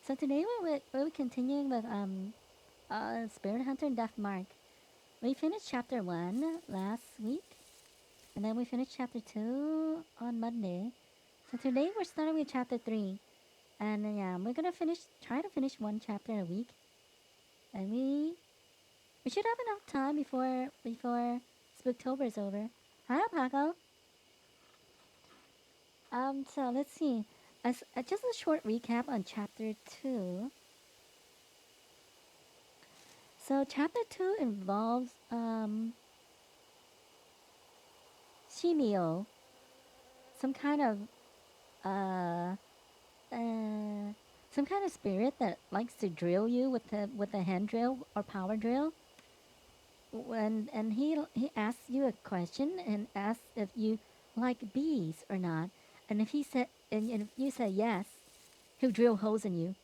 So today we're continuing with Spirit Hunter and Death Mark. We finished chapter 1 last week, and then we finished chapter 2 on Monday. So today we're starting with chapter 3. And yeah, we're gonna try to finish one chapter a week. And we should have enough time before Spooktober is over. Hi, Paco. So let's see. As just a short recap on chapter 2. So chapter 2 involves Shimio, some kind of uh uh some kind of spirit that likes to drill you with a hand drill or power drill. And he asks you a question and asks if you like bees or not. And if you say yes, he'll drill holes in you.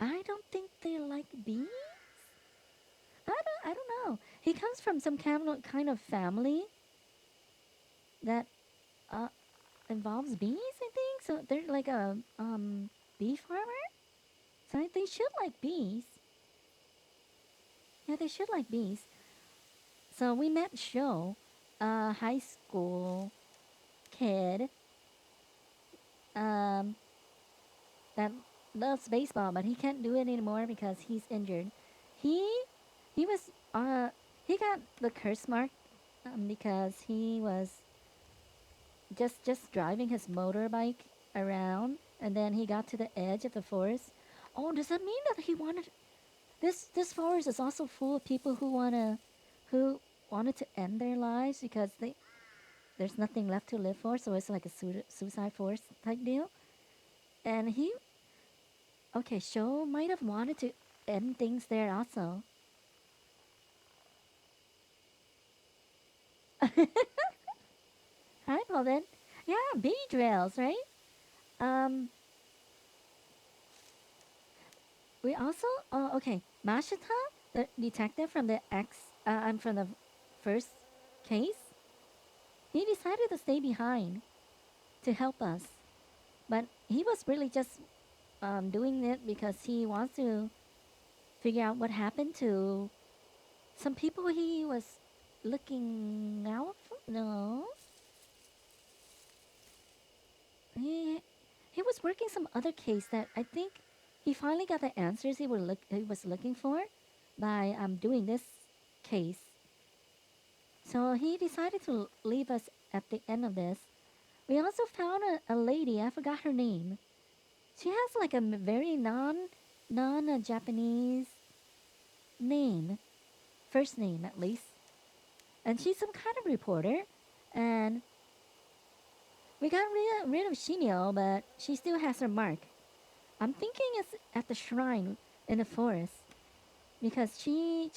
I don't think they like bees. I don't know. He comes from some kind of family that uh involves bees, I think. So they're like a bee farmer. So they should like bees. Yeah, they should like bees. So we met Sho, a high school kid, um, that loves baseball, but he can't do it anymore because he's injured. He he was he got the curse mark because he was just driving his motorbike around, and then he got to the edge of the forest. Oh, does that mean that he wanted this forest is also full of people who wanted to end their lives because there's nothing left to live for, so it's like a suicide forest type deal. And he okay, Sho might have wanted to end things there also. Hi, Paulin. Yeah, bee drills, right? Um, we also okay, Mashita, the detective from the from the first case, he decided to stay behind to help us. But he was really just doing it because he wants to figure out what happened to some people he was looking out for. No, he he was working some other case that I think he finally got the answers he was looking for by doing this case. So he decided to leave us at the end of this. We also found a lady. I forgot her name. She has like a very non Japanese name, first name at least, and she's some kind of reporter. And we got rid of Shinio, but she still has her mark. I'm thinking it's at the shrine in the forest because she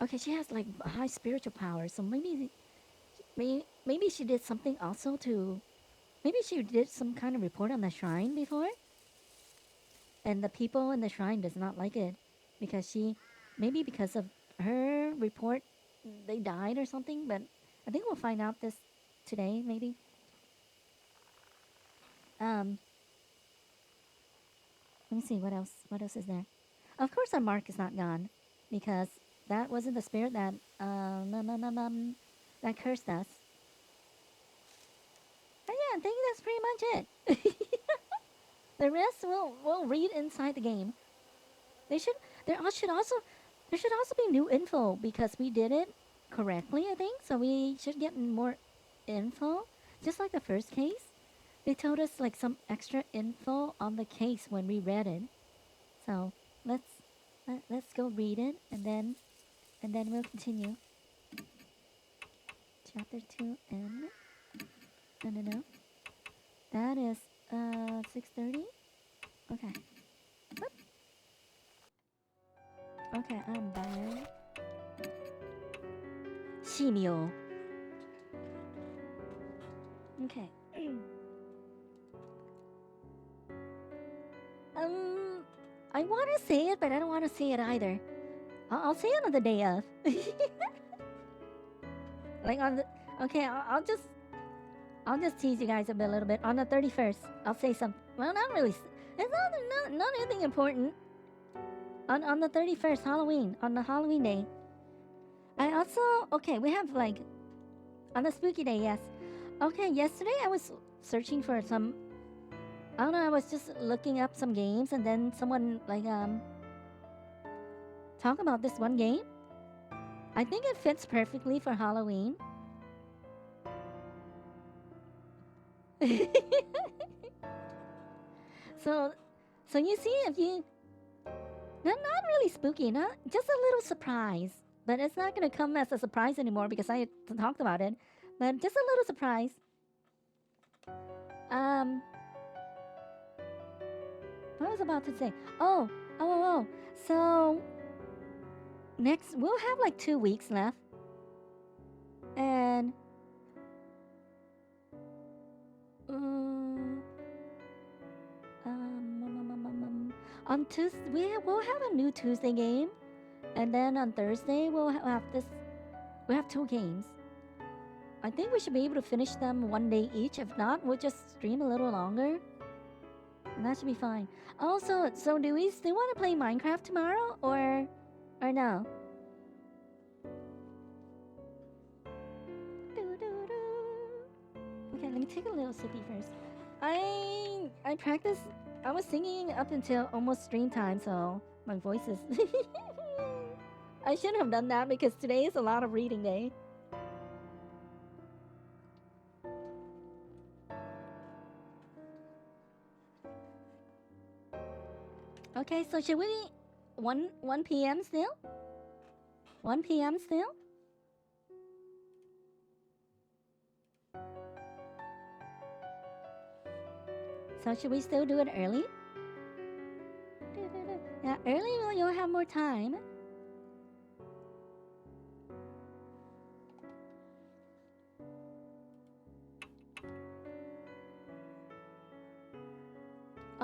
okay, she has like high spiritual power, so maybe she did something also to maybe she did some kind of report on the shrine before, and the people in the shrine does not like it because she maybe because of her report they died or something. But I think we'll find out this today maybe. Um, Let me see what else. What else is there? Of course, our mark is not gone because that wasn't the spirit that that cursed us. But yeah, I think that's pretty much it. The rest we'll read inside the game. They should should also there should also be new info because we did it correctly. I think so. We should get more info, just like the first case. They told us like some extra info on the case when we read it. So let's let's go read it and then we'll continue. Chapter 2 and no no no. That is 6:30. Okay. Whoop. Okay, I'm back. Shimio. Okay. um I want to say it, but I don't want to say it either. I'll say it on the day of. Like on the okay, I'll just tease you guys a little bit. On the 31st, I'll say some. Well, not really. It's not anything important. On the 31st, Halloween, on the Halloween day. I also, okay, we have like, on the spooky day, yes. Okay, yesterday I was searching for some, I don't know, I was just looking up some games and then someone like, talk about this one game. I think it fits perfectly for Halloween. so, so you see, if you, not really spooky, not just a little surprise. But it's not gonna come as a surprise anymore because I talked about it. But just a little surprise. Um, what was I about to say? Oh. So next we'll have like 2 weeks left, and on Tuesday we'll have a new Tuesday game, and then on Thursday we'll have this. We have 2 games. I think we should be able to finish them one day each. If not, we'll just stream a little longer. And that should be fine. Also, so do we still want to play Minecraft tomorrow or no? Okay, let me take a little sippy first. I practiced. I was singing up until almost stream time, so my voice is. I shouldn't have done that because today is a lot of reading day. Okay, so should we 1 p.m. still? 1 p.m. still? So should we still do it early? Yeah, early you'll have more time.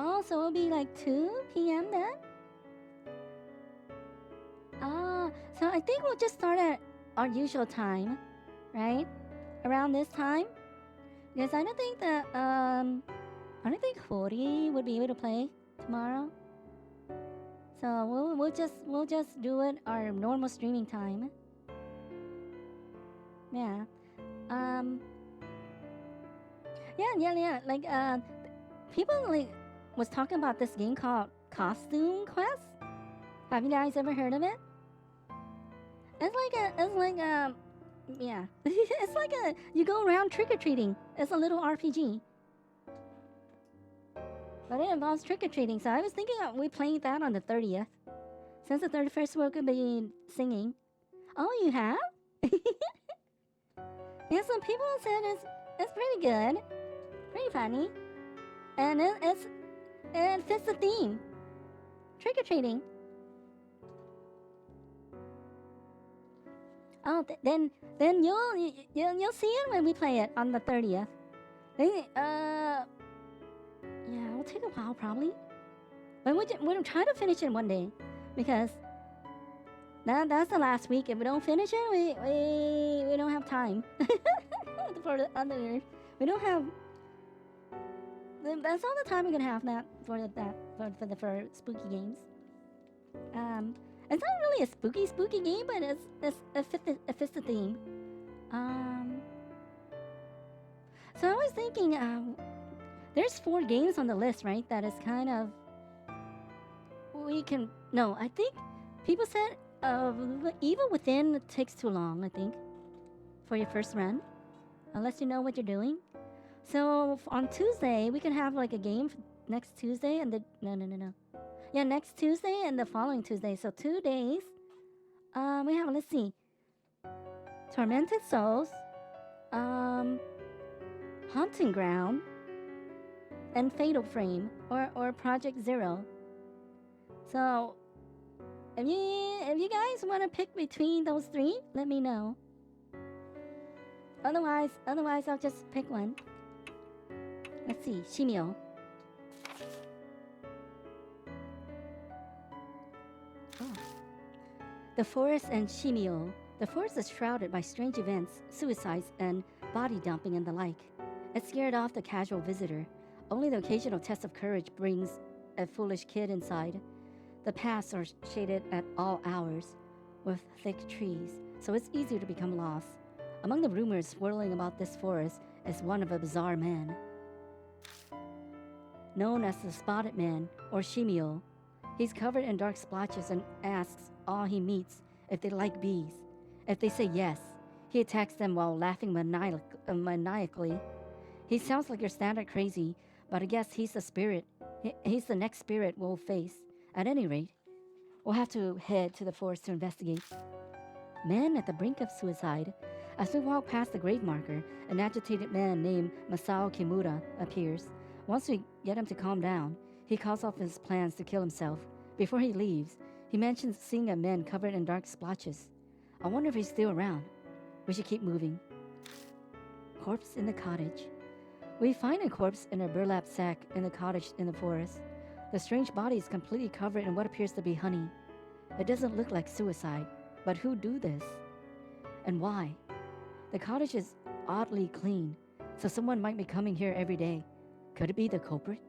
Oh, so it'll be like 2 p.m. then? So I think we'll just start at our usual time, right? Around this time? Because I don't think that, I don't think Hori would be able to play tomorrow. So we'll just do it our normal streaming time. Yeah. Yeah. Like, people like was talking about this game called Costume Quest. Have you guys ever heard of it? It's like you go around trick or treating. It's a little RPG, but it involves trick or treating. So I was thinking we playing that on the 30th, since the 31st we're gonna be singing. Oh, you have? Yeah, some people said it's pretty good, pretty funny, and it fits the theme, trick or treating. Oh, then you'll see it when we play it on the 30th. Yeah, it'll take a while probably, but we'll try to finish it one day, because that's the last week. If we don't finish it, we don't have time for the other. We don't have. That's all the time we're gonna have for spooky games. It's not really a spooky game, but it fits the theme. So I was thinking, there's 4 games on the list, right? That is kind of I think people said Evil Within takes too long, I think, for your first run, unless you know what you're doing. So on Tuesday we can have like a game next Tuesday and no. Yeah, next Tuesday and the following Tuesday. So 2 days. We have, let's see, Tormented Souls, Haunting Ground, and Fatal Frame or Project Zero. So if you guys want to pick between those 3, let me know. Otherwise I'll just pick one. Let's see, Shimio. The Forest and Shimio. The forest is shrouded by strange events, suicides, and body dumping and the like. It scared off the casual visitor. Only the occasional test of courage brings a foolish kid inside. The paths are shaded at all hours with thick trees, so it's easy to become lost. Among the rumors swirling about this forest is one of a bizarre man, known as the Spotted Man or Shimio. He's covered in dark splotches and asks all he meets if they like bees. If they say yes, he attacks them while laughing maniacally. He sounds like your standard crazy, but I guess he's the spirit. He's the next spirit we'll face. At any rate, we'll have to head to the forest to investigate. Man at the brink of suicide. As we walk past the grave marker, an agitated man named Masao Kimura appears. Once we get him to calm down, he calls off his plans to kill himself. Before he leaves, he mentions seeing a man covered in dark splotches. I wonder if he's still around. We should keep moving. Corpse in the cottage. We find a corpse in a burlap sack in the cottage in the forest. The strange body is completely covered in what appears to be honey. It doesn't look like suicide, but who do this? And why? The cottage is oddly clean, so someone might be coming here every day. Could it be the culprit?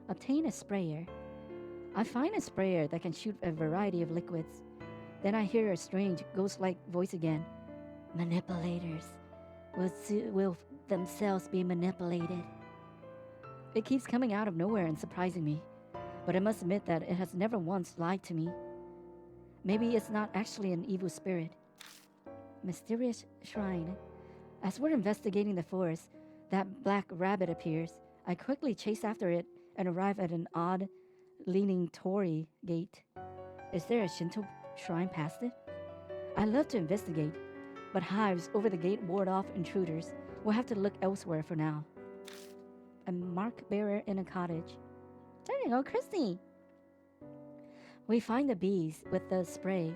Obtain a sprayer. I find a sprayer that can shoot a variety of liquids. Then I hear a strange, ghost-like voice again. Manipulators will themselves be manipulated. It keeps coming out of nowhere and surprising me, but I must admit that it has never once lied to me. Maybe it's not actually an evil spirit. Mysterious shrine. As we're investigating the forest, that black rabbit appears. I quickly chase after it and arrive at an odd, leaning torii gate. Is there a Shinto shrine past it? I love to investigate, but hives over the gate ward off intruders. We'll have to look elsewhere for now. A mark bearer in a cottage. There you go, Christy. We find the bees with the spray.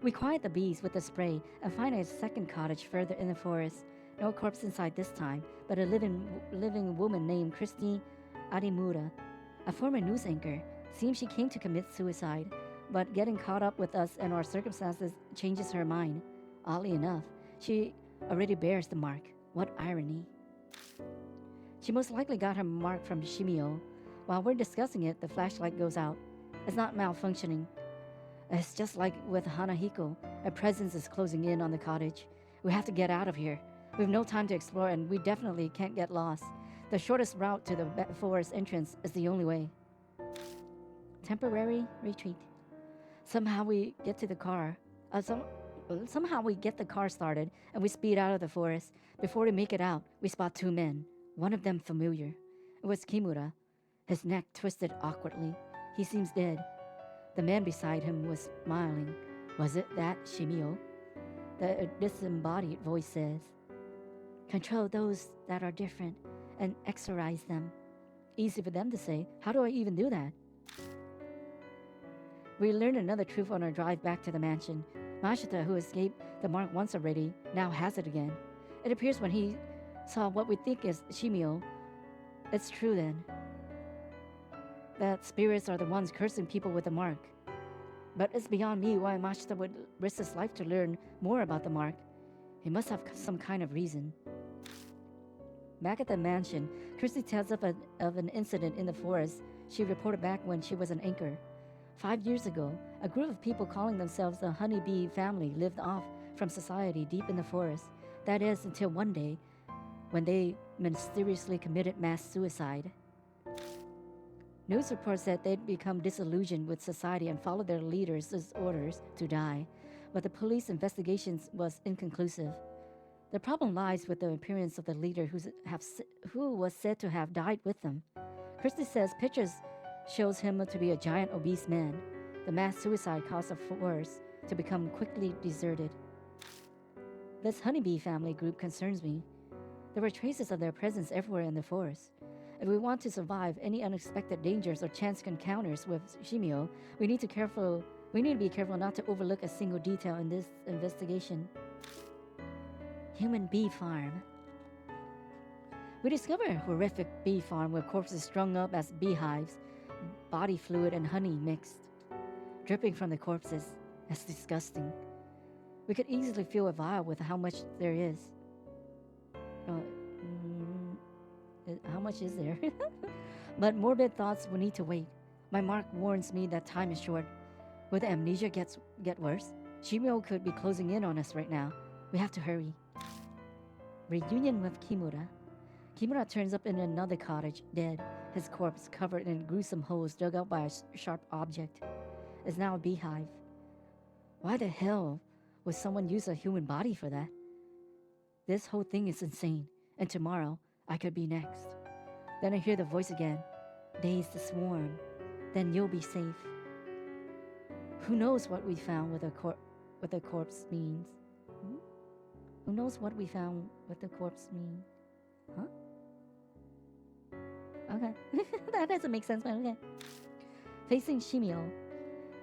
We quiet the bees with the spray and find a second cottage further in the forest. No corpse inside this time, but a living woman named Christy Arimura, a former news anchor. Seems she came to commit suicide, but getting caught up with us and our circumstances changes her mind. Oddly enough, she already bears the mark. What irony. She most likely got her mark from Shimio. While we're discussing it, the flashlight goes out. It's not malfunctioning. It's just like with Hanahiko. A presence is closing in on the cottage. We have to get out of here. We have no time to explore, and we definitely can't get lost. The shortest route to the forest entrance is the only way. Temporary retreat. Somehow we get to the car. Somehow we get the car started, and we speed out of the forest. Before we make it out, we spot two men. One of them familiar. It was Kimura. His neck twisted awkwardly. He seems dead. The man beside him was smiling. Was it that Shimio? The disembodied voice says, "Control those that are different and exorcise them." Easy for them to say. How do I even do that? We learned another truth on our drive back to the mansion. Mashita, who escaped the mark once already, now has it again. It appears when he saw what we think is Shimio. It's true then, that spirits are the ones cursing people with the mark. But it's beyond me why Mashita would risk his life to learn more about the mark. He must have some kind of reason. Back at the mansion, Christy tells of an incident in the forest she reported back when she was an anchor. 5 years ago, a group of people calling themselves the Honeybee family lived off from society deep in the forest. That is, until one day, when they mysteriously committed mass suicide. News reports said they'd become disillusioned with society and followed their leaders' orders to die, but the police investigations was inconclusive. The problem lies with the appearance of the leader who was said to have died with them. Christie says pictures shows him to be a giant obese man. The mass suicide caused the forest to become quickly deserted. This honeybee family group concerns me. There were traces of their presence everywhere in the forest. If we want to survive any unexpected dangers or chance encounters with Shimio, we need to be careful not to overlook a single detail in this investigation. Human bee farm. We discover a horrific bee farm with corpses strung up as beehives, body fluid and honey mixed, dripping from the corpses. That's disgusting. We could easily fill a vial with how much there is. How much is there? But morbid thoughts will need to wait. My mark warns me that time is short. Will the amnesia get worse? Shimio could be closing in on us right now. We have to hurry. Reunion with Kimura. Kimura turns up in another cottage, dead, his corpse covered in gruesome holes dug out by a sharp object. It's now a beehive. Why the hell would someone use a human body for that? This whole thing is insane, and tomorrow I could be next. Then I hear the voice again. Daze the swarm. Then you'll be safe. Who knows what we found with the corpse means? Hmm? Who knows what we found with the corpse mean? Huh? Okay. That doesn't make sense, but okay. Facing Shimio,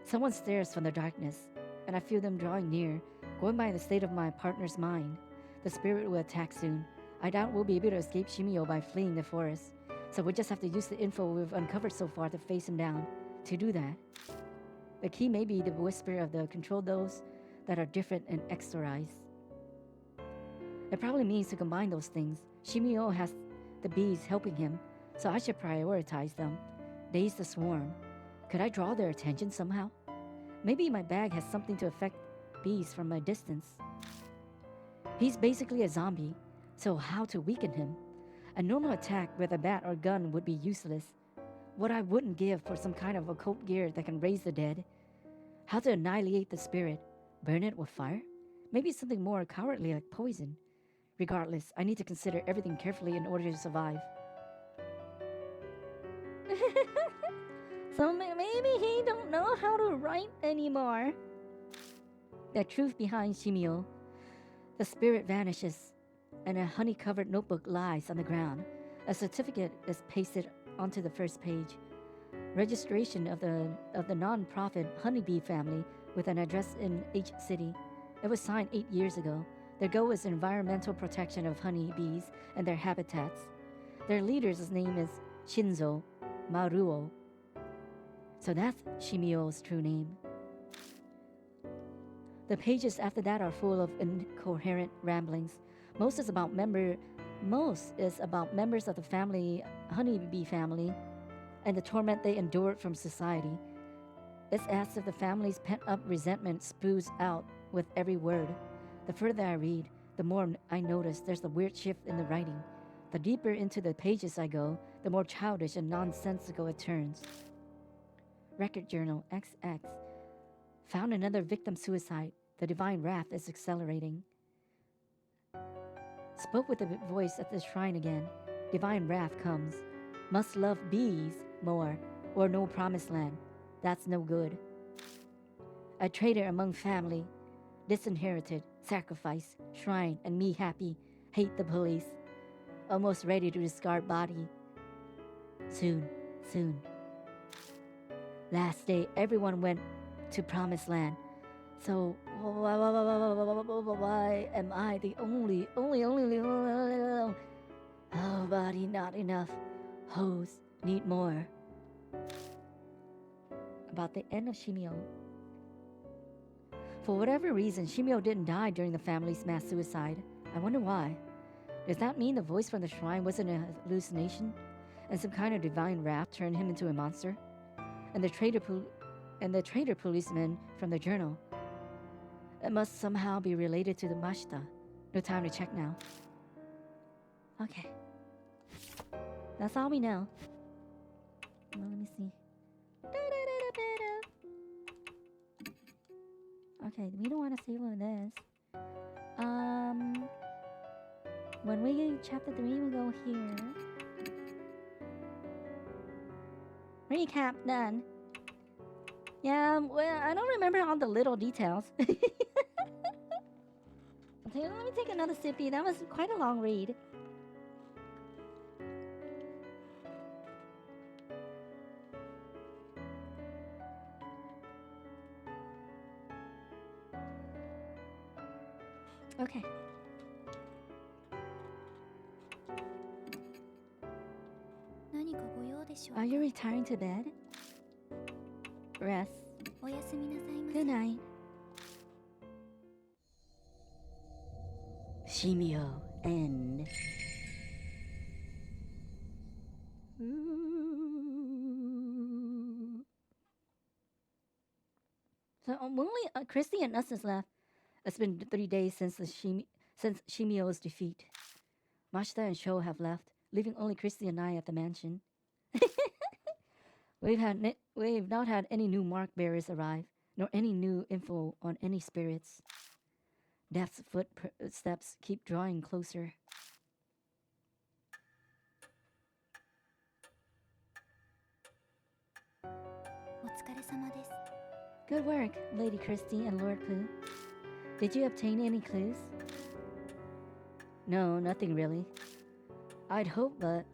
someone stares from the darkness, and I feel them drawing near, going by the state of my partner's mind. The spirit will attack soon. I doubt we'll be able to escape Shimio by fleeing the forest, so we'll just have to use the info we've uncovered so far to face him down. To do that, the key may be the whisper of the control those that are different and exorcise. It probably means to combine those things. Shimio has the bees helping him, so I should prioritize them. Daze the swarm. Could I draw their attention somehow? Maybe my bag has something to affect bees from a distance. He's basically a zombie, so how to weaken him? A normal attack with a bat or gun would be useless. What I wouldn't give for some kind of occult gear that can raise the dead. How to annihilate the spirit? Burn it with fire? Maybe something more cowardly like poison. Regardless, I need to consider everything carefully in order to survive. So maybe he don't know how to write anymore. The truth behind Shimio. The spirit vanishes, and a honey-covered notebook lies on the ground. A certificate is pasted onto the first page. Registration of the non-profit Honeybee family with an address in H City. It was signed 8 years ago. Their goal is environmental protection of honeybees and their habitats. Their leader's name is Shinzo Maruo. So that's Shimio's true name. The pages after that are full of incoherent ramblings. Most is about members of the honeybee family, and the torment they endured from society. It's as if the family's pent-up resentment spews out with every word. The further I read, the more I notice there's a weird shift in the writing. The deeper into the pages I go, the more childish and nonsensical it turns. Record Journal XX. Found another victim suicide. The divine wrath is accelerating. Spoke with a voice at the shrine again. Divine wrath comes. Must love bees more, or no promised land. That's no good. A traitor among family. Disinherited, sacrifice, shrine, and me happy. Hate the police. Almost ready to discard body. Soon. Last day, everyone went to promised land. So why am I the only oh, body not enough. Hoes need more. About the end of Shimio. For whatever reason, Shimio didn't die during the family's mass suicide. I wonder why. Does that mean the voice from the shrine wasn't a hallucination, and some kind of divine wrath turned him into a monster? And the traitor policeman from the journal. It must somehow be related to the Mashita. No time to check now. Okay. That's all we know. Well, let me see. Okay, we don't want to save on this. When we get chapter 3, we go here. Recap done. Yeah, well, I don't remember all the little details. Okay, let me take another sippy. That was quite a long read. Okay. Are you retiring to bed? Rest. Good night. Shimio end. Ooh. So only Christy and us is left. It's been 3 days since since Shimio's defeat. Mashita and Sho have left, leaving only Christy and I at the mansion. We've not had any new mark bearers arrive, nor any new info on any spirits. Death's footsteps keep drawing closer. Good work, Lady Christie and Lord Pooh. Did you obtain any clues? No, nothing really. I'd hope, but...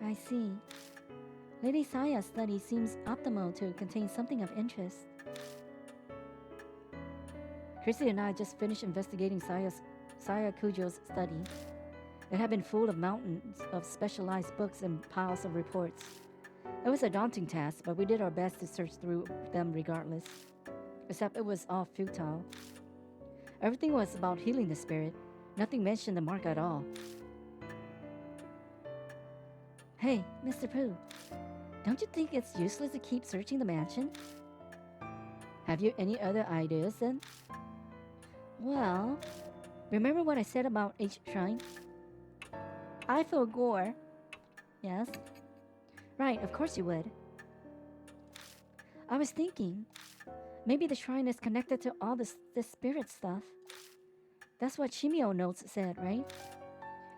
I see. Lady Saya's study seems optimal to contain something of interest. Christy and I just finished investigating Saya Kujo's study. It had been full of mountains of specialized books and piles of reports. It was a daunting task, but we did our best to search through them regardless. Except it was all futile. Everything was about healing the spirit. Nothing mentioned the mark at all. Hey, Mr. Pooh. Don't you think it's useless to keep searching the mansion? Have you any other ideas then? Well, remember what I said about H Shrine? I feel gore. Yes? Right, of course you would. I was thinking, maybe the shrine is connected to all this spirit stuff. That's what Shimio notes said, right?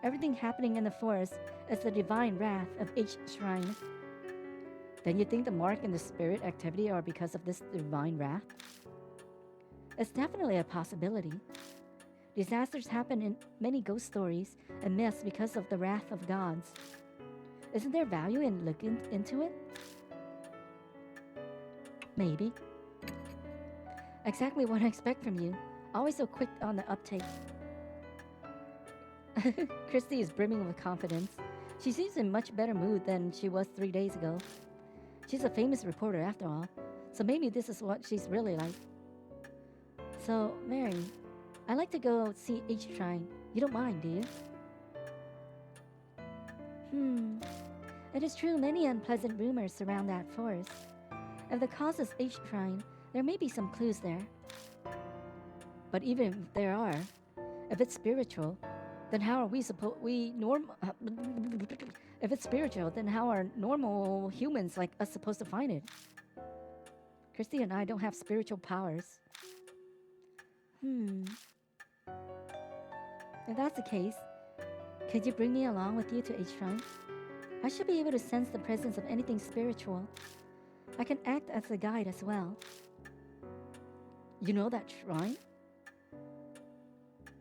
Everything happening in the forest is the divine wrath of H Shrine. Then you think the mark and the spirit activity are because of this divine wrath? It's definitely a possibility. Disasters happen in many ghost stories and myths because of the wrath of gods. Isn't there value in looking into it? Maybe. Exactly what I expect from you. Always so quick on the uptake. Christy is brimming with confidence. She seems in much better mood than she was 3 days ago. She's a famous reporter after all, so maybe this is what she's really like. So, Mary, I'd like to go see H Shrine. You don't mind, do you? It is true many unpleasant rumors surround that forest. If the cause is H Shrine, there may be some clues there. But even if there are, if it's spiritual, then how are if it's spiritual, then how are normal humans like us supposed to find it? Christy and I don't have spiritual powers. If that's the case, could you bring me along with you to H Shrine? I should be able to sense the presence of anything spiritual. I can act as a guide as well. You know that shrine?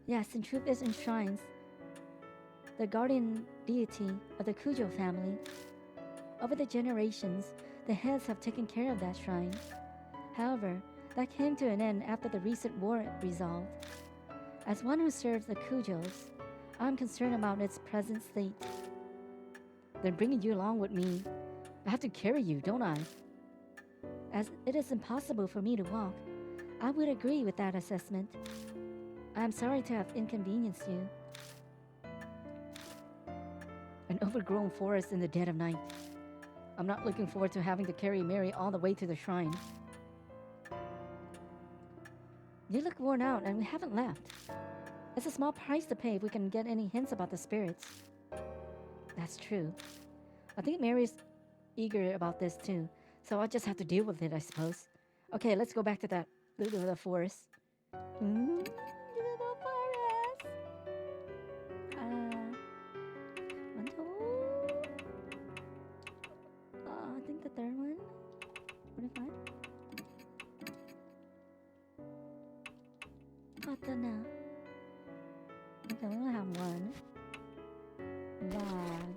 Yes, in truth is in shrines. The guardian deity of the Kujo family. Over the generations, the heads have taken care of that shrine. However, that came to an end after the recent war resolved. As one who serves the Kujos, I'm concerned about its present state. Then bringing you along with me, I have to carry you, don't I? As it is impossible for me to walk, I would agree with that assessment. I am sorry to have inconvenienced you. An overgrown forest in the dead of night. I'm not looking forward to having to carry Mary all the way to the shrine. You look worn out and we haven't left. It's a small price to pay if we can get any hints about the spirits. That's true. I think Mary's eager about this too, so I'll just have to deal with it, I suppose. Okay, let's go back to that little forest. Little forest. One, two. I think the third one. What is that? What the no? Okay, we only have one. Bad.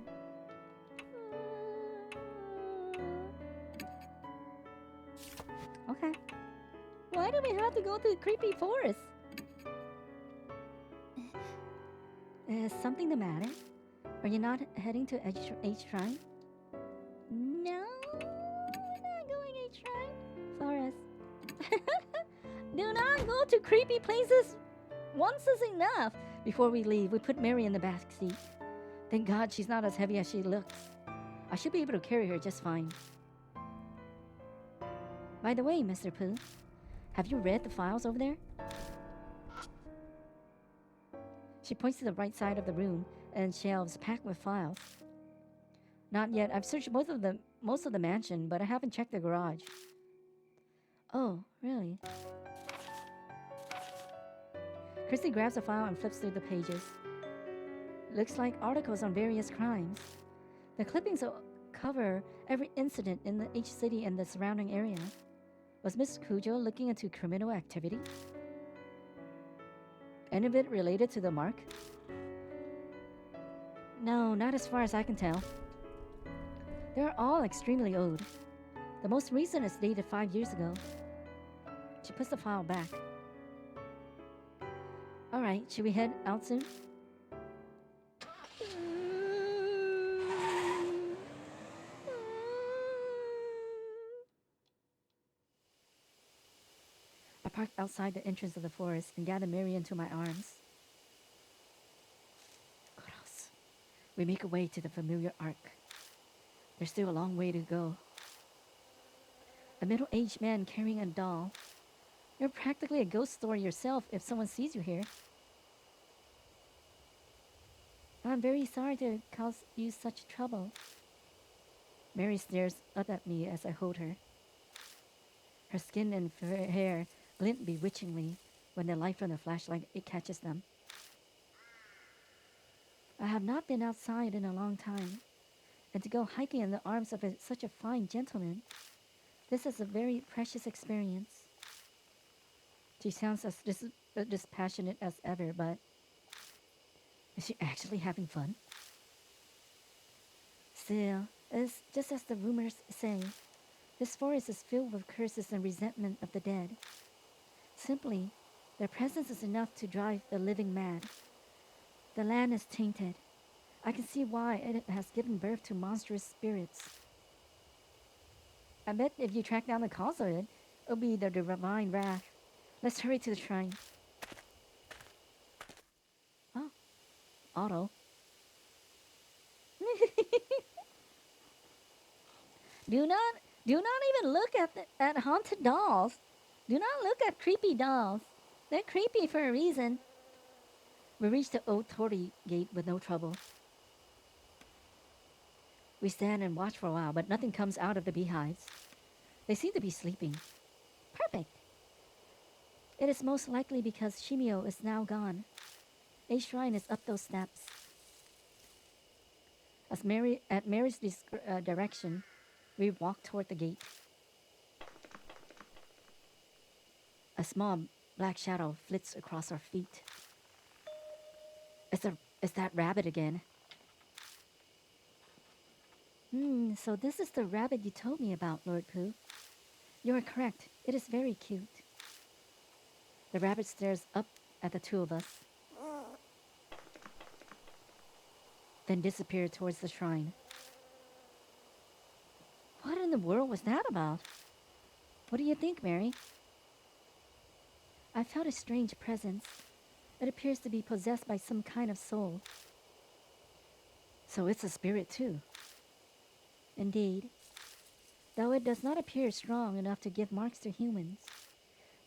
Okay. Why do we have to go to the creepy forest? Is something the matter? Are you not heading to H Shrine? No, we're not going H Shrine. Forest. Do not go to creepy places. Once is enough. Before we leave, we put Mary in the back seat. Thank God she's not as heavy as she looks. I should be able to carry her just fine. By the way, Mr. Pooh, have you read the files over there? She points to the right side of the room and shelves packed with files. Not yet. I've searched most of the mansion, but I haven't checked the garage. Oh, really? Christy grabs a file and flips through the pages. Looks like articles on various crimes. The clippings cover every incident in each city and the surrounding area. Was Miss Cujo looking into criminal activity? Any of it related to the mark? No, not as far as I can tell. They're all extremely old. The most recent is dated 5 years ago. She puts the file back. Alright, should we head out soon? I parked outside the entrance of the forest and gathered Mary into my arms. Gross. We make our way to the familiar arc. There's still a long way to go. A middle-aged man carrying a doll. You're practically a ghost story yourself if someone sees you here. I'm very sorry to cause you such trouble. Mary stares up at me as I hold her. Her skin and hair glint bewitchingly when the light from the flashlight catches them. I have not been outside in a long time, and to go hiking in the arms of such a fine gentleman, this is a very precious experience. She sounds as dispassionate as ever, but is she actually having fun? Still, it's just as the rumors say. This forest is filled with curses and resentment of the dead. Simply, their presence is enough to drive the living mad. The land is tainted. I can see why it has given birth to monstrous spirits. I bet if you track down the cause of it, it'll be the divine wrath. Let's hurry to the shrine. Oh, Otto. Do not even look at haunted dolls. Do not look at creepy dolls. They're creepy for a reason. We reach the old torii gate with no trouble. We stand and watch for a while, but nothing comes out of the beehives. They seem to be sleeping. Perfect. It is most likely because Shimio is now gone. A shrine is up those steps. As Mary's direction, we walk toward the gate. A small black shadow flits across our feet. Is that rabbit again? So this is the rabbit you told me about, Lord Pooh. You are correct. It is very cute. The rabbit stares up at the two of us, then disappears towards the shrine. What in the world was that about? What do you think, Mary? I felt a strange presence. It appears to be possessed by some kind of soul. So it's a spirit too. Indeed. Though it does not appear strong enough to give marks to humans.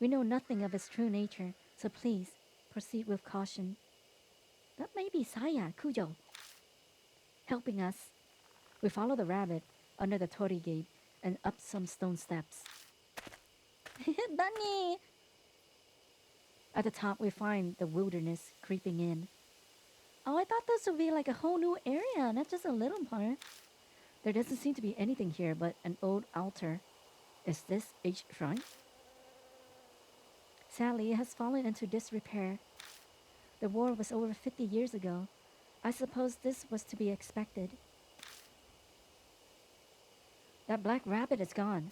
We know nothing of its true nature, so please, proceed with caution. That may be Saya, Cujo. Helping us. We follow the rabbit under the torii gate and up some stone steps. Bunny! At the top, we find the wilderness creeping in. Oh, I thought this would be like a whole new area, not just a little part. There doesn't seem to be anything here but an old altar. Is this a shrine? Sadly, it has fallen into disrepair. The war was over 50 years ago. I suppose this was to be expected. That black rabbit is gone.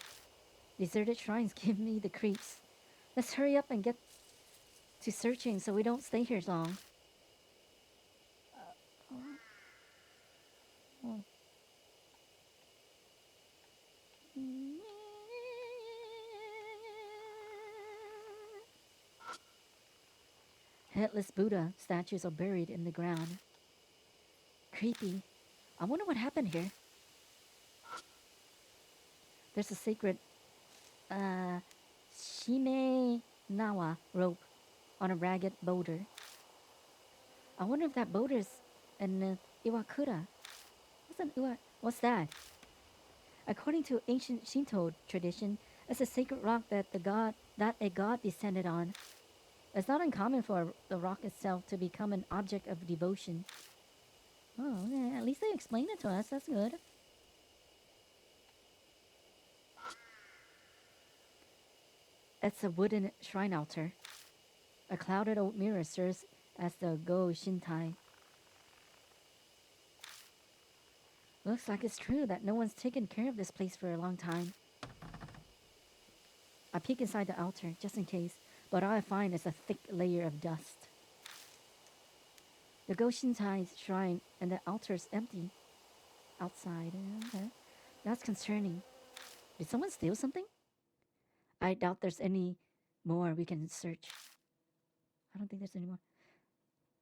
Deserted shrines give me the creeps. Let's hurry up and get to searching so we don't stay here long. Headless Buddha statues are buried in the ground. creepy. I wonder what happened here. There's a sacred uh, Shime Nawa rope on a ragged boulder. I wonder if that boulder is an Iwakura. What's that? According to ancient Shinto tradition, it's a sacred rock that a god descended on. It's not uncommon for the rock itself to become an object of devotion. Oh, yeah, at least they explained it to us. That's good. It's a wooden shrine altar. A clouded old mirror serves as the Go Shintai. Looks like it's true that no one's taken care of this place for a long time. I peek inside the altar, just in case, but all I find is a thick layer of dust. The Go Shintai's shrine and the altar's empty. Outside. Okay. That's concerning. Did someone steal something? I doubt there's any more we can search. I don't think there's any more.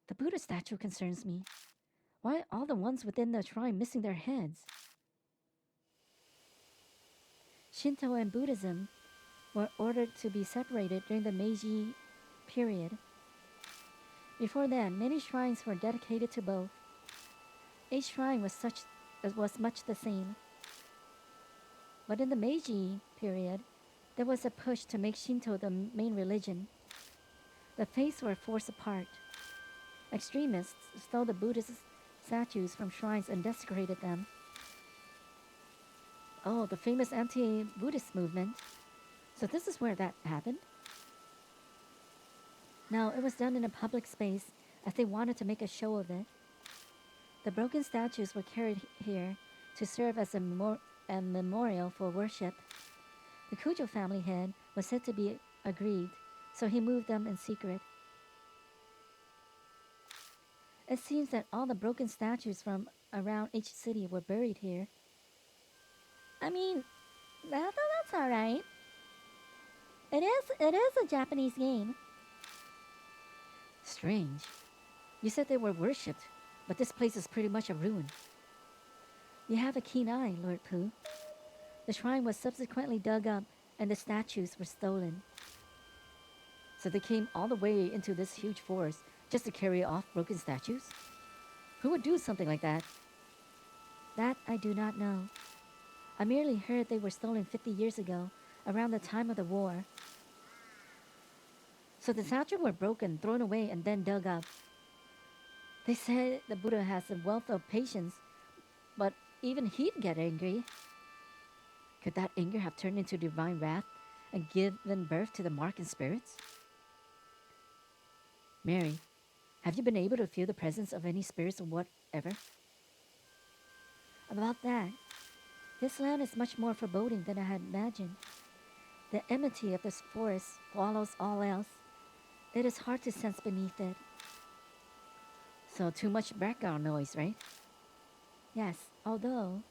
The Buddha statue concerns me. Why are all the ones within the shrine missing their heads? Shinto and Buddhism were ordered to be separated during the Meiji period. Before then, many shrines were dedicated to both. Each shrine was much the same. But in the Meiji period, there was a push to make Shinto the main religion. The faiths were forced apart. Extremists stole the Buddhist statues from shrines and desecrated them. Oh, the famous anti-Buddhist movement. So this is where that happened? No, it was done in a public space as they wanted to make a show of it. The broken statues were carried here to serve as a memorial for worship. The Kujo family head was said to be aggrieved, so he moved them in secret. It seems that all the broken statues from around each city were buried here. I mean, that's alright. It is a Japanese game. Strange. You said they were worshipped, but this place is pretty much a ruin. You have a keen eye, Lord Pooh. The shrine was subsequently dug up and the statues were stolen. So they came all the way into this huge forest just to carry off broken statues? Who would do something like that? That I do not know. I merely heard they were stolen 50 years ago, around the time of the war. So the statues were broken, thrown away, and then dug up. They said the Buddha has a wealth of patience, but even he'd get angry. Could that anger have turned into divine wrath and given birth to the mark and spirits? Mary, have you been able to feel the presence of any spirits or whatever? About that, this land is much more foreboding than I had imagined. The enmity of this forest swallows all else. It is hard to sense beneath it. So too much background noise, right? Yes, although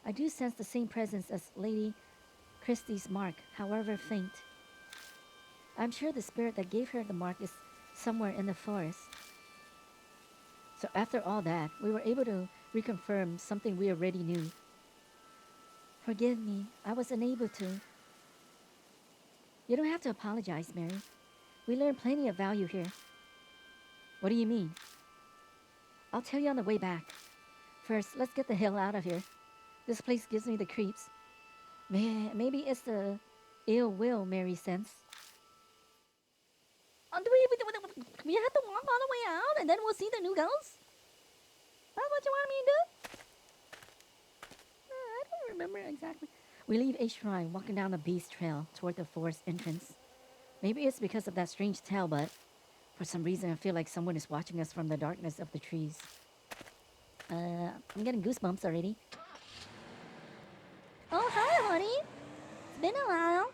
I do sense the same presence as Lady Christie's mark, however faint. I'm sure the spirit that gave her the mark is somewhere in the forest. So after all that, we were able to reconfirm something we already knew. Forgive me, I was unable to. You don't have to apologize, Mary. We learned plenty of value here. What do you mean? I'll tell you on the way back. First, let's get the hell out of here. This place gives me the creeps. Man, maybe it's the ill will Mary sense. Do we have to walk all the way out and then we'll see the new ghosts? That's what you want me to do? I don't remember exactly. We leave a shrine, walking down the beast trail toward the forest entrance. Maybe it's because of that strange tale, but for some reason I feel like someone is watching us from the darkness of the trees. I'm getting goosebumps already. Oh, hi, honey. It's been a while.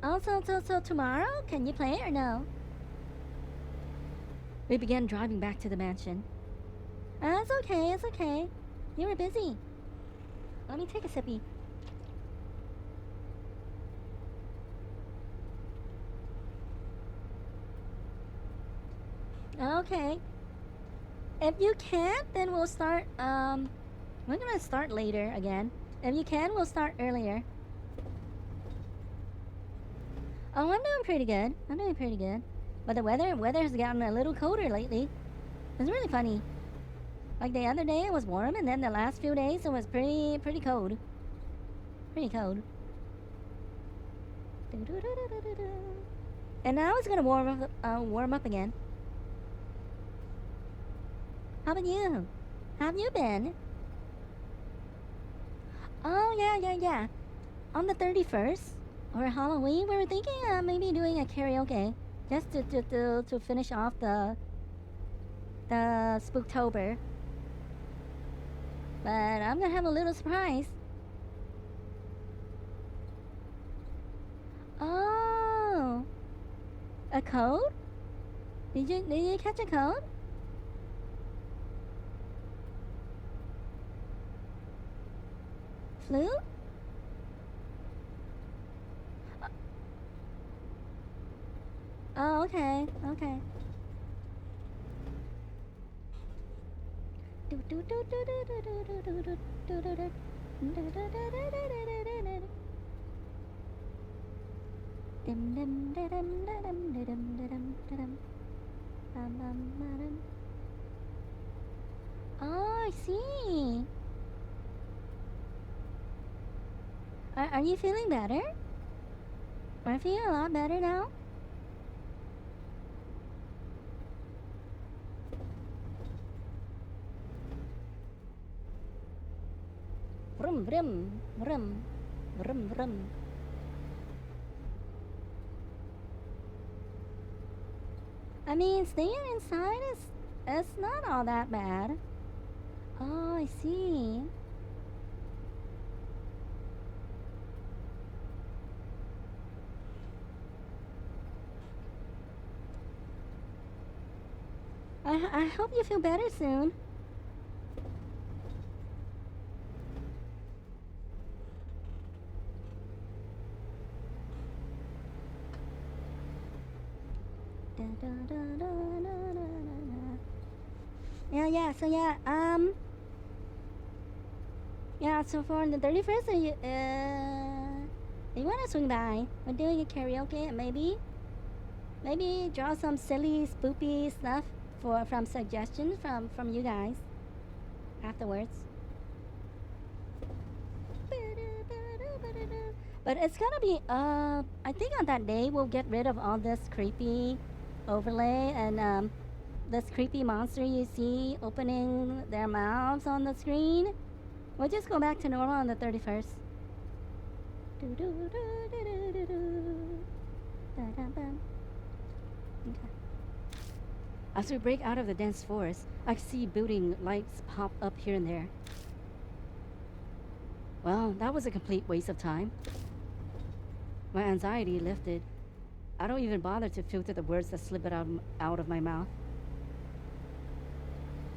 Oh, so tomorrow? Can you play or no? We began driving back to the mansion. It's okay. You were busy. Let me take a sippy. Okay. If you can't, then we'll start. We're gonna start later again. If you can, we'll start earlier. Oh, I'm doing pretty good. I'm doing pretty good. But the weather has gotten a little colder lately. It's really funny. Like the other day it was warm, and then the last few days it was pretty cold. Pretty cold. And now it's gonna warm up again. How about you? How have you been? Oh yeah. On the 31st or Halloween, we were thinking maybe doing a karaoke just to finish off the Spooktober. But I'm gonna have a little surprise. Oh, a cold? Did you catch a cold? Flu? Oh, okay, okay. Oh, I see. Are you feeling better? Are you feeling a lot better now? Vroom, vroom, vroom, vroom, vroom. I mean, staying inside is not all that bad. Oh, I see. I hope you feel better soon. Yeah, so for the 31st, you want to swing by? We're doing a karaoke, and maybe draw some silly, spoopy stuff from suggestions from you guys afterwards. But it's gonna be I think on that day we'll get rid of all this creepy overlay and this creepy monster you see opening their mouths on the screen. We'll just go back to normal on the 31st. Okay. As we break out of the dense forest, I see building lights pop up here and there. Well, that was a complete waste of time. My anxiety lifted. I don't even bother to filter the words that slip out of my mouth.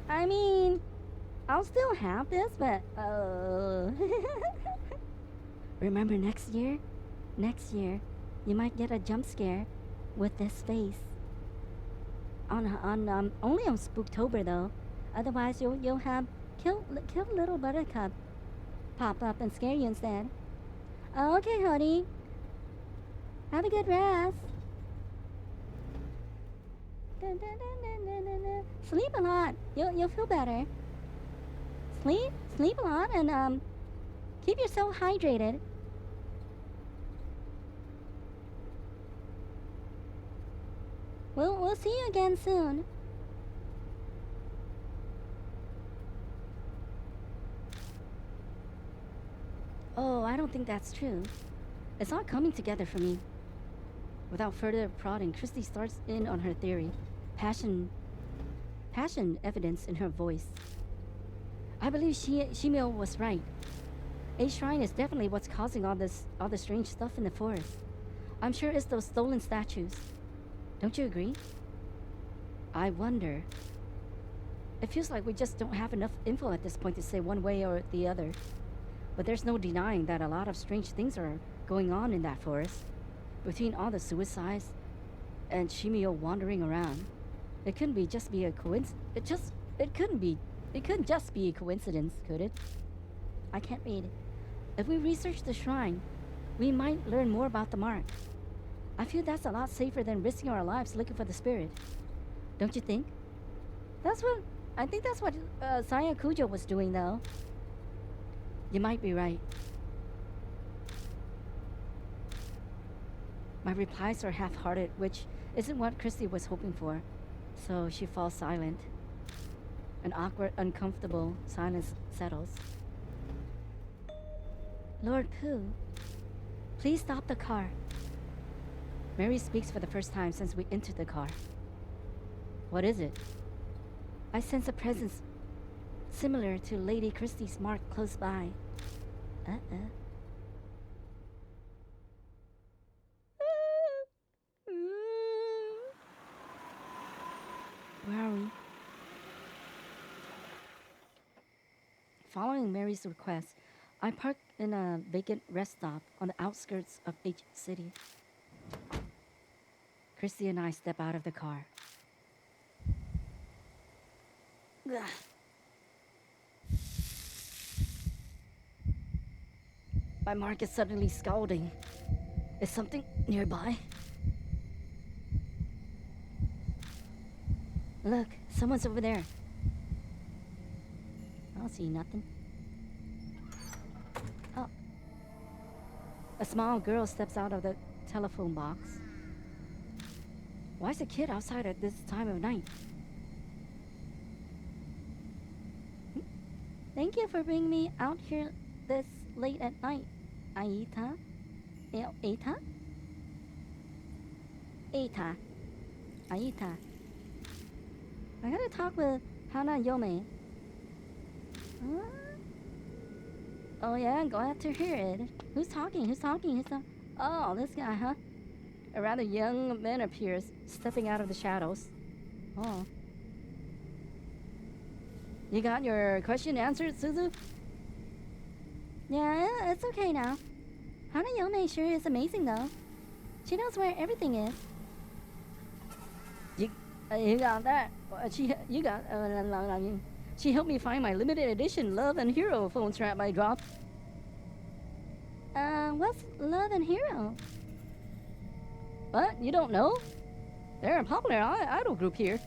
I mean, I'll still have this, but remember next year? Next year, you might get a jump scare with this face. On only on Spooktober though. Otherwise, you'll have kill little Buttercup pop up and scare you instead. Okay, honey. Have a good rest. Sleep a lot. You'll feel better. Sleep a lot, and keep yourself hydrated. We'll see you again soon. Oh, I don't think that's true. It's all coming together for me. Without further prodding, Christy starts in on her theory. Passion evidence in her voice. I believe Shimio was right. A shrine is definitely what's causing all the strange stuff in the forest. I'm sure it's those stolen statues. Don't you agree? I wonder. It feels like we just don't have enough info at this point to say one way or the other. But there's no denying that a lot of strange things are going on in that forest. Between all the suicides and Shimio wandering around. It couldn't be just be a coincidence. It couldn't be. It couldn't just be a coincidence, could it? I can't read. If we research the shrine, we might learn more about the mark. I feel that's a lot safer than risking our lives looking for the spirit. Don't you think? That's what I think. That's what Saya Kujo was doing, though. You might be right. My replies are half-hearted, which isn't what Christy was hoping for. So she falls silent. An awkward, uncomfortable silence settles. Lord Pooh, please stop the car. Mary speaks for the first time since we entered the car. What is it? I sense a presence similar to Lady Christie's mark close by. Uh-uh. Where are we? Following Mary's request, I parked in a vacant rest stop on the outskirts of H City. Christy and I step out of the car. Ugh. My mark is suddenly scalding. Is something nearby? Look, someone's over there. I don't see nothing. Oh. A small girl steps out of the telephone box. Why is a kid outside at this time of night? Thank you for bringing me out here this late at night, Aita. Aita? Aita. Aita. I gotta talk with Hana Yome. Huh? Oh yeah, glad to hear it. Who's talking? Who's talking? Who's talking? Oh, this guy, huh? A rather young man appears, stepping out of the shadows. Oh. You got your question answered, Suzu? Yeah, it's okay now. Hana Yome sure is amazing, though. She knows where everything is. You got that? You got. She helped me find my limited edition Love and Hero phone strap I dropped. What's Love and Hero? What? You don't know? They're a popular idol group here.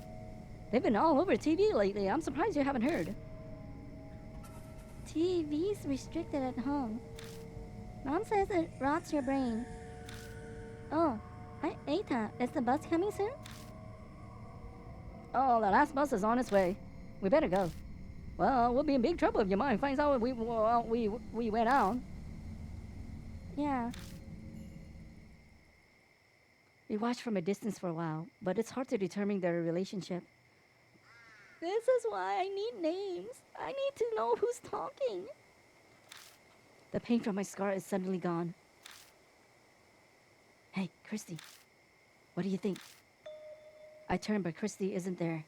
They've been all over TV lately. I'm surprised you haven't heard. TV's restricted at home. Mom says it rots your brain. Oh, hi, Eita. Is the bus coming soon? Oh, the last bus is on its way. We better go. Well, we'll be in big trouble if your mom finds out we went out. Yeah. We watched from a distance for a while, but it's hard to determine their relationship. This is why I need names. I need to know who's talking. The pain from my scar is suddenly gone. Hey, Christy. What do you think? I turn, but Christy isn't there.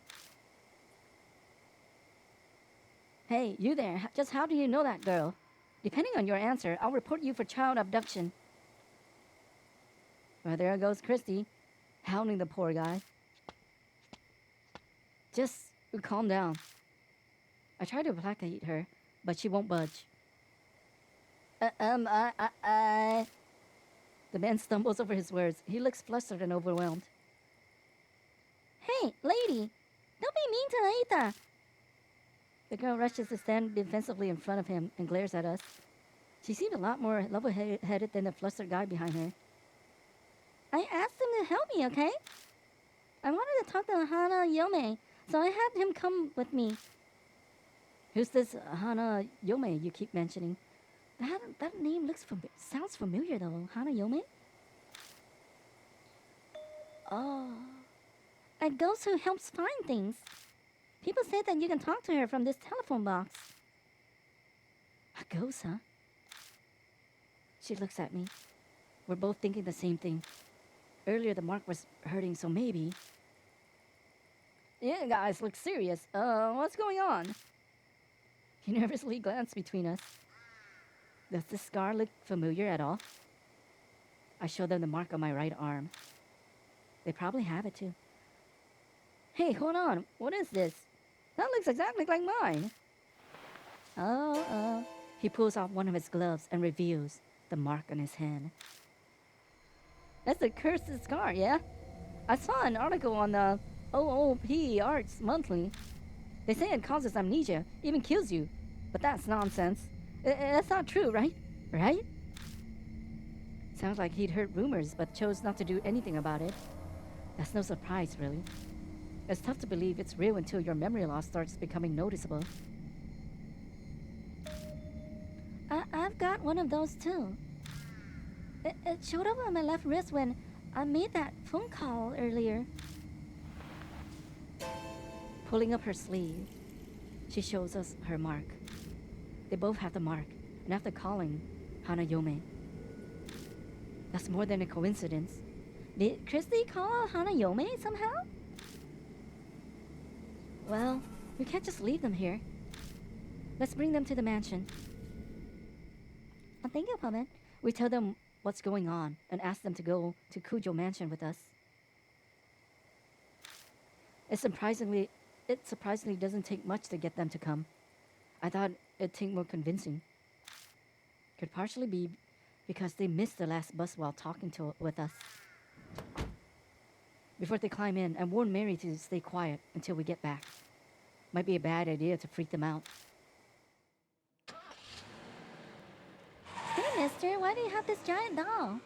Hey, you there. Just how do you know that girl? Depending on your answer, I'll report you for child abduction. Well, there goes Christy, hounding the poor guy. Just calm down. I try to placate her, but she won't budge. The man stumbles over his words. He looks flustered and overwhelmed. Hey, lady! Don't be mean to Aita! The girl rushes to stand defensively in front of him and glares at us. She seemed a lot more level-headed than the flustered guy behind her. I asked him to help me, okay? I wanted to talk to Hana Yome, so I had him come with me. Who's this Hana Yome you keep mentioning? That name sounds familiar though. Hana Yome? Oh. A ghost who helps find things. People say that you can talk to her from this telephone box. A ghost, huh? She looks at me. We're both thinking the same thing. Earlier the mark was hurting, so maybe... Yeah, guys, look serious. What's going on? He nervously glanced between us. Does this scar look familiar at all? I show them the mark on my right arm. They probably have it too. Hey, hold on. What is this? That looks exactly like mine. Oh. He pulls off one of his gloves and reveals the mark on his hand. That's a cursed scar, yeah? I saw an article on the OOP Arts Monthly. They say it causes amnesia, even kills you. But that's nonsense. That's not true, right? Right? Sounds like he'd heard rumors but chose not to do anything about it. That's no surprise, really. It's tough to believe it's real until your memory loss starts becoming noticeable. I've got one of those too. It showed up on my left wrist when I made that phone call earlier. Pulling up her sleeve, she shows us her mark. They both have the mark, and after calling Hanayome. That's more than a coincidence. Did Christy call Hanayome somehow? Well, we can't just leave them here. Let's bring them to the mansion. Oh, thank you, Puppet. We tell them what's going on and ask them to go to Kujo Mansion with us. It surprisingly doesn't take much to get them to come. I thought it'd take more convincing. Could partially be because they missed the last bus while talking with us. Before they climb in, I warned Mary to stay quiet until we get back. Might be a bad idea to freak them out. Hey, mister, why do you have this giant doll?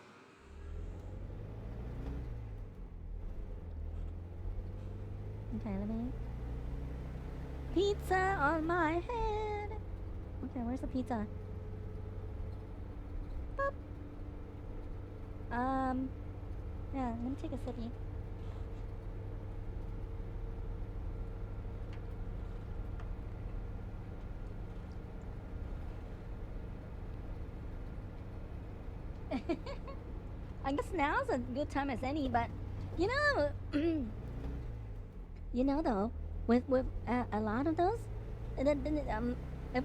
Okay, let me... Pizza on my head! Okay, where's the pizza? Boop. Yeah, let me take a sippy. I guess now's a good time as any, but you know, you know though, with a lot of those, it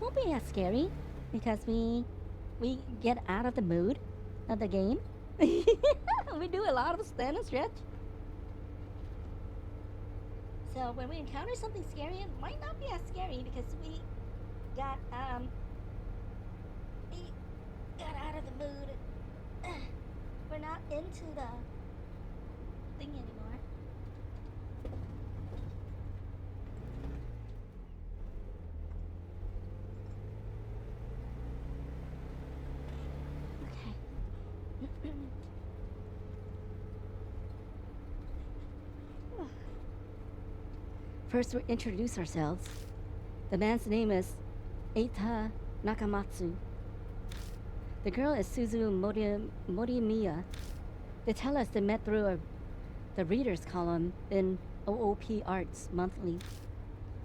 won't be as scary because we get out of the mood of the game. We do a lot of stand and stretch. So when we encounter something scary, it might not be as scary because we got out of the mood. We're not into the thing anymore. Okay. First, we introduce ourselves. The man's name is Eita Nakamatsu. The girl is Suzu Morimiya. They tell us they met through the readers column in OOP Arts Monthly.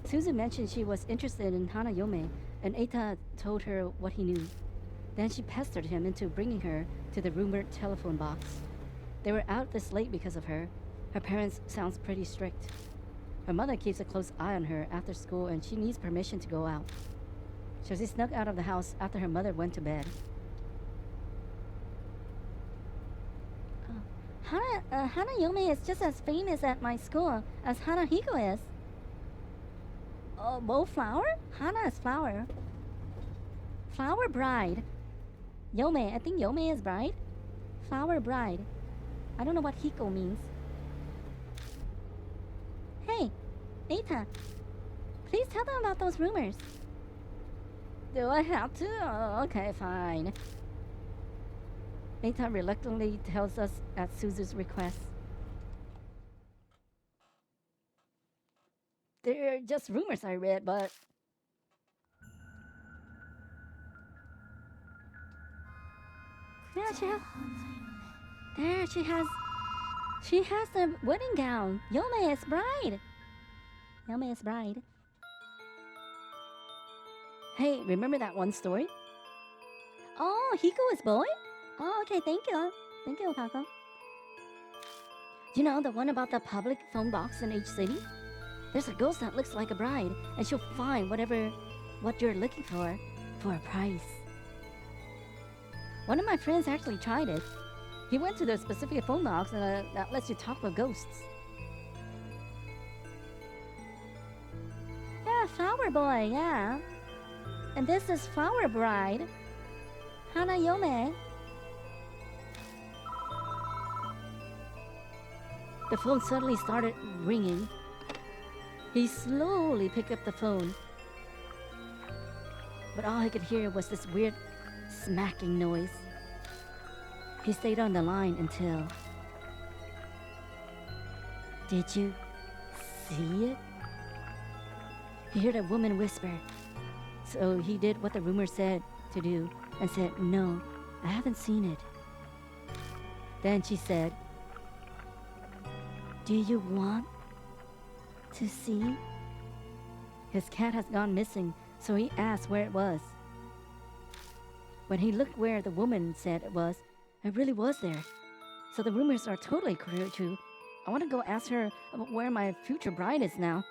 Suzu mentioned she was interested in Hanayome, and Eita told her what he knew. Then she pestered him into bringing her to the rumored telephone box. They were out this late because of her. Her parents sounds pretty strict. Her mother keeps a close eye on her after school, and she needs permission to go out. So she snuck out of the house after her mother went to bed. Hanayome is just as famous at my school as Hanahiko is. Oh, both flower? Hana is flower. Flower bride. Yome, I think Yome is bride. Flower bride. I don't know what Hiko means. Hey, Eita, please tell them about those rumors. Do I have to? Oh, okay, fine. Eita reluctantly tells us at Suzu's request. They're just rumors I read, but... Yeah, she has the wedding gown. Yome is bride. Yome is bride. Hey, remember that one story? Oh, Hiko is boy? Oh, okay, thank you. Thank you, Paco. You know, the one about the public phone box in each city? There's a ghost that looks like a bride, and she'll find what you're looking for a price. One of my friends actually tried it. He went to the specific phone box and that lets you talk with ghosts. Flower Boy, yeah. And this is Flower Bride, Hanayome. The phone suddenly started ringing. He slowly picked up the phone, but all he could hear was this weird smacking noise. He stayed on the line until... Did you see it? He heard a woman whisper. So he did what the rumor said to do and said, "No, I haven't seen it." Then she said, "Do you want to see?" His cat has gone missing, so he asked where it was. When he looked where the woman said it really was there. So the rumors are totally true. I want to go ask her about where my future bride is now.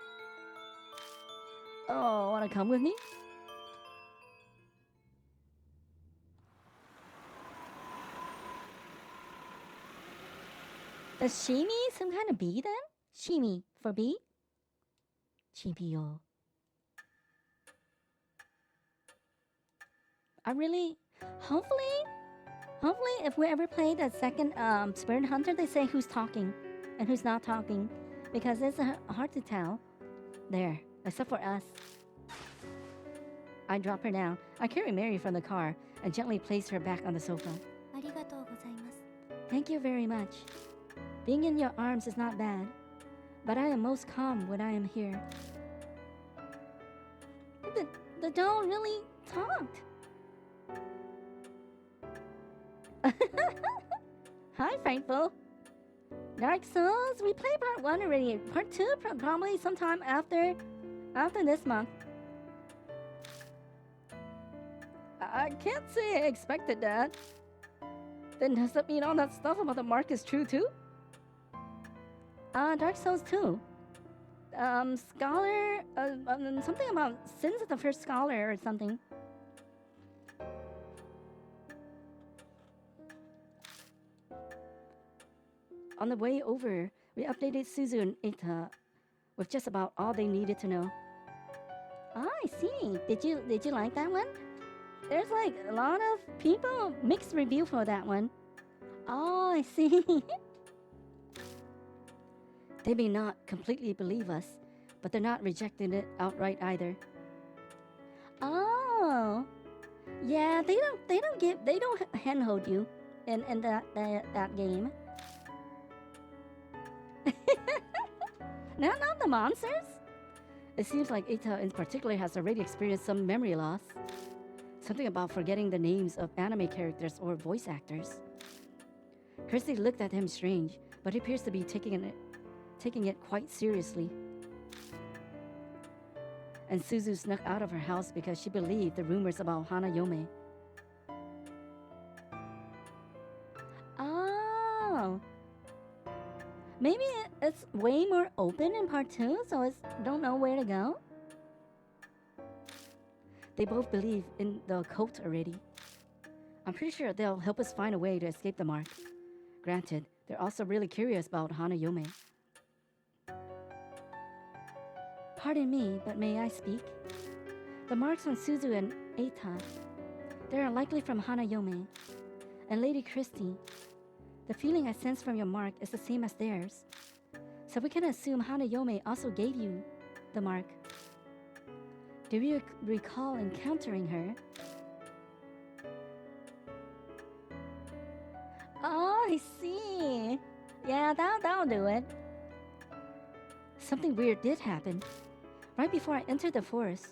Oh, want to come with me? Is Shimi some kind of bee then? Shimi for bee? Chibio. I really, hopefully, if we ever play the second Spirit Hunter, they say who's talking and who's not talking, because it's hard to tell. There, except for us. I drop her down. I carry Mary from the car and gently place her back on the sofa. Thank you very much. Being in your arms is not bad, but I am most calm when I am here. The doll really talked. Hi, Frightful. Dark Souls, we played part 1 already. Part 2 probably sometime after this month. I can't say I expected that. Then does that mean all that stuff about the mark is true too? Dark Souls 2. Scholar, something about sins of the first scholar or something. On the way over, we updated Suzu and Ita with just about all they needed to know. Ah, I see. Did you like that one? There's like a lot of people mixed review for that one. Oh, I see. They may not completely believe us, but they're not rejecting it outright either. Oh, yeah. They don't handhold you in that game. Not the monsters. It seems like Ita in particular has already experienced some memory loss. Something about forgetting the names of anime characters or voice actors. Kirsty looked at him strange, but he appears to be taking it quite seriously. And Suzu snuck out of her house because she believed the rumors about Hanayome. Oh. Maybe it's way more open in part 2, so it's don't know where to go. They both believe in the occult already. I'm pretty sure they'll help us find a way to escape the mark. Granted, they're also really curious about Hanayome. Pardon me, but may I speak? The marks on Suzu and Eita, they are likely from Hanayome. And Lady Christie, the feeling I sense from your mark is the same as theirs. So we can assume Hanayome also gave you the mark. Do you recall encountering her? Oh, I see. Yeah, that'll do it. Something weird did happen. Right before I entered the forest,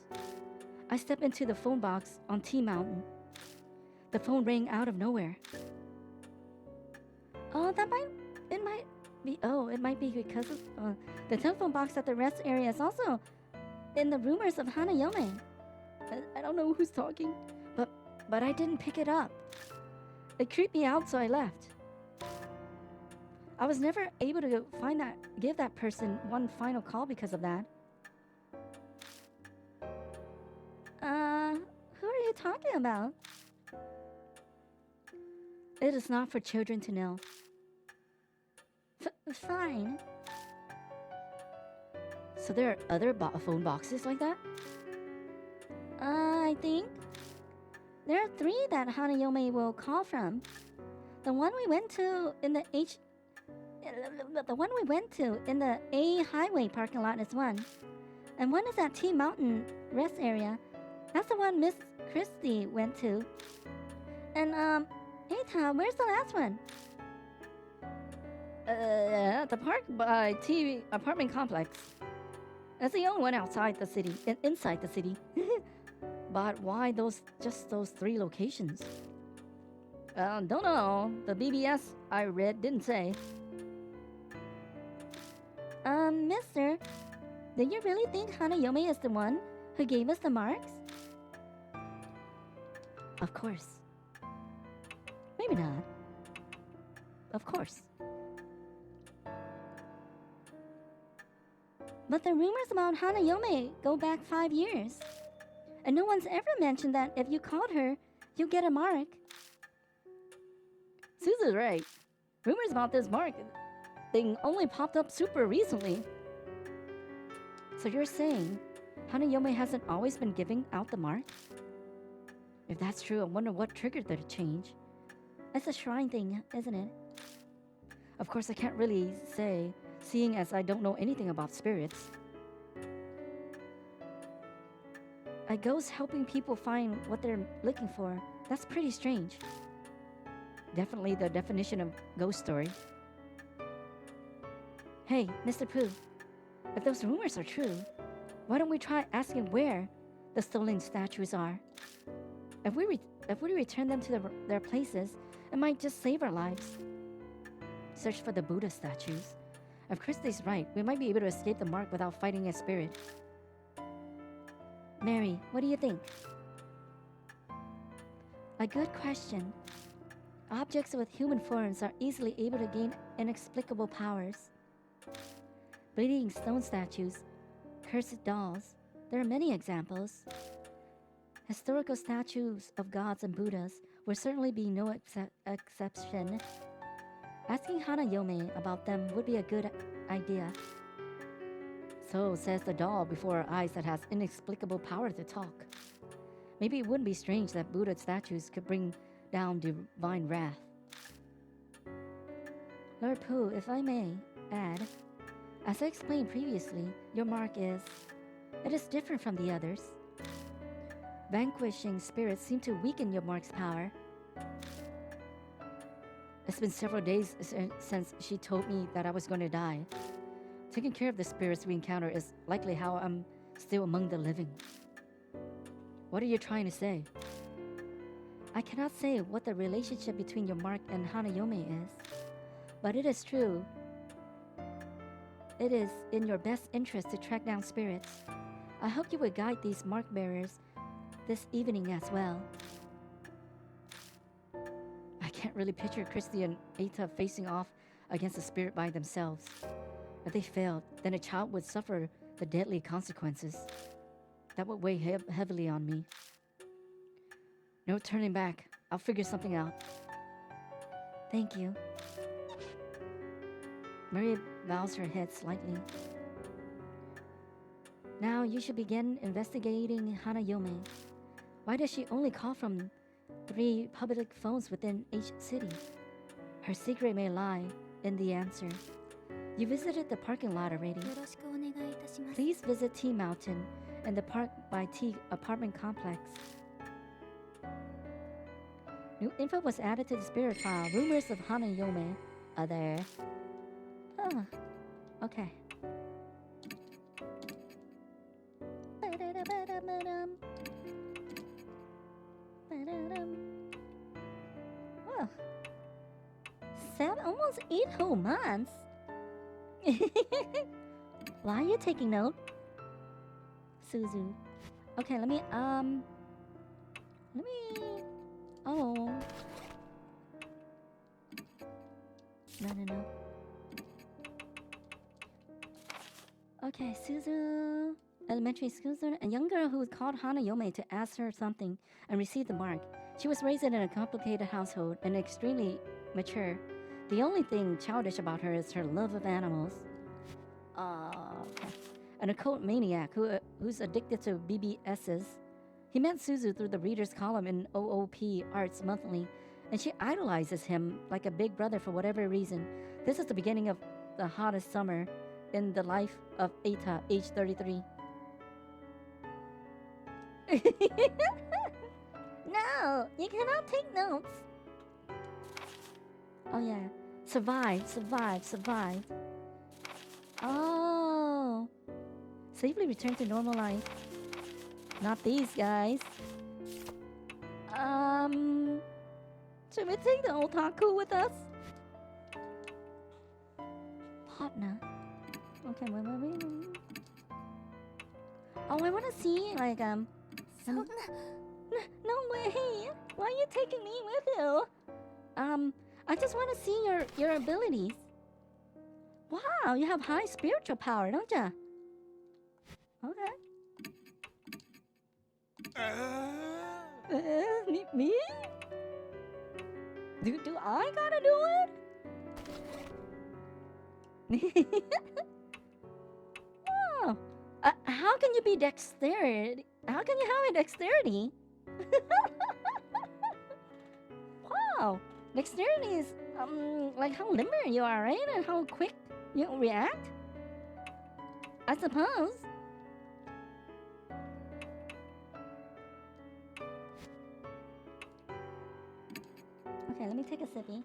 I stepped into the phone box on T Mountain. The phone rang out of nowhere. Oh, it might be because of the telephone box at the rest area is also in the rumors of Hanayome. I don't know who's talking, but I didn't pick it up. It creeped me out, so I left. I was never able to give that person one final call because of that. Who are you talking about? It is not for children to know. Fine. So there are other phone boxes like that? I think there are 3 that Hanayome will call from. The one we went to in the A highway parking lot is one. And one is at T Mountain rest area. That's the one Miss Christie went to. And Eta, where's the last one? At the park by T apartment complex. That's the only one outside the city, inside the city. But why just those 3 locations? Don't know. The BBS I read didn't say. Mister, do you really think Hanayome is the one who gave us the marks? Of course. Maybe not. Of course. But the rumors about Hanayome go back 5 years. And no one's ever mentioned that if you called her, you'll get a mark. Suzu's right. Rumors about this mark thing only popped up super recently. So you're saying Hanayome hasn't always been giving out the mark? If that's true, I wonder what triggered the change. It's a shrine thing, isn't it? Of course, I can't really say, seeing as I don't know anything about spirits. A ghost helping people find what they're looking for, that's pretty strange. Definitely the definition of ghost story. Hey, Mr. Pooh, if those rumors are true, why don't we try asking where the stolen statues are? If we return them to their places, it might just save our lives. Search for the Buddha statues. If Christie's right, we might be able to escape the mark without fighting a spirit. Mary, what do you think? A good question. Objects with human forms are easily able to gain inexplicable powers. Bleeding stone statues, cursed dolls, there are many examples. Historical statues of gods and Buddhas will certainly be no exception. Asking Hanayome about them would be a good idea. So says the doll before our eyes that has inexplicable power to talk. Maybe it wouldn't be strange that Buddha statues could bring down divine wrath. Lord Pooh, if I may add, as I explained previously, your mark is different from the others. Vanquishing spirits seem to weaken your mark's power. It's been several days since she told me that I was going to die. Taking care of the spirits we encounter is likely how I'm still among the living. What are you trying to say? I cannot say what the relationship between your mark and Hanayome is, but it is true. It is in your best interest to track down spirits. I hope you will guide these mark bearers this evening as well. I can't really picture Christy and Eta facing off against a spirit by themselves. If they failed, then a child would suffer the deadly consequences. That would weigh heavily on me. No turning back. I'll figure something out. Thank you. Maria bows her head slightly. Now you should begin investigating Hanayome. Why does she only call from 3 public phones within each city? Her secret may lie in the answer. You visited the parking lot already. Please visit T Mountain and the park by T apartment complex. New info was added to the spirit file. Rumors of Hanayome are there. Oh, okay. Oh. Almost 8 whole months. Why are you taking note? Suzu. Okay, let me, oh. No. Okay, Suzu. Elementary school student, a young girl who called Hanayome to ask her something and received the mark. She was raised in a complicated household and extremely mature. The only thing childish about her is her love of animals. Okay. an occult maniac who's addicted to BBSs. He met Suzu through the reader's column in OOP Arts Monthly, and she idolizes him like a big brother for whatever reason. This is the beginning of the hottest summer in the life of Eita, age 33. No, you cannot take notes. Oh yeah, survive. Oh, safely return to normal life. Not these guys. Should we take the otaku with us? Partner. Okay, wait. Oh, I want to see, like, No way! Why are you taking me with you? I just want to see your abilities. Wow, you have high spiritual power, don't ya? Okay. Me? Do I gotta do it? Wow. How can you be dexterity? How can you have a dexterity? Wow. Dexterity is, like how limber you are, right? And how quick you react? I suppose. Okay, let me take a sippy.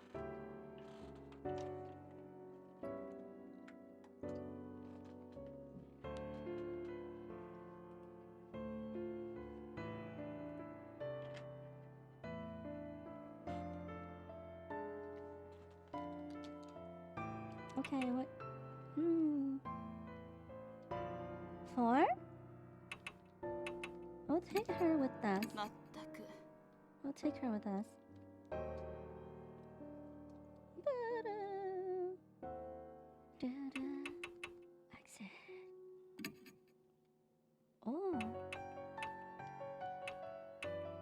Okay, what? 4? We'll take her with us. We'll take her with us. Exit. Oh.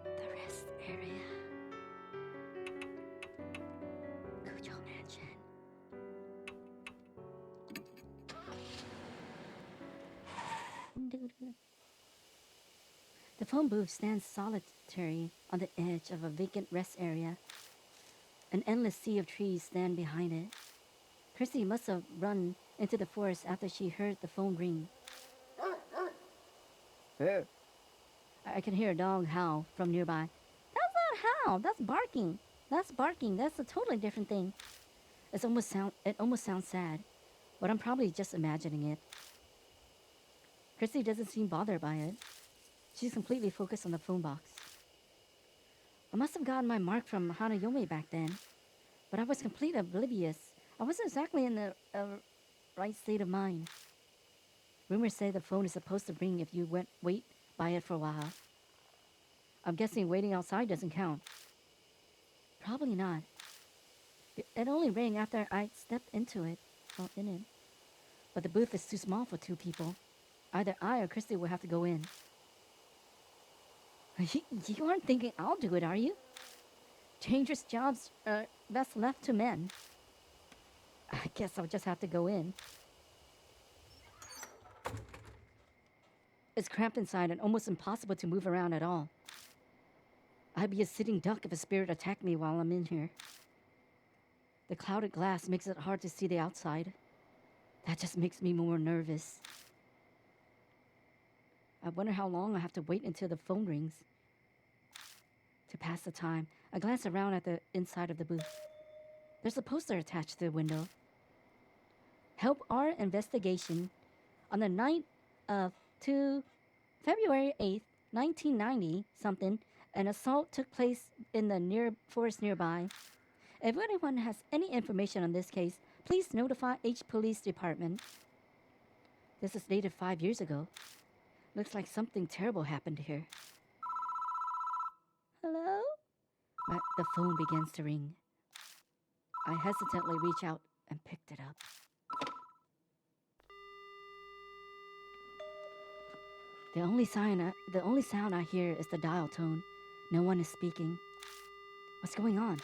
The rest area. Cujo Mansion. The phone booth stands solitary on the edge of a vacant rest area. An endless sea of trees stand behind it. Chrissy must have run into the forest after she heard the phone ring. I can hear a dog howl from nearby. That's not howl, that's barking. That's barking, that's a totally different thing. It almost sounds sad, but I'm probably just imagining it. Chrissy doesn't seem bothered by it. She's completely focused on the phone box. I must have gotten my mark from Hanayome back then, but I was completely oblivious. I wasn't exactly in the right state of mind. Rumors say the phone is supposed to ring if you wait by it for a while. I'm guessing waiting outside doesn't count. Probably not. It only rang after I stepped into it. Well, in it. But the booth is too small for 2 people. Either I or Christy will have to go in. You aren't thinking I'll do it, are you? Dangerous jobs are best left to men. I guess I'll just have to go in. It's cramped inside and almost impossible to move around at all. I'd be a sitting duck if a spirit attacked me while I'm in here. The clouded glass makes it hard to see the outside. That just makes me more nervous. I wonder how long I have to wait until the phone rings. To pass the time, I glance around at the inside of the booth. There's a poster attached to the window. Help our investigation. On the night of February 8th, 1990 something, an assault took place in the forest nearby. If anyone has any information on this case, please notify H Police Department. This is dated 5 years ago. Looks like something terrible happened here. Hello? The phone begins to ring. I hesitantly reach out and picked it up. The only sound I hear is the dial tone. No one is speaking. What's going on?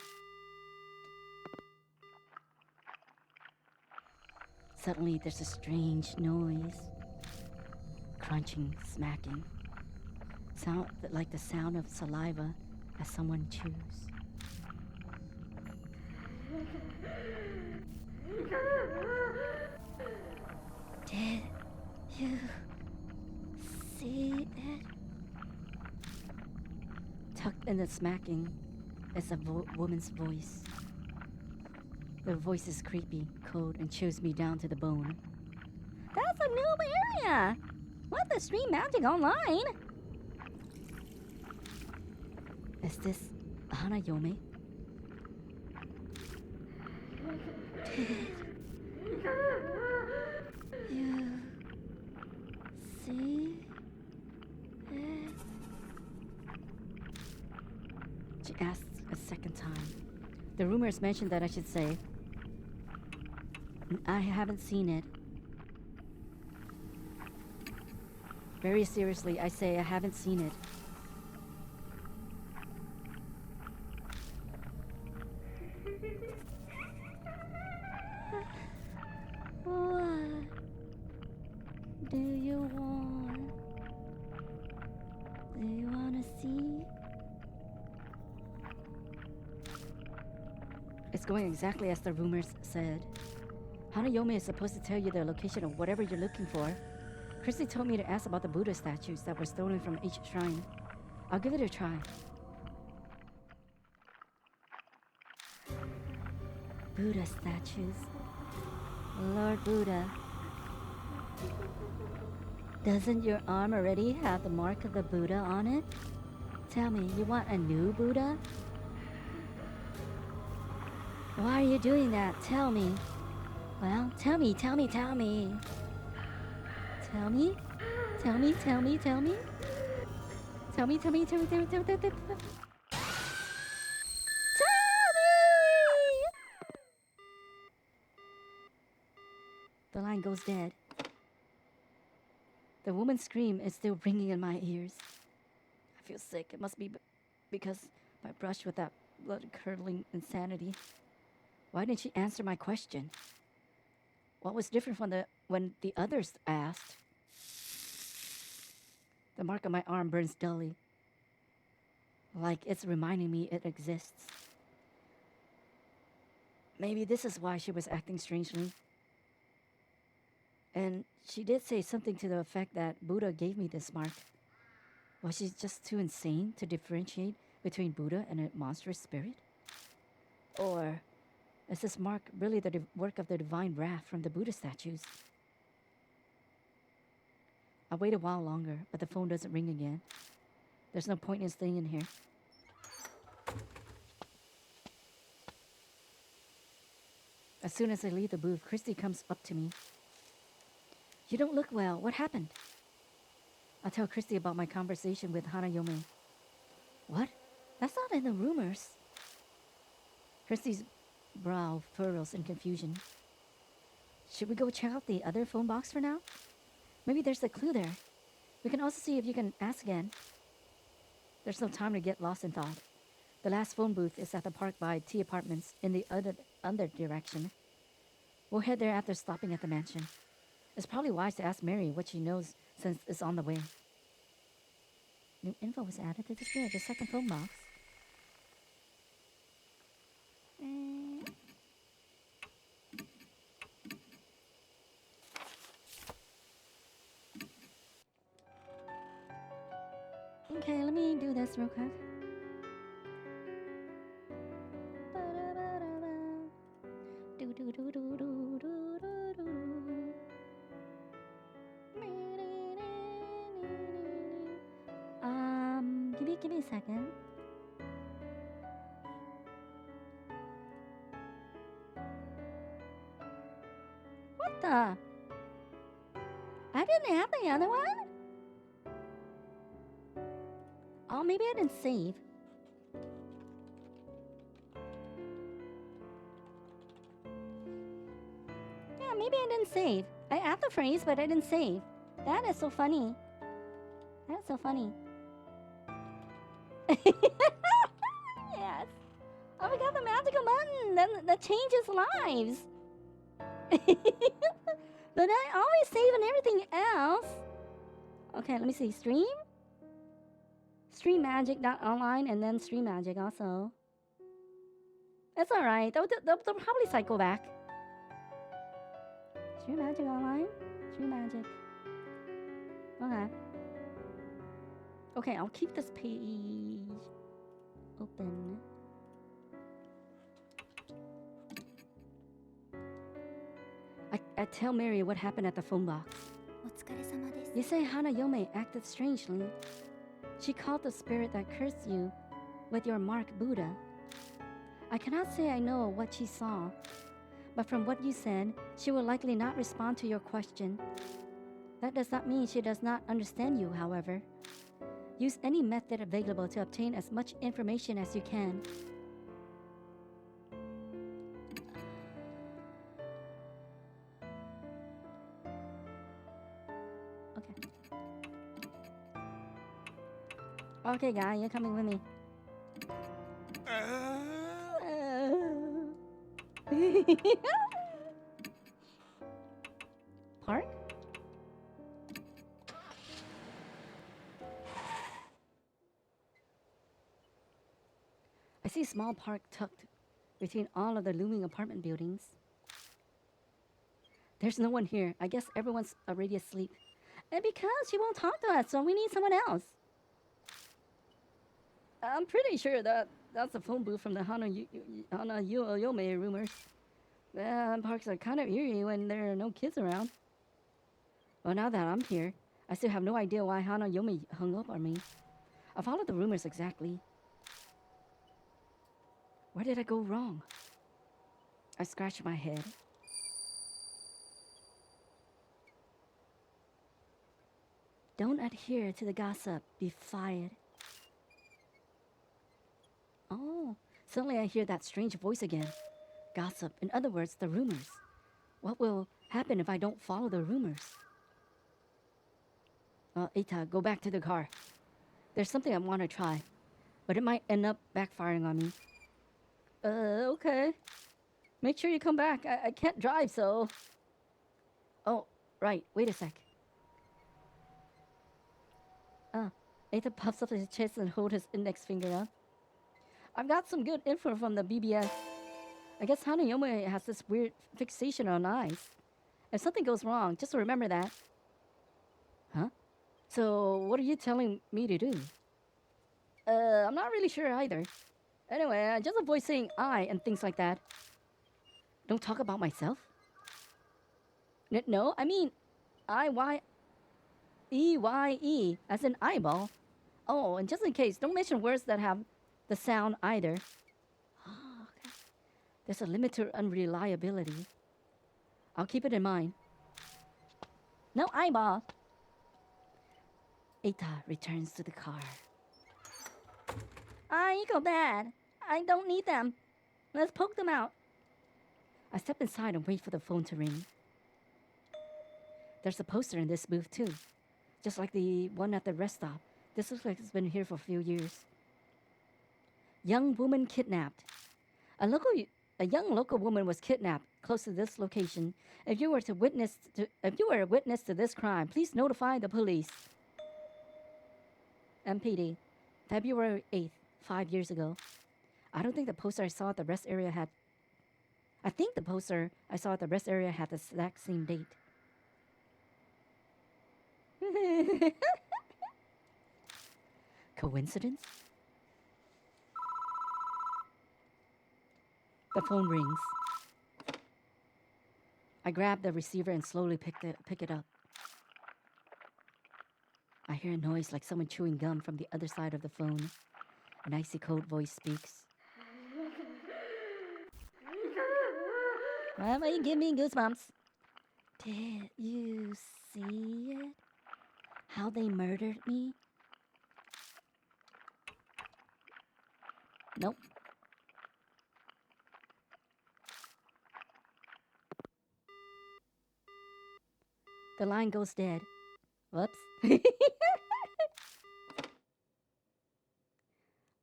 Suddenly, there's a strange noise. crunching, smacking. Sound like the sound of saliva as someone chews. Did you see it? Tucked in the smacking is a woman's voice. The voice is creepy, cold, and chills me down to the bone. That's a new area! What the stream magic online? Is this Hanayome? Did you see it? She asks a second time. The rumors mentioned that I should say, I haven't seen it. Very seriously, I say I haven't seen it. What do you want? Do you want to see? It's going exactly as the rumors said. Hanayome is supposed to tell you the location of whatever you're looking for. Christy told me to ask about the Buddha statues that were stolen from each shrine. I'll give it a try. Buddha statues. Lord Buddha. Doesn't your arm already have the mark of the Buddha on it? Tell me, you want a new Buddha? Why are you doing that? Tell me. Well, tell me. Tell me. Tell me. Tell me. Tell me. Tell me. Tell me. Tell me. Tell me. Tell me. Tell me. Tell me. Tell me. The line goes dead. The woman's scream is still ringing in my ears. I feel sick. It must be because my brush with that blood-curdling insanity. Why didn't she answer my question? What was different from when the others asked? The mark on my arm burns dully, like it's reminding me it exists. Maybe this is why she was acting strangely. And she did say something to the effect that Buddha gave me this mark. Was she just too insane to differentiate between Buddha and a monstrous spirit? Or is this mark really the work of the divine wrath from the Buddha statues? I wait a while longer, but the phone doesn't ring again. There's no point in staying in here. As soon as I leave the booth, Christy comes up to me. You don't look well. What happened? I'll tell Christy about my conversation with Hanayome. What? That's not in the rumors. Christy's brow furrows in confusion. Should we go check out the other phone box for now? Maybe there's a clue there. We can also see if you can ask again. There's no time to get lost in thought. The last phone booth is at the park by T Apartments in the other direction. We'll head there after stopping at the mansion. It's probably wise to ask Mary what she knows since it's on the way. New info was added to display at the second phone box. Okay, let me do this real quick. Give me a second. What the? I didn't have the other one? Oh, maybe I didn't save. Yeah, maybe I didn't save. I have the phrase, but I didn't save. That is so funny. That's so funny. Yes. Oh, we got the magical button that changes lives. But I always save on everything else. Okay, let me see. Stream? Streammagic.online and then Stream Magic also. It's alright. They'll probably cycle back. Stream Magic online? Stream Magic. Okay. Okay, I'll keep this page open. I tell Mary what happened at the phone box. You say Hana Yome acted strangely. She called the spirit that cursed you with your mark Buddha. I cannot say I know what she saw, but from what you said, she will likely not respond to your question. That does not mean she does not understand you, however. Use any method available to obtain as much information as you can. Okay, guy, you're coming with me. Park? I see a small park tucked between all of the looming apartment buildings. There's no one here. I guess everyone's already asleep. And because she won't talk to us, so we need someone else. I'm pretty sure that's the phone booth from the Hana Yome rumors. Parks are kind of eerie when there are no kids around. Well, now that I'm here, I still have no idea why Hana Yome hung up on me. I followed the rumors exactly. Where did I go wrong? I scratched my head. Don't adhere to the gossip. Be fired. Oh, suddenly I hear that strange voice again. Gossip. In other words, the rumors. What will happen if I don't follow the rumors? Eita, go back to the car. There's something I want to try, but it might end up backfiring on me. Okay. Make sure you come back. I can't drive, so... Oh, right. Wait a sec. Eita puffs up his chest and holds his index finger up. I've got some good info from the BBS. I guess Hanayome has this weird fixation on eyes. If something goes wrong, just remember that. Huh? So, what are you telling me to do? I'm not really sure either. Anyway, just avoid saying I and things like that. Don't talk about myself? No, I mean I-Y-E-Y-E, as in eyeball. Oh, and just in case, don't mention words that have the sound either. Oh, okay. There's a limit to unreliability. I'll keep it in mind. No eyeball. Eita returns to the car. You go bad. I don't need them. Let's poke them out. I step inside and wait for the phone to ring. There's a poster in this booth too. Just like the one at the rest stop. This looks like it's been here for a few years. Young woman kidnapped. A young local woman was kidnapped close to this location. If you were a witness to this crime, please notify the police. MPD, February 8th, 5 years ago. I don't think the poster I saw at the rest area had... I think the poster I saw at the rest area had the exact same date. Coincidence? The phone rings. I grab the receiver and slowly pick it up. I hear a noise like someone chewing gum from the other side of the phone. An icy cold voice speaks. Why you give me goosebumps? Did you see it? How they murdered me? Nope. The line goes dead. Whoops.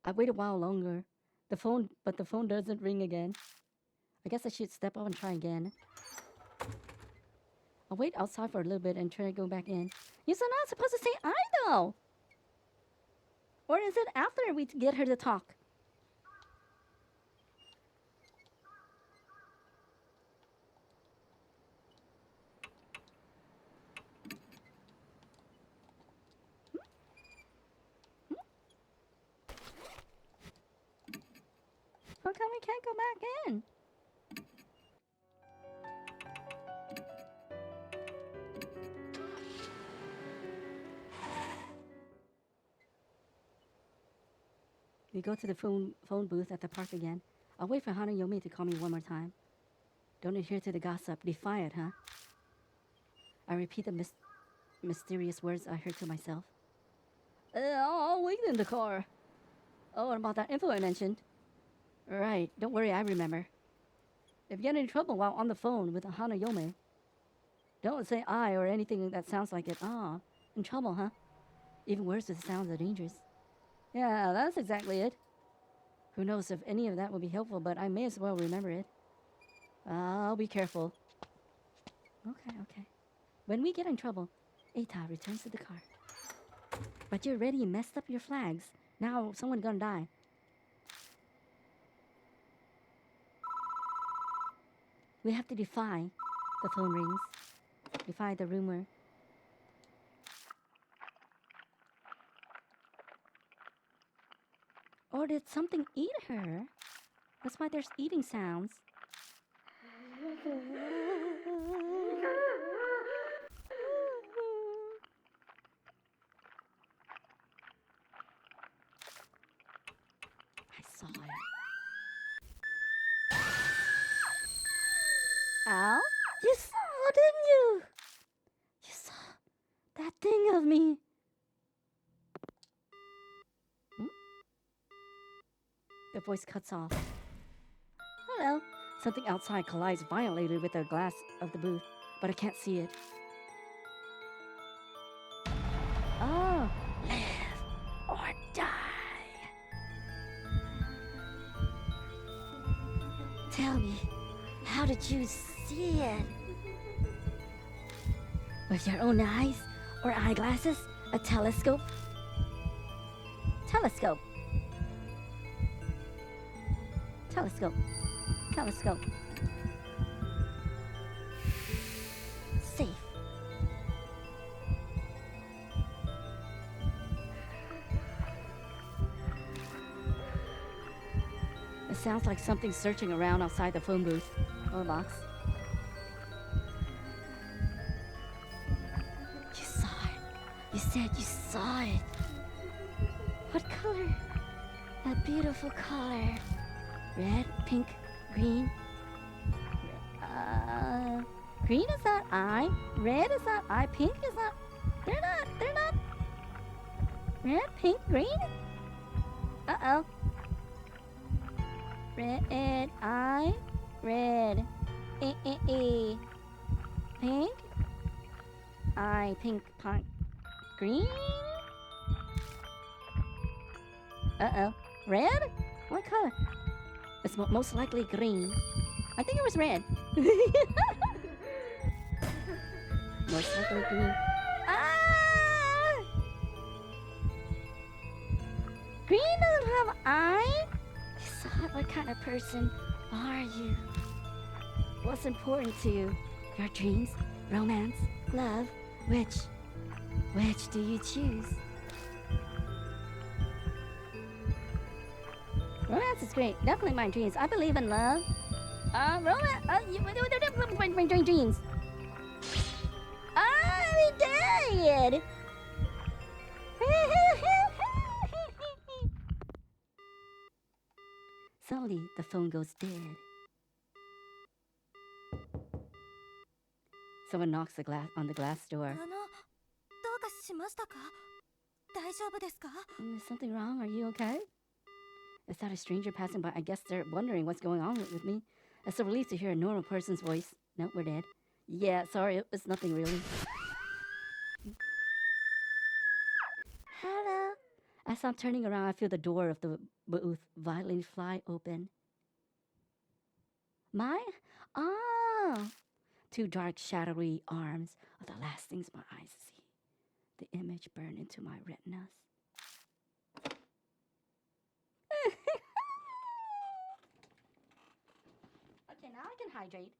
I wait a while longer. But the phone doesn't ring again. I guess I should step up and try again. I'll wait outside for a little bit and try to go back in. You're not supposed to say I though. Or is it after we get her to talk? How come we can't go back in? We go to the phone booth at the park again. I'll wait for Hana Yomi to call me one more time. Don't adhere to the gossip. Defy it, huh? I repeat the mysterious words I heard to myself. I'll wait in the car. Oh, and about that info I mentioned. Right, don't worry, I remember. If you get in trouble while on the phone with Hana Yome, don't say I or anything that sounds like it. Ah, in trouble, huh? Even worse if the sounds are dangerous. Yeah, that's exactly it. Who knows if any of that will be helpful, but I may as well remember it. I'll be careful. Okay. When we get in trouble, Eita returns to the car. But you already messed up your flags. Now someone gonna die. We have to defy. The phone rings. Defy the rumor. Or did something eat her? That's why there's eating sounds. I saw it. Al? You saw, didn't you? You saw that thing of me. The voice cuts off. Hello. Something outside collides violently with the glass of the booth, but I can't see it. Oh, live or die. Tell me, how did you see it? With your own eyes or eyeglasses? A telescope? Telescope. Safe. It sounds like something searching around outside the phone booth or box. You saw it. You said you saw it. What color? A beautiful color. Red, pink, green. Green is not eye. Red is not eye. Pink is not. They're not. Red, pink, green? Uh-oh. Red, eye. Red. Pink. Eye, pink, green? Uh-oh. Red? What color? It's most likely green. I think it was red. Most likely green. Ah! Green doesn't have eye? You saw it. What kind of person are you? What's important to you? Your dreams, romance, love. Which do you choose? Romance is great. Definitely my dreams. I believe in love. Romance. My dreams. I'm dead. Suddenly, the phone goes dead. Someone knocks on the glass door. Is something wrong? Are you okay? Is that a stranger passing by? I guess they're wondering what's going on with me. It's a relief to hear a normal person's voice. No, we're dead. Yeah, sorry, it was nothing really. Hello. As I'm turning around, I feel the door of the booth violently fly open. My? Ah, Two dark, shadowy arms are the last things my eyes see. The image burned into my retinas. Okay, now I can hydrate.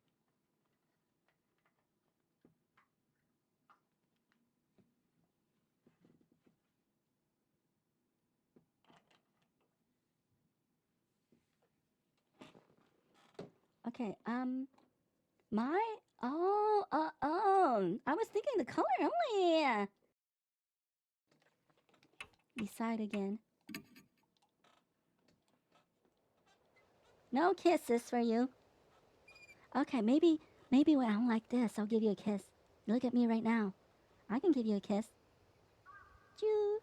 Okay, I was thinking the color only. Decide again. No kisses for you. Okay, maybe when I'm like this, I'll give you a kiss. Look at me right now. I can give you a kiss. Choo.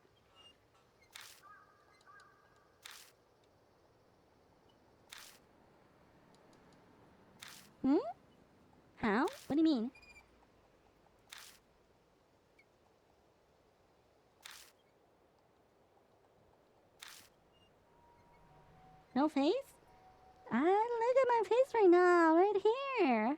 Hmm? How? What do you mean? No face? Ah, look at my face right now, right here.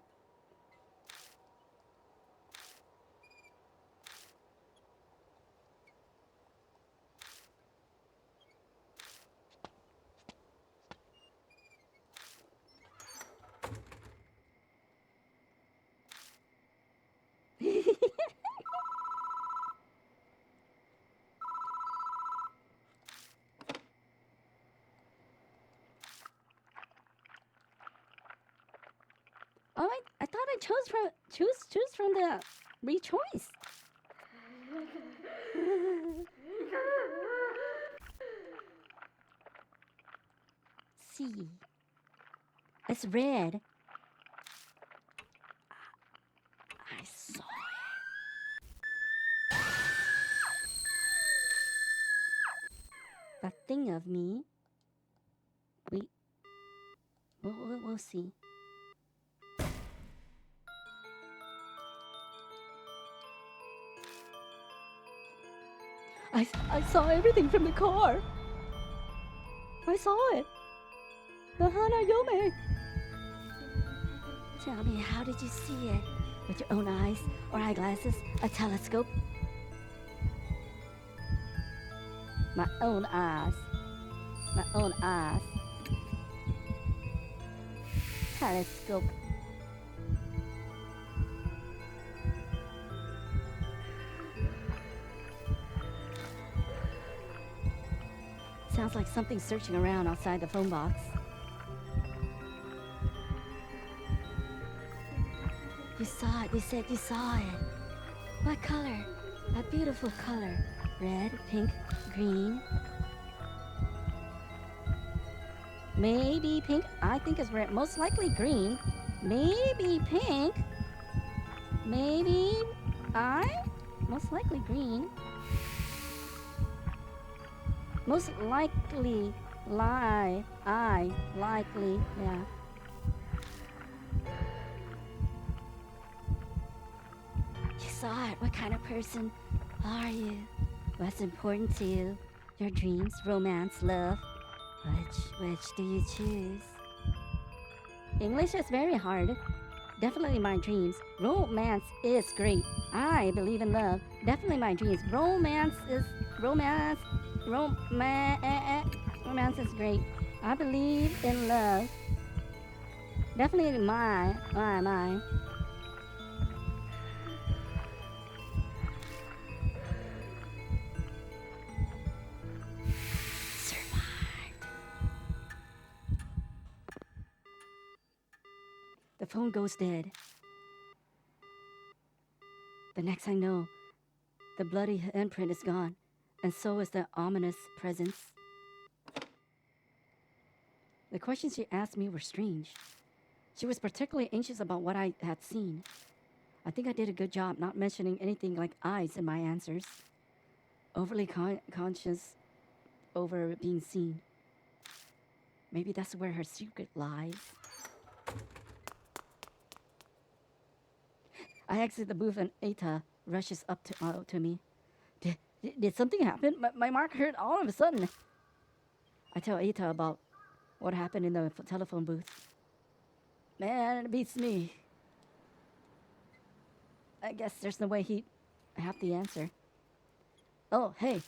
Oh, I thought I choose from the re-choice. See, it's red. I saw it. That thing of me. We'll see. I saw everything from the car. I saw it. The Hana Yome. Tell me, how did you see it? With your own eyes or eyeglasses? A telescope? My own eyes. My own eyes. Telescope. Sounds like something searching around outside the phone box. You saw it. You said you saw it. What color? A beautiful color. Red, pink, green. Maybe pink. I think it's red. Most likely green. Maybe pink. Maybe most likely green. Most likely likely, yeah. You saw it. What kind of person are you? What's important to you? Your dreams, romance, love. Which do you choose? English is very hard. Definitely my dreams. Romance is great. I believe in love. Definitely my dreams. Romance is great. I believe in love. Definitely my. Survived. The phone goes dead. The next I know, the bloody imprint is gone, and so is the ominous presence. The questions she asked me were strange. She was particularly anxious about what I had seen. I think I did a good job not mentioning anything like eyes in my answers. Overly conscious over being seen. Maybe that's where her secret lies. I exit the booth and Eta rushes up to me. Did something happen? My mark hurt all of a sudden. I tell Eta about what happened in the telephone booth. Man, it beats me. I guess there's no way he'd have the answer. Oh, hey,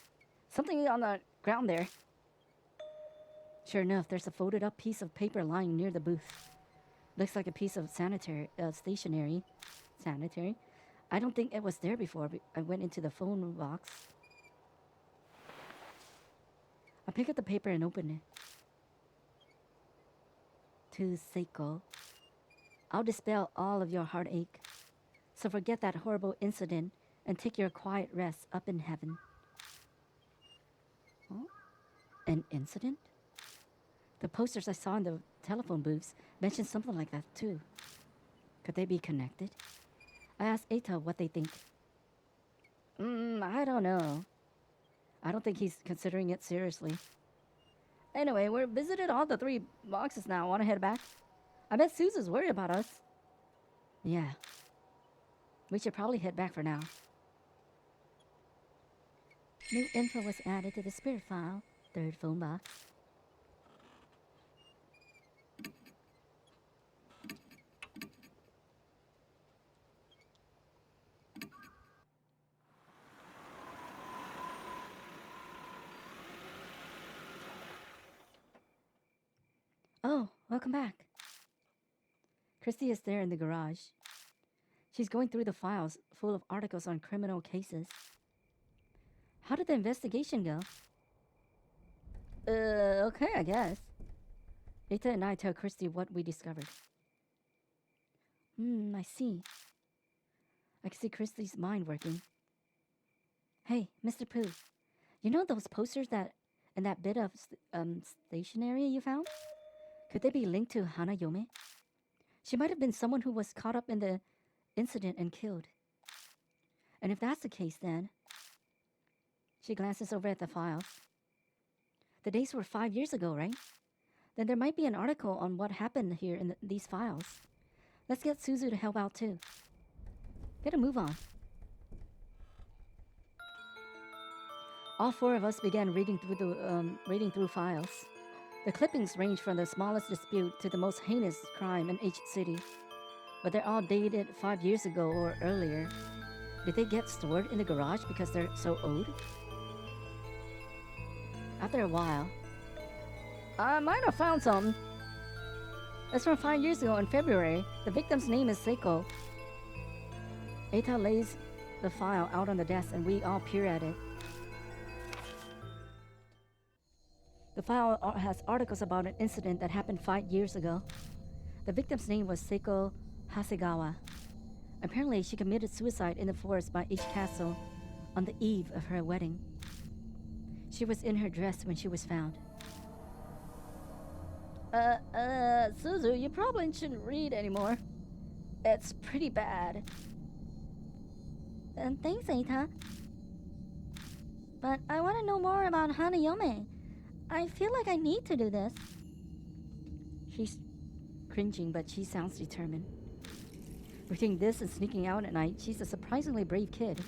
something on the ground there. Sure enough, there's a folded up piece of paper lying near the booth. Looks like a piece of stationery. Sanitary. I don't think it was there before. But I went into the phone box. I picked up the paper and opened it. To Seiko. I'll dispel all of your heartache. So forget that horrible incident and take your quiet rest up in heaven. Oh? An incident? The posters I saw in the telephone booths mentioned something like that too. Could they be connected? I asked Eita what they think. I don't know. I don't think he's considering it seriously. Anyway, we're visited all the 3 boxes now. Want to head back? I bet Suzu's worried about us. Yeah. We should probably head back for now. New info was added to the spirit file. 3rd phone box. Oh, welcome back. Christy is there in the garage. She's going through the files full of articles on criminal cases. How did the investigation go? Okay, I guess. Eita and I tell Christy what we discovered. I see. I can see Christy's mind working. Hey, Mr. Pooh, you know those posters that in that bit of stationery you found? Could they be linked to Hanayome? She might have been someone who was caught up in the incident and killed. And if that's the case, then... She glances over at the files. The dates were 5 years ago, right? Then there might be an article on what happened here in these files. Let's get Suzu to help out too. Get a move on. All 4 of us began reading through files. The clippings range from the smallest dispute to the most heinous crime in each city, but they're all dated 5 years ago or earlier. Did they get stored in the garage because they're so old? After a while, I might have found some. It's from 5 years ago in February. The victim's name is Seiko. Eita lays the file out on the desk and we all peer at it. The file has articles about an incident that happened 5 years ago. The victim's name was Seiko Hasegawa. Apparently, she committed suicide in the forest by H Castle on the eve of her wedding. She was in her dress when she was found. Suzu, you probably shouldn't read anymore. It's pretty bad. Thanks, Eita. But I want to know more about Hanayome. I feel like I need to do this. She's cringing, but she sounds determined. Between this and sneaking out at night, she's a surprisingly brave kid.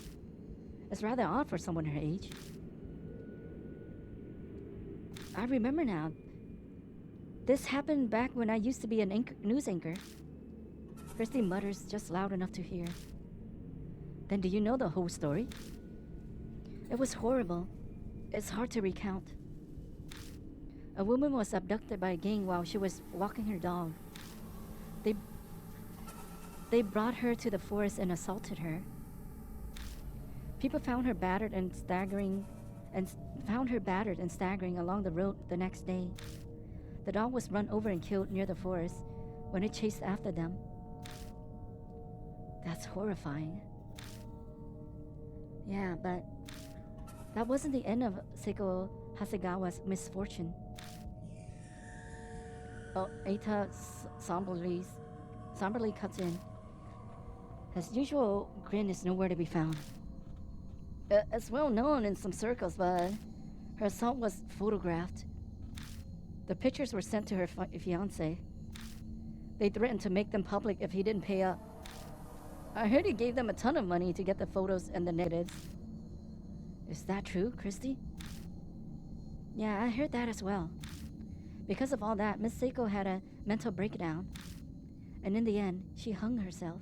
It's rather odd for someone her age. I remember now. This happened back when I used to be a news anchor. Christy mutters just loud enough to hear. Then do you know the whole story? It was horrible. It's hard to recount. A woman was abducted by a gang while she was walking her dog. They brought her to the forest and assaulted her. People found her battered and staggering along the road the next day. The dog was run over and killed near the forest when it chased after them. That's horrifying. Yeah, but that wasn't the end of Seiko Hasegawa's misfortune. Oh, Eita somberly cuts in. His usual grin is nowhere to be found. It's well known in some circles, but her assault was photographed. The pictures were sent to her fiancé. They threatened to make them public if he didn't pay up. I heard he gave them a ton of money to get the photos and the negatives. Is that true, Christy? Yeah, I heard that as well. Because of all that, Miss Seiko had a mental breakdown. And in the end, she hung herself.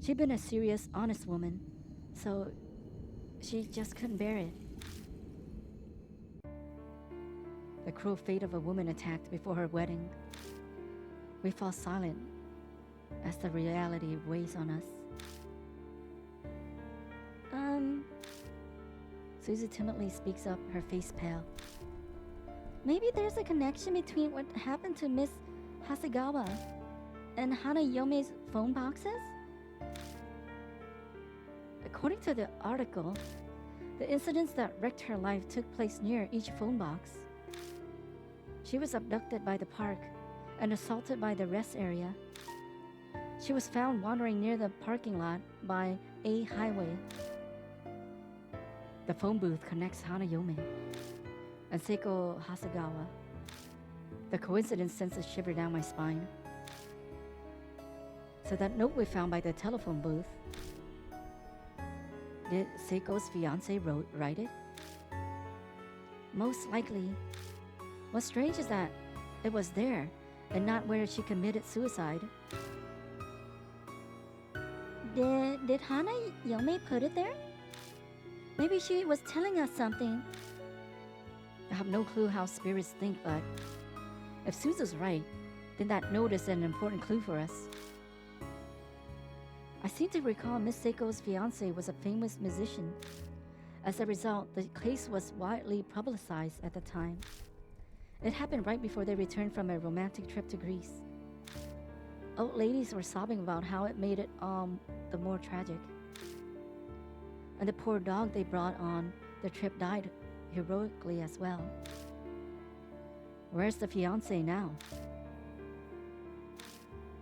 She'd been a serious, honest woman, so she just couldn't bear it. The cruel fate of a woman attacked before her wedding. We fall silent as the reality weighs on us. Susie timidly speaks up, her face pale. Maybe there's a connection between what happened to Miss Hasegawa and Hanayome's phone boxes? According to the article, the incidents that wrecked her life took place near each phone box. She was abducted by the park and assaulted by the rest area. She was found wandering near the parking lot by A Highway. The phone booth connects Hanayome and Seiko Hasegawa. The coincidence sends a shiver down my spine. So that note we found by the telephone booth, did Seiko's fiance write it? Most likely. What's strange is that it was there and not where she committed suicide. Did Hanayome put it there? Maybe she was telling us something. I have no clue how spirits think, but if Susan's right, then that note is an important clue for us. I seem to recall Miss Seiko's fiance was a famous musician. As a result, the case was widely publicized at the time. It happened right before they returned from a romantic trip to Greece. Old ladies were sobbing about how it made it the more tragic. And the poor dog they brought on the trip died heroically as well. Where's the fiance now?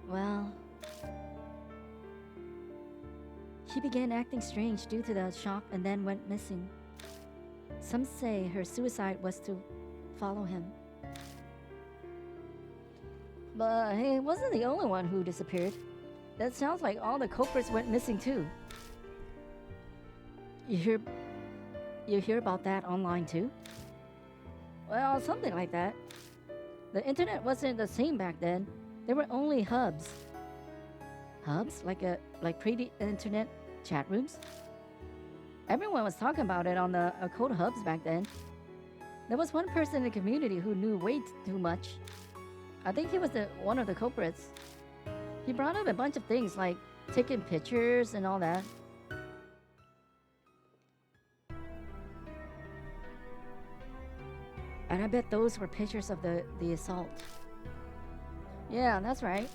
Well, she began acting strange due to the shock and then went missing. Some say her suicide was to follow him. But he wasn't the only one who disappeared. That sounds like all the culprits went missing too. You hear about that online too? Well, something like that. The internet wasn't the same back then. There were only hubs. Hubs? Like pre-internet chat rooms? Everyone was talking about it on the occult hubs back then. There was one person in the community who knew way too much. I think he was one of the culprits. He brought up a bunch of things like taking pictures and all that. And I bet those were pictures of the assault. Yeah, that's right.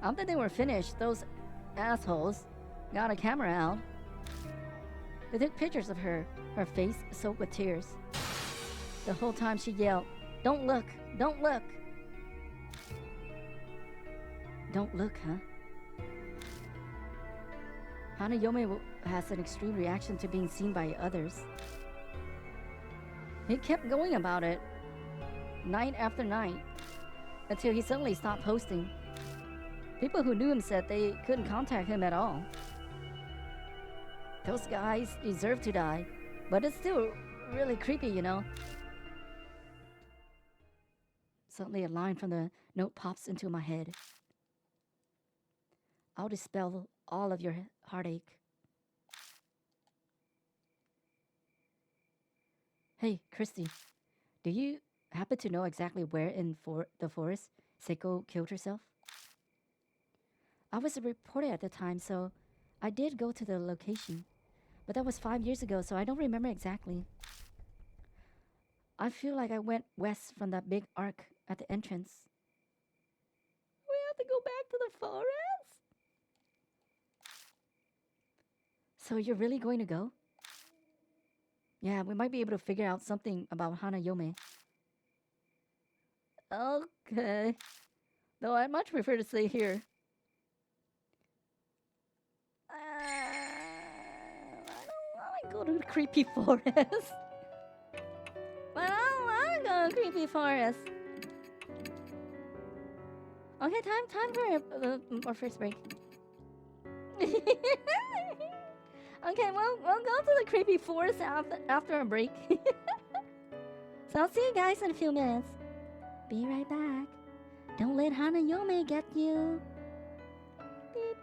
After they were finished, those assholes got a camera out. They took pictures of her face soaked with tears. The whole time she yelled, "Don't look! Don't look!" Don't look, huh? Hanayome has an extreme reaction to being seen by others. He kept going about it, night after night, until he suddenly stopped posting. People who knew him said they couldn't contact him at all. Those guys deserve to die, but it's still really creepy, you know. Suddenly a line from the note pops into my head. I'll dispel all of your heartache. Hey, Christy, do you happen to know exactly where in the forest Seiko killed herself? I was a reporter at the time, so I did go to the location. But that was 5 years ago, so I don't remember exactly. I feel like I went west from that big arc at the entrance. We have to go back to the forest? So you're really going to go? Yeah, we might be able to figure out something about Hanayome. Okay. Though I'd much prefer to stay here. I don't want to go to the creepy forest. But I don't want to go to the creepy forest. Okay, time for our first break. Okay, we'll go to the creepy forest after a break. So I'll see you guys in a few minutes. Be right back. Don't let Hanayome get you. Beep.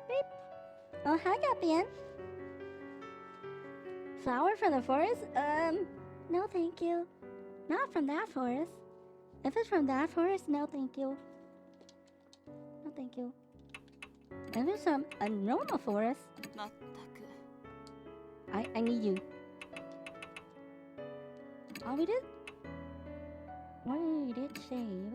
Beep. Oh, hi, Gapian. Flower from the forest? No, thank you. Not from that forest. If it's from that forest, no, thank you. No, thank you. If it's from a normal forest, まったく I need you. Oh, we did? We did save.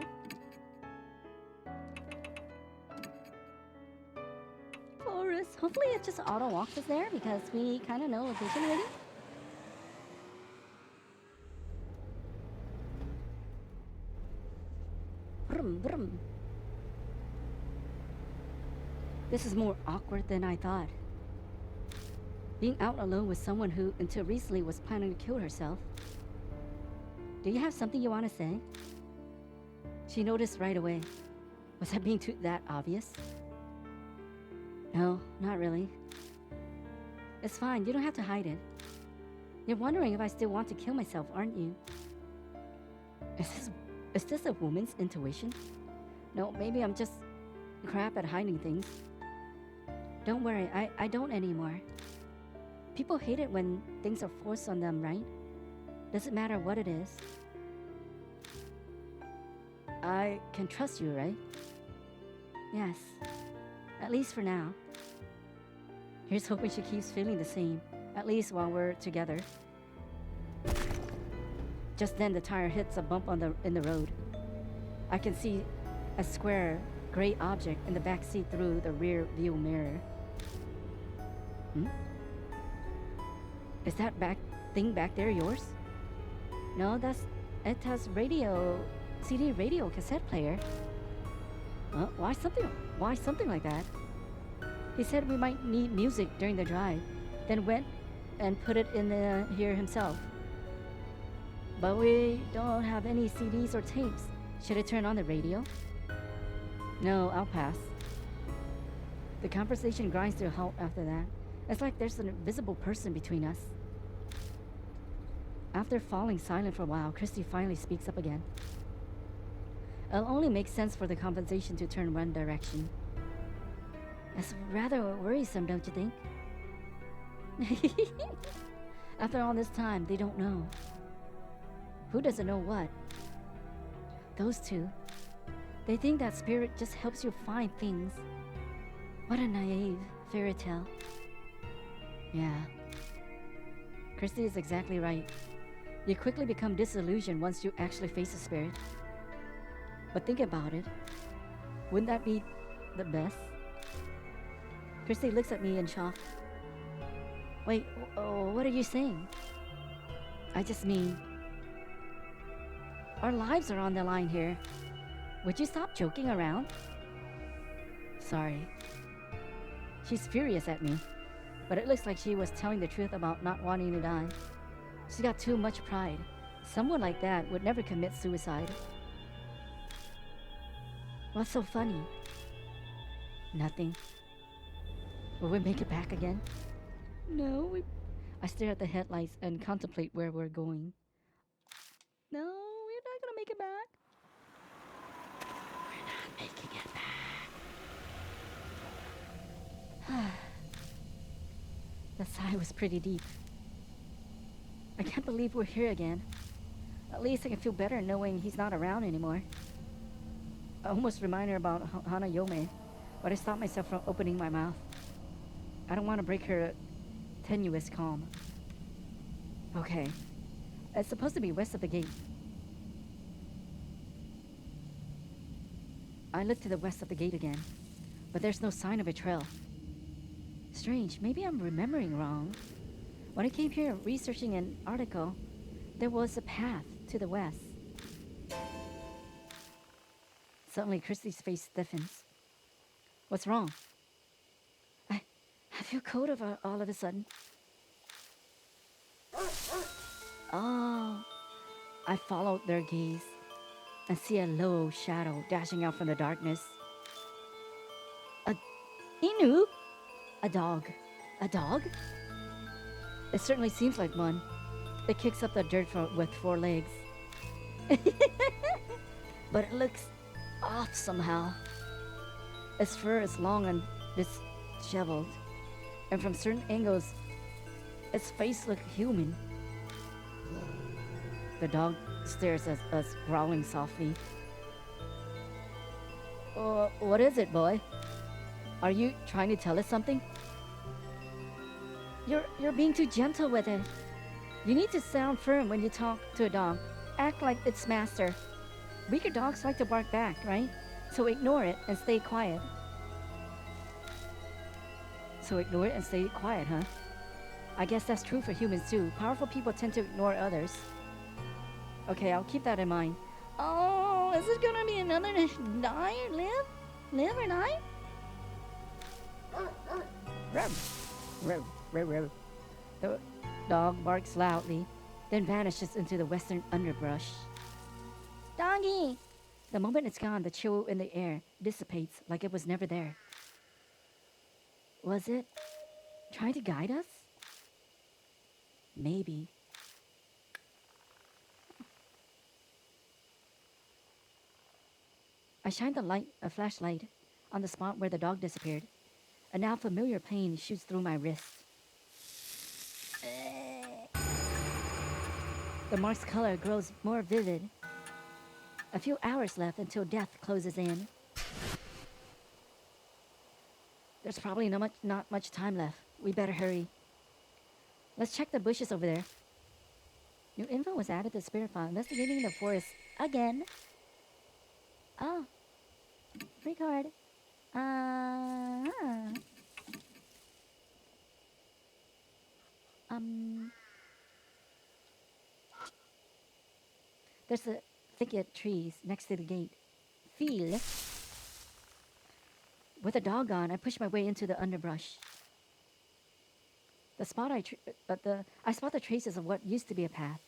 Forest. Hopefully it just auto walks us there because we kind of know location already. Brum, brum. This is more awkward than I thought. Being out alone with someone who, until recently, was planning to kill herself. Do you have something you want to say? She noticed right away. Was I being that obvious? No, not really. It's fine, you don't have to hide it. You're wondering if I still want to kill myself, aren't you? Is this a woman's intuition? No, maybe I'm just crap at hiding things. Don't worry, I don't anymore. People hate it when things are forced on them, right? Doesn't matter what it is. I can trust you, right? Yes. At least for now. Here's hoping she keeps feeling the same, at least while we're together. Just then the tire hits a bump in the road. I can see a square gray object in the back seat through the rear view mirror. Is that thing back there yours? No, it has CD radio cassette player. Why something like that? He said we might need music during the drive, then went and put it in here himself. But we don't have any CDs or tapes. Should I turn on the radio? No, I'll pass. The conversation grinds to a halt after that. It's like there's an invisible person between us. After falling silent for a while, Christy finally speaks up again. It'll only make sense for the conversation to turn one direction. It's rather worrisome, don't you think? After all this time, they don't know. Who doesn't know what? Those two. They think that spirit just helps you find things. What a naive fairy tale. Yeah. Christy is exactly right. You quickly become disillusioned once you actually face a spirit. But think about it. Wouldn't that be the best? Christy looks at me in shock. Wait, what are you saying? I just mean, our lives are on the line here. Would you stop joking around? Sorry. She's furious at me, but it looks like she was telling the truth about not wanting to die. She's got too much pride. Someone like that would never commit suicide. What's so funny? Nothing. Will we make it back again? No. I stare at the headlights and contemplate where we're going. No, we're not gonna make it back. We're not making it back. The sigh was pretty deep. I can't believe we're here again. At least I can feel better knowing he's not around anymore. I almost remind her about Hana Yome, but I stopped myself from opening my mouth. I don't want to break her tenuous calm. Okay. It's supposed to be west of the gate. I look to the west of the gate again, but there's no sign of a trail. Strange, maybe I'm remembering wrong. When I came here researching an article, there was a path to the west. Suddenly, Christy's face stiffens. What's wrong? I feel cold all of a sudden. Oh, I followed their gaze and see a low shadow dashing out from the darkness. A inu? A dog. A dog? It certainly seems like one. It kicks up the dirt with 4 legs. But it looks off somehow. Its fur is long and disheveled, and from certain angles, its face looks human. The dog stares at us, growling softly. What is it, boy? Are you trying to tell us something? You're being too gentle with it. You need to sound firm when you talk to a dog. Act like its master. Weaker dogs like to bark back, right? So ignore it and stay quiet. So ignore it and stay quiet, huh? I guess that's true for humans too. Powerful people tend to ignore others. Okay, I'll keep that in mind. Oh, is this gonna be another die or live? Live or die? The dog barks loudly, then vanishes into the western underbrush. Doggy! The moment it's gone, the chill in the air dissipates like it was never there. Was it trying to guide us? Maybe. I shined a flashlight on the spot where the dog disappeared. A now familiar pain shoots through my wrist. The mark's color grows more vivid. A few hours left until death closes in. There's probably not much time left. We better hurry. Let's check the bushes over there. New info was added to the spirit file. Investigating the forest again. Oh. Record. There's a thicket of trees next to the gate. Feel. With a dog on, I push my way into the underbrush. I spot the traces of what used to be a path.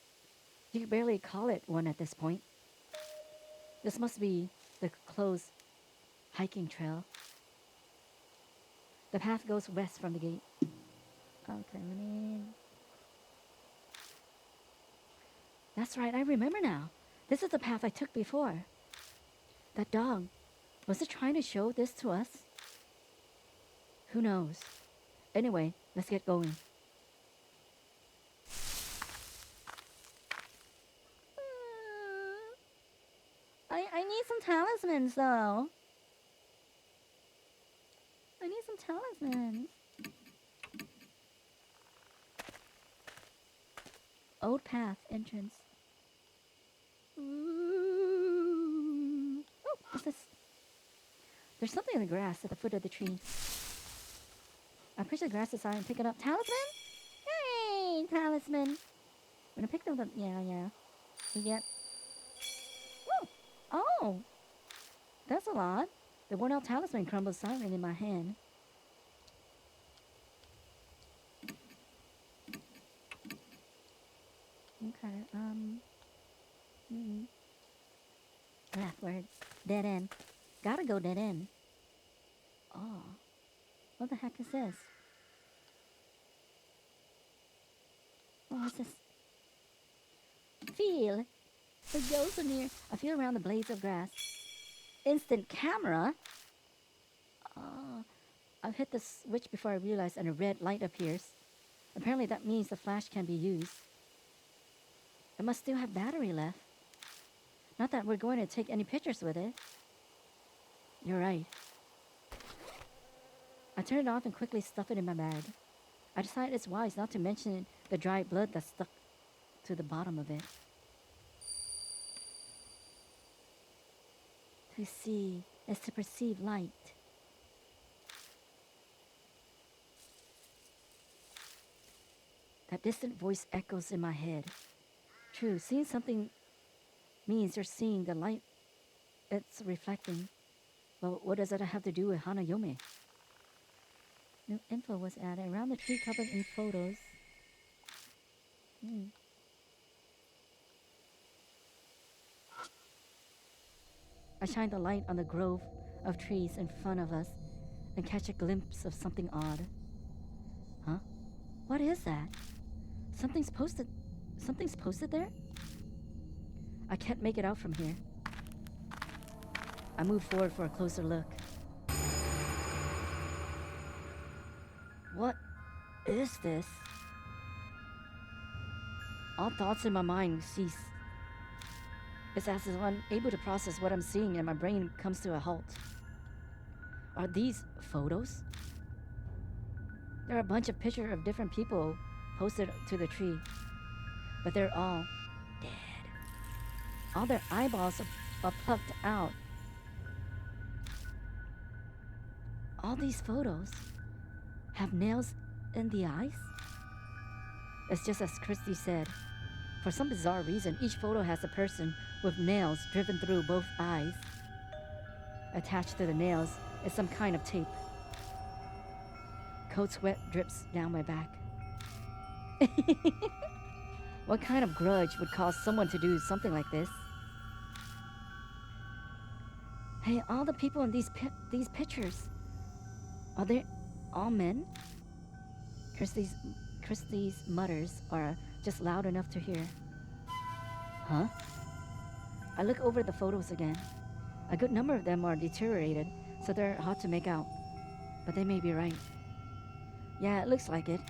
You could barely call it one at this point. This must be the closed hiking trail. The path goes west from the gate. Okay, let me... That's right, I remember now. This is the path I took before. That dog, was it trying to show this to us? Who knows? Anyway, let's get going. I need some talismans, though. I need some talismans. Old path entrance. Ooh. Oh, what's this? There's something in the grass at the foot of the tree. I push the grass aside and pick it up. Talisman? Hey, talisman. When I pick them up, yeah. You get... Woo! Oh! That's a lot. The worn out talisman crumbles silent in my hand. Okay, Left dead end. Gotta go dead end. Oh, what the heck is this? Oh, what's this? Feel. The ghosts are near. I feel around the blades of grass. Instant camera? Oh, I've hit the switch before I realize and a red light appears. Apparently that means the flash can be used. It must still have battery left. Not that we're going to take any pictures with it. You're right. I turn it off and quickly stuff it in my bag. I decide it's wise not to mention the dried blood that's stuck to the bottom of it. To see is to perceive light. That distant voice echoes in my head. True, seeing something means you're seeing the light it's reflecting. Well, what does that have to do with Hanayome? New info was added around the tree covered in photos. I shine the light on the grove of trees in front of us and catch a glimpse of something odd. Huh? What is that? Something's posted there? I can't make it out from here. I move forward for a closer look. What is this? All thoughts in my mind cease. It's as if I'm unable to process what I'm seeing and my brain comes to a halt. Are these photos? There are a bunch of pictures of different people posted to the tree, but they're all dead. All their eyeballs are plucked out. All these photos have nails in the eyes? It's just as Christy said. For some bizarre reason, each photo has a person with nails driven through both eyes. Attached to the nails is some kind of tape. Cold sweat drips down my back. What kind of grudge would cause someone to do something like this? Hey, all the people in these pictures, are they all men? Christie's mutters are just loud enough to hear. Huh? I look over the photos again. A good number of them are deteriorated, so they're hard to make out. But they may be right. Yeah, it looks like it.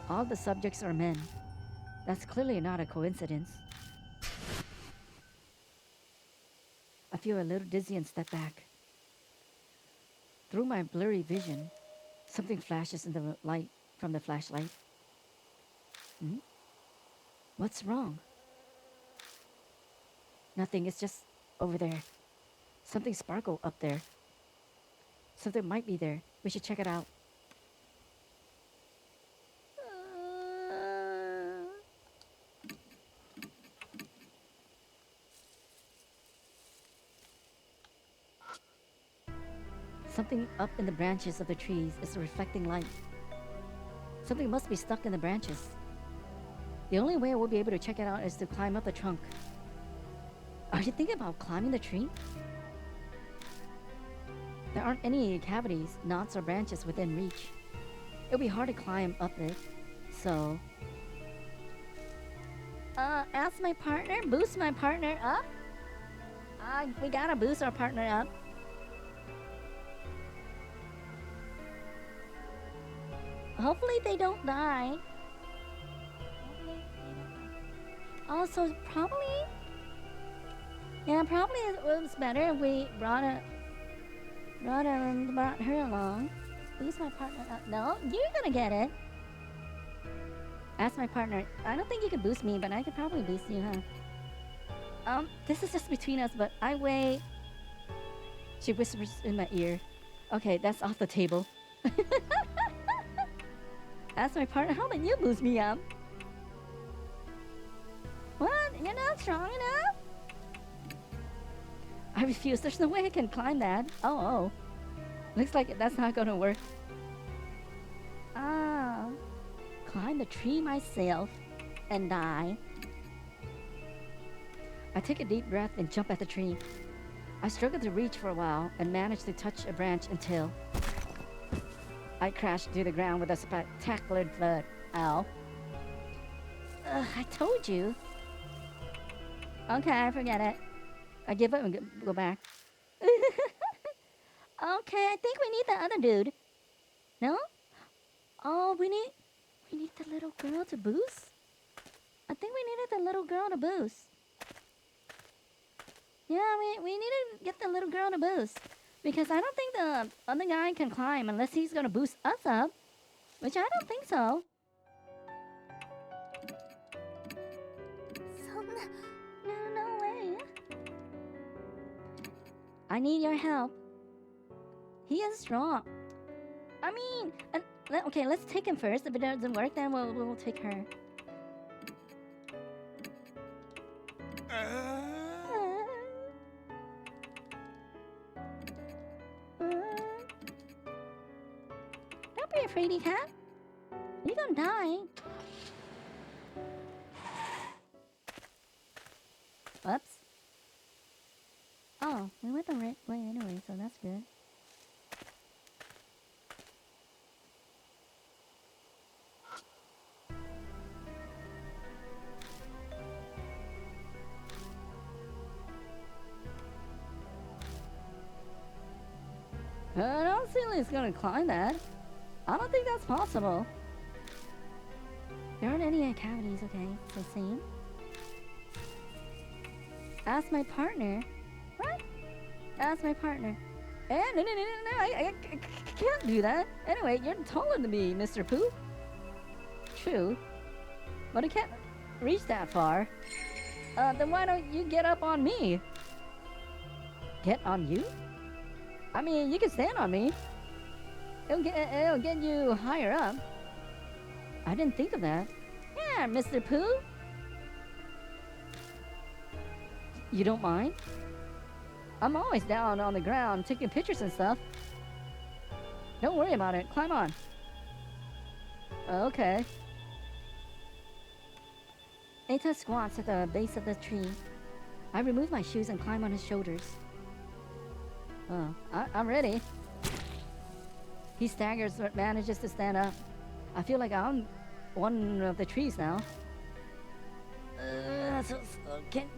All the subjects are men. That's clearly not a coincidence. I feel a little dizzy and step back. Through my blurry vision, something flashes in the light from the flashlight. What's wrong? Nothing, it's just over there. Something sparkled up there. Something might be there. We should check it out. Something up in the branches of the trees is reflecting light. Something must be stuck in the branches. The only way I will be able to check it out is to climb up the trunk. Are you thinking about climbing the tree? There aren't any cavities, knots, or branches within reach. It would be hard to climb up it. So, ask my partner, boost my partner up. We gotta boost our partner up. Hopefully they don't die. Also, probably, yeah, probably it was better if we brought her along. Boost my partner up. No, you're gonna get it. Ask my partner. I don't think you could boost me, but I could probably boost you, huh? This is just between us, but I weigh. She whispers in my ear. Okay, that's off the table. Ask my partner, how about you boost me up? What? You're not strong enough? I refuse. There's no way I can climb that. Oh. Looks like that's not gonna work. Ah. Climb the tree myself and die. I take a deep breath and jump at the tree. I struggled to reach for a while and managed to touch a branch until I crashed to the ground with a spectacular thud. Ow. I told you. Okay, forget it. I give up and go back. Okay, I think we need the other dude. No? Oh, we need the little girl to boost? I think we needed the little girl to boost. Yeah, we need to get the little girl to boost. Because I don't think the other guy can climb unless he's gonna boost us up. Which I don't think so. No way. I need your help. He is strong. I mean, okay, let's take him first. If it doesn't work, then we'll take her. Don't be afraid, cat. You're gonna die. Whoops. Oh, we went the right way anyway, so that's good. I don't see he's gonna climb that. I don't think that's possible. There aren't any cavities, okay? So same. Ask my partner. What? Ask my partner. No, I can't do that. Anyway, you're taller than me, Mr. Pooh. True. But I can't reach that far. Then why don't you get up on me? Get on you? I mean, you can stand on me. It'll get you higher up. I didn't think of that. Yeah, Mr. Pooh. You don't mind? I'm always down on the ground taking pictures and stuff. Don't worry about it. Climb on. Okay. Eita squats at the base of the tree. I remove my shoes and climb on his shoulders. Oh, I'm ready. He staggers but manages to stand up. I feel like I'm one of the trees now.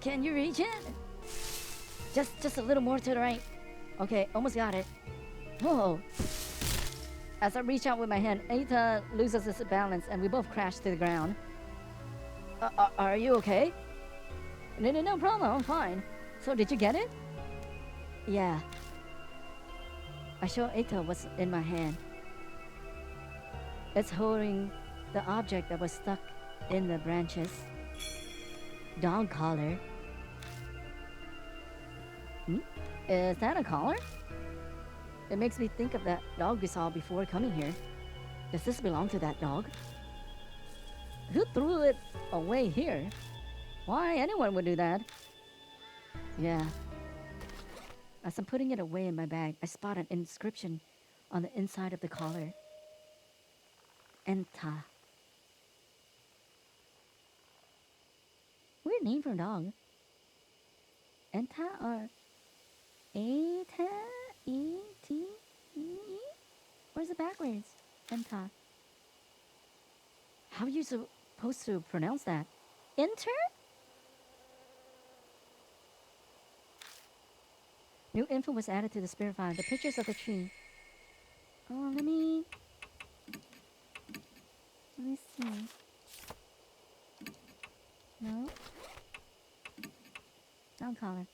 Can you reach it? Just a little more to the right. Okay, almost got it. Whoa. As I reach out with my hand, Eita loses his balance and we both crash to the ground. Are you okay? No problem, I'm fine. So did you get it? Yeah. I show Eita what's in my hand. It's holding the object that was stuck in the branches. Dog collar. Is that a collar? It makes me think of that dog we saw before coming here. Does this belong to that dog? Who threw it away here? Why anyone would do that? Yeah. As I'm putting it away in my bag, I spot an inscription on the inside of the collar. Enta. Weird name for a dog. Enta or Eita? E T E E. Where's it backwards? Enta. How are you supposed to pronounce that? Enter? New info was added to the spirit file. The pictures of the tree. Oh, let me see. No. Down collar.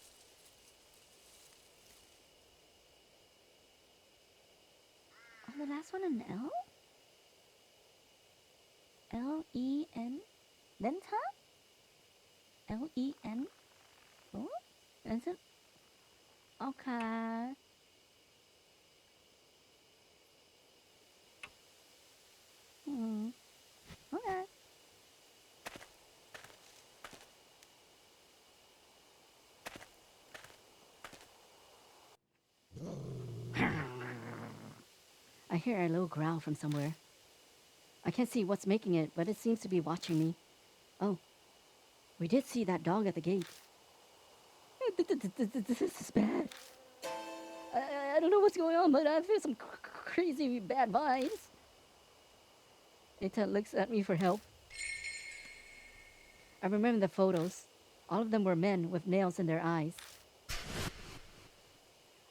Oh, the last one an L? L-E-N? Lenta? L-E-N? Oh? Is it? Okay. Okay. I hear a low growl from somewhere. I can't see what's making it, but it seems to be watching me. Oh, we did see that dog at the gate. This is bad. I don't know what's going on, but I feel some crazy bad vibes. Ita looks at me for help. I remember the photos. All of them were men with nails in their eyes.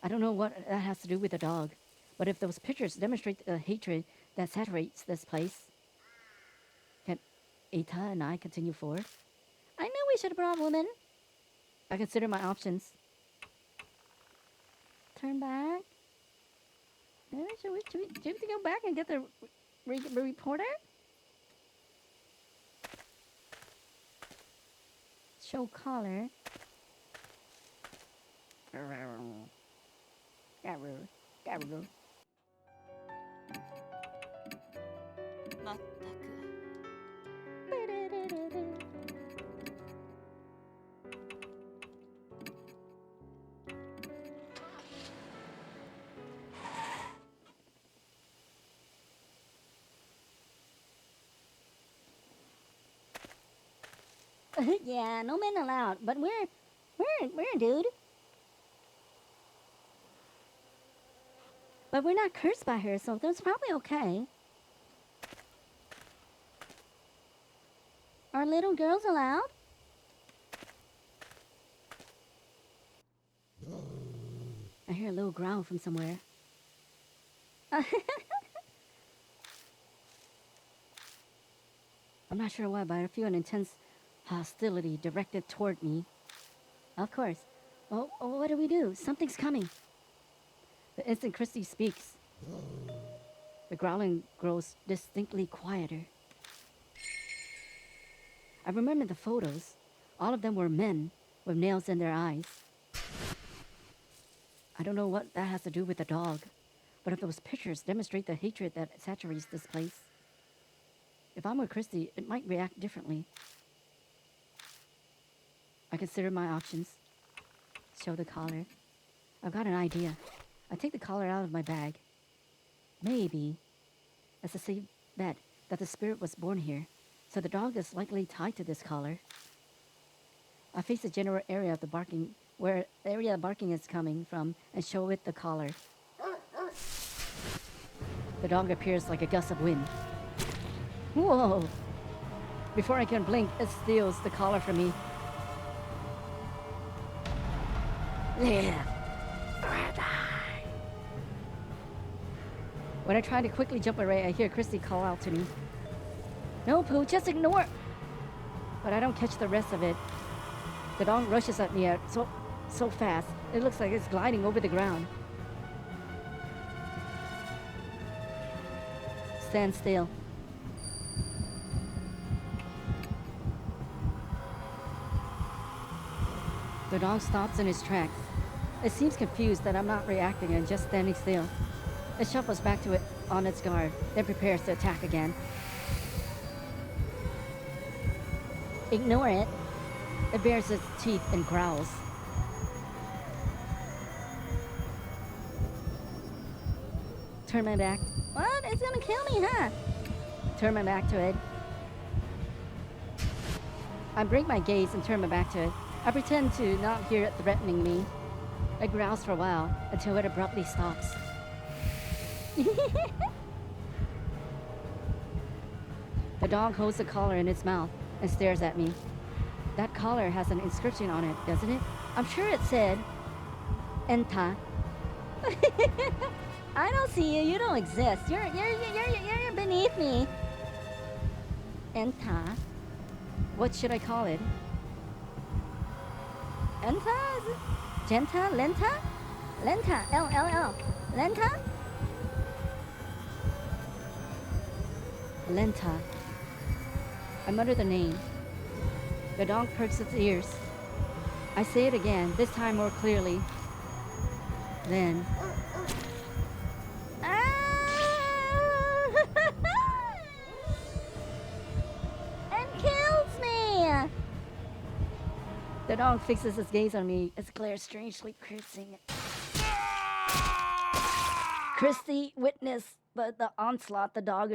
I don't know what that has to do with the dog, but if those pictures demonstrate the hatred that saturates this place, can Ita and I continue forward? I knew we should have brought women. I consider my options. Turn back. Should we go back and get the reporter? Show collar. Garoo. Yeah, no men allowed. But where, dude? But we're not cursed by her, so that's probably okay. Are little girls allowed? I hear a little growl from somewhere. I'm not sure why, but I feel an intense hostility directed toward me. Of course. Oh, what do we do? Something's coming. The instant Christy speaks, the growling grows distinctly quieter. I remember the photos. All of them were men with nails in their eyes. I don't know what that has to do with the dog, but if those pictures demonstrate the hatred that saturates this place, if I'm with Christy, it might react differently. I consider my options. Show the collar. I've got an idea. I take the collar out of my bag. Maybe that's a safe bet that the spirit was born here, so the dog is likely tied to this collar. I face the general area of the barking, where the area of barking is coming from, and show it the collar. The dog appears like a gust of wind. Whoa! Before I can blink, it steals the collar from me. Live or die. When I try to quickly jump away, I hear Christy call out to me. No, Pooh, just ignore. But I don't catch the rest of it. The dog rushes at me so fast, it looks like it's gliding over the ground. Stand still. The dog stops in his tracks. It seems confused that I'm not reacting and just standing still. It shuffles back to it on its guard, then prepares to attack again. Ignore it. It bares its teeth and growls. Turn my back. What? It's gonna kill me, huh? Turn my back to it. I break my gaze and turn my back to it. I pretend to not hear it threatening me. It growls for a while until it abruptly stops. The dog holds the collar in its mouth and stares at me. That collar has an inscription on it, doesn't it? I'm sure it said, Enta. I don't see you. You don't exist. You're beneath me. Enta. What should I call it? Enta? Is it? Genta? Lenta? Lenta. L. Lenta? Lenta. I mutter the name. The dog perks its ears. I say it again, this time more clearly. Then... It kills me! The dog fixes its gaze on me, its glare strangely piercing. Christy witnessed the onslaught the dog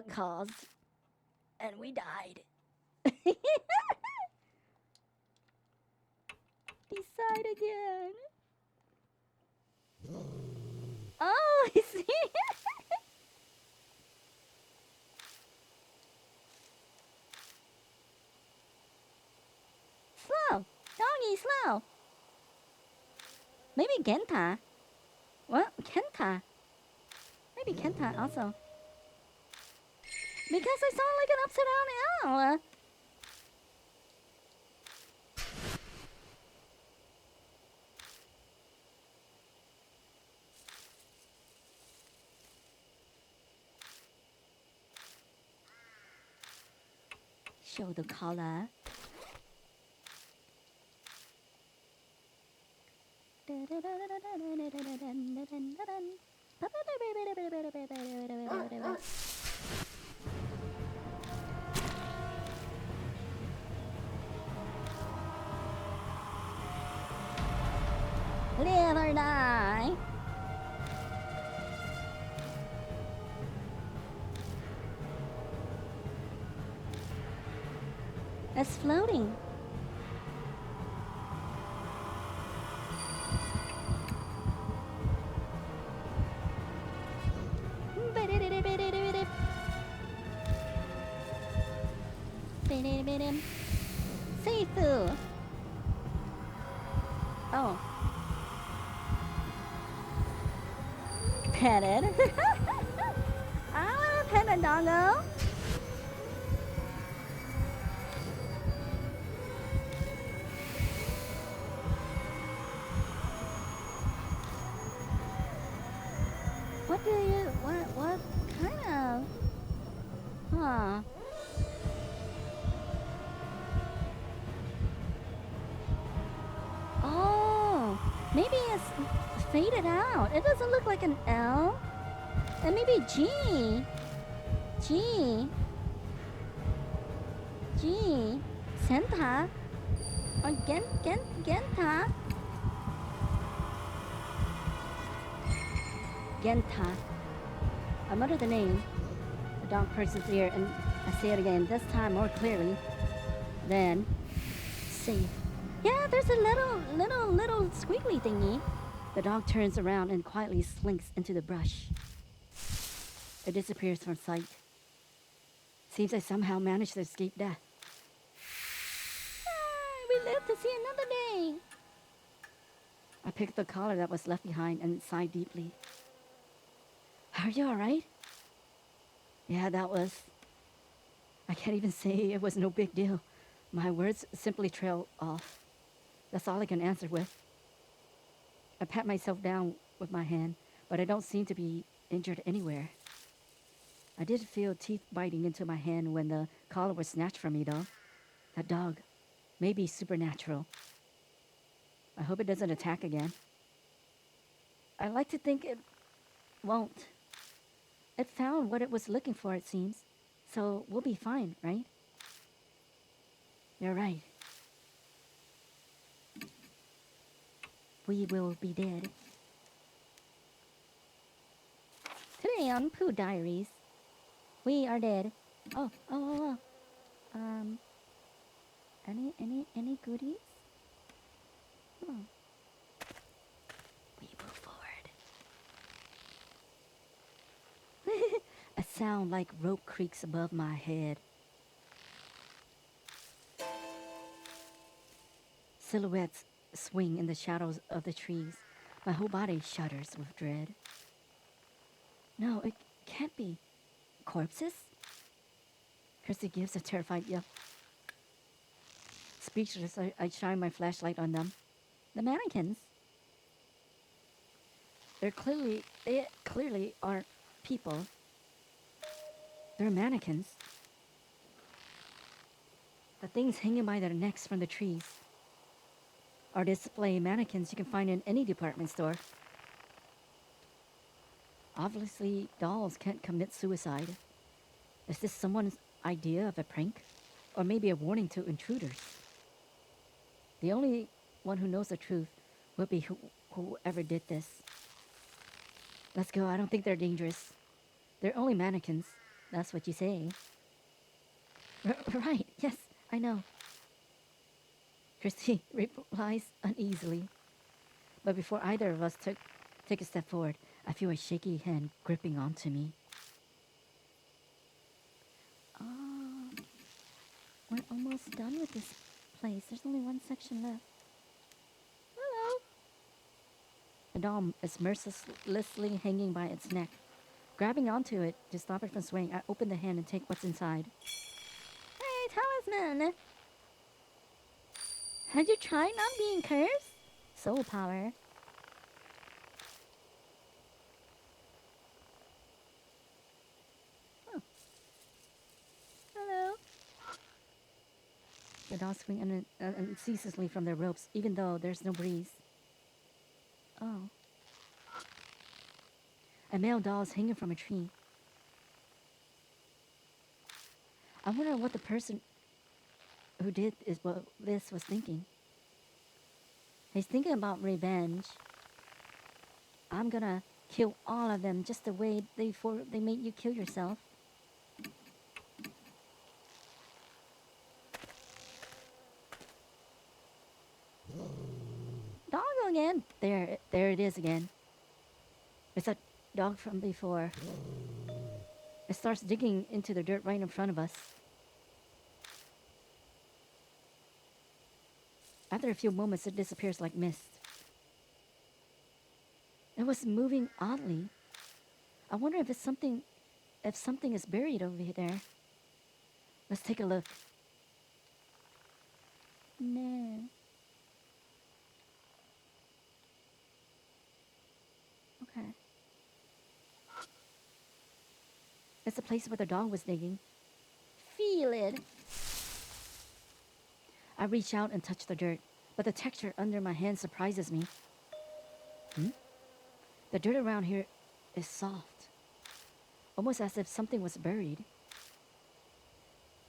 caused, and we died. He sighed again. Oh, I see. Slow. Doggy, slow. Maybe Genta. What? Kenta. Maybe Kenta also. Because I sound like an upside down L. Show the color. Live or die. It's floating. Seafood. Oh. Pet it. I want to pet a doggo. What kind of, huh? Oh, maybe it's faded out. It doesn't look like an L. And maybe G. Senta. Or Genta. Genta. I mutter the name. The dog perks its ear, and I say it again, this time more clearly. Then, safe. Yeah, there's a little squiggly thingy. The dog turns around and quietly slinks into the brush. It disappears from sight. Seems I somehow managed to escape death. We live to see another day. I picked the collar that was left behind and sighed deeply. Are you alright? Yeah, that was... I can't even say it was no big deal. My words simply trailed off. That's all I can answer with. I pat myself down with my hand, but I don't seem to be injured anywhere. I did feel teeth biting into my hand when the collar was snatched from me, though. That dog may be supernatural. I hope it doesn't attack again. I like to think it won't. It found what it was looking for, it seems. So we'll be fine, right? You're right. We will be dead. Today on Pooh Diaries, we are dead. Oh. Any goodies? Oh. sound like rope creaks above my head. Silhouettes swing in the shadows of the trees. My whole body shudders with dread. No, it can't be. Corpses? Christy gives a terrified yelp. Speechless, I shine my flashlight on them. The mannequins. They clearly aren't people. They're mannequins. The things hanging by their necks from the trees are display mannequins you can find in any department store. Obviously, dolls can't commit suicide. Is this someone's idea of a prank? Or maybe a warning to intruders? The only one who knows the truth would be whoever did this. Let's go. I don't think they're dangerous. They're only mannequins. That's what you say. Right. Yes, I know. Christy replies uneasily. But before either of us take a step forward, I feel a shaky hand gripping onto me. We're almost done with this place. There's only one section left. Hello. The doll is mercilessly hanging by its neck. Grabbing onto it to stop it from swaying, I open the hand and take what's inside. Hey, talisman! Had you tried not being cursed? Soul power. Oh. Hello. The dolls swing unceasingly from their ropes, even though there's no breeze. Oh. A male doll is hanging from a tree. I wonder what the person who did this was thinking. He's thinking about revenge. I'm gonna kill all of them just the way they made you kill yourself. Dog again. There it is again. It's a dog from before. It starts digging into the dirt right in front of us. After a few moments, it disappears like mist. It was moving oddly. I wonder if something is buried over there. Let's take a look. No. Okay. It's the place where the dog was digging. Feel it. I reach out and touch the dirt, but the texture under my hand surprises me. The dirt around here is soft, almost as if something was buried.